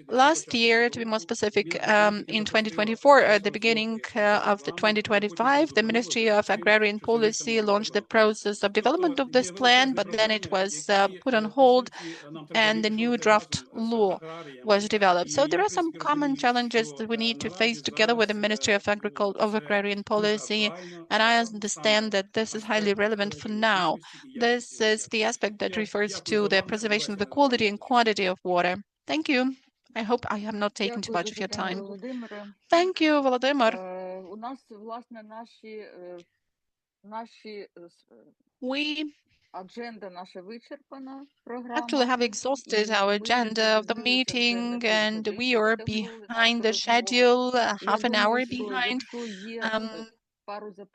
Last year, to be more specific, in 2024, at the beginning of the 2025, the Ministry of Agrarian Policy launched the process of development of this plan, but then it was put on hold, and the new draft law was developed. So there are some common challenges that we need to face together with the Ministry of Agrarian Policy, and I understand that this is highly relevant for now. This is the aspect that refers to the preservation of the quality and quantity of water. Thank you. I hope I have not taken too much of your time. Thank you, Volodymyr. We actually have exhausted our agenda of the meeting, and we are behind the schedule, half an hour behind.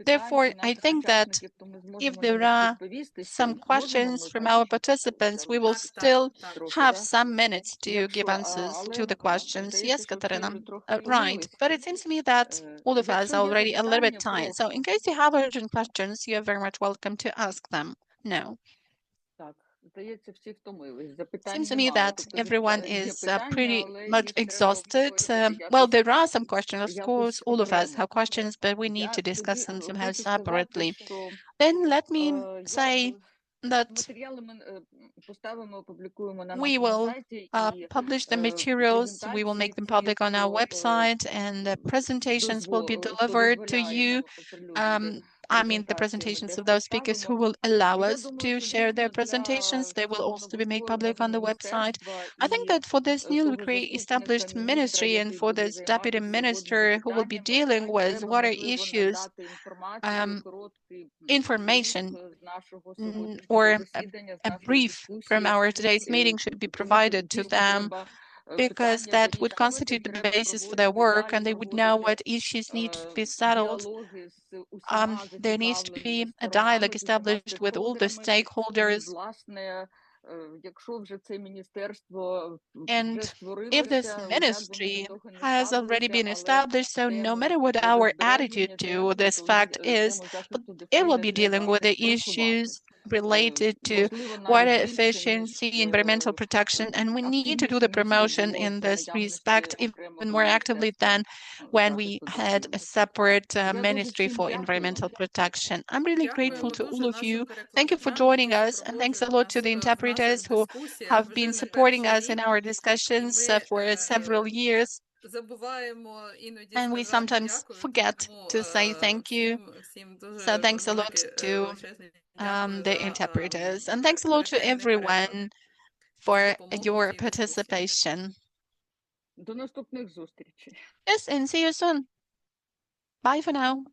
Therefore, I think that if there are some questions from our participants, we will still have some minutes to give answers to the questions. Yes, Katarina, right. But it seems to me that all of us are already a little bit tired. So in case you have urgent questions, you are very much welcome to ask them now. Seems to me that everyone is pretty much exhausted. Well, there are some questions, of course, all of us have questions, but we need to discuss them somehow separately. Then let me say that we will publish the materials, we will make them public on our website, and the presentations will be delivered to you. I mean, the presentations of those speakers who will allow us to share their presentations, they will also be made public on the website. I think that for this newly established ministry and for this deputy minister who will be dealing with water issues, information or a brief from our today's meeting should be provided to them, because that would constitute the basis for their work, and they would know what issues need to be settled. There needs to be a dialogue established with all the stakeholders. And if this ministry has already been established, so no matter what our attitude to this fact is, it will be dealing with the issues related to water efficiency, environmental protection, and we need to do the promotion in this respect even more actively than when we had a separate ministry for environmental protection. I'm really grateful to all of you. Thank you for joining us, and thanks a lot to the interpreters who have been supporting us in our discussions for several years. And we sometimes forget to say thank you. So thanks a lot to the interpreters. And thanks a lot to everyone for your participation.
До наступних зустрічей.
Yes, and see you soon. Bye for now.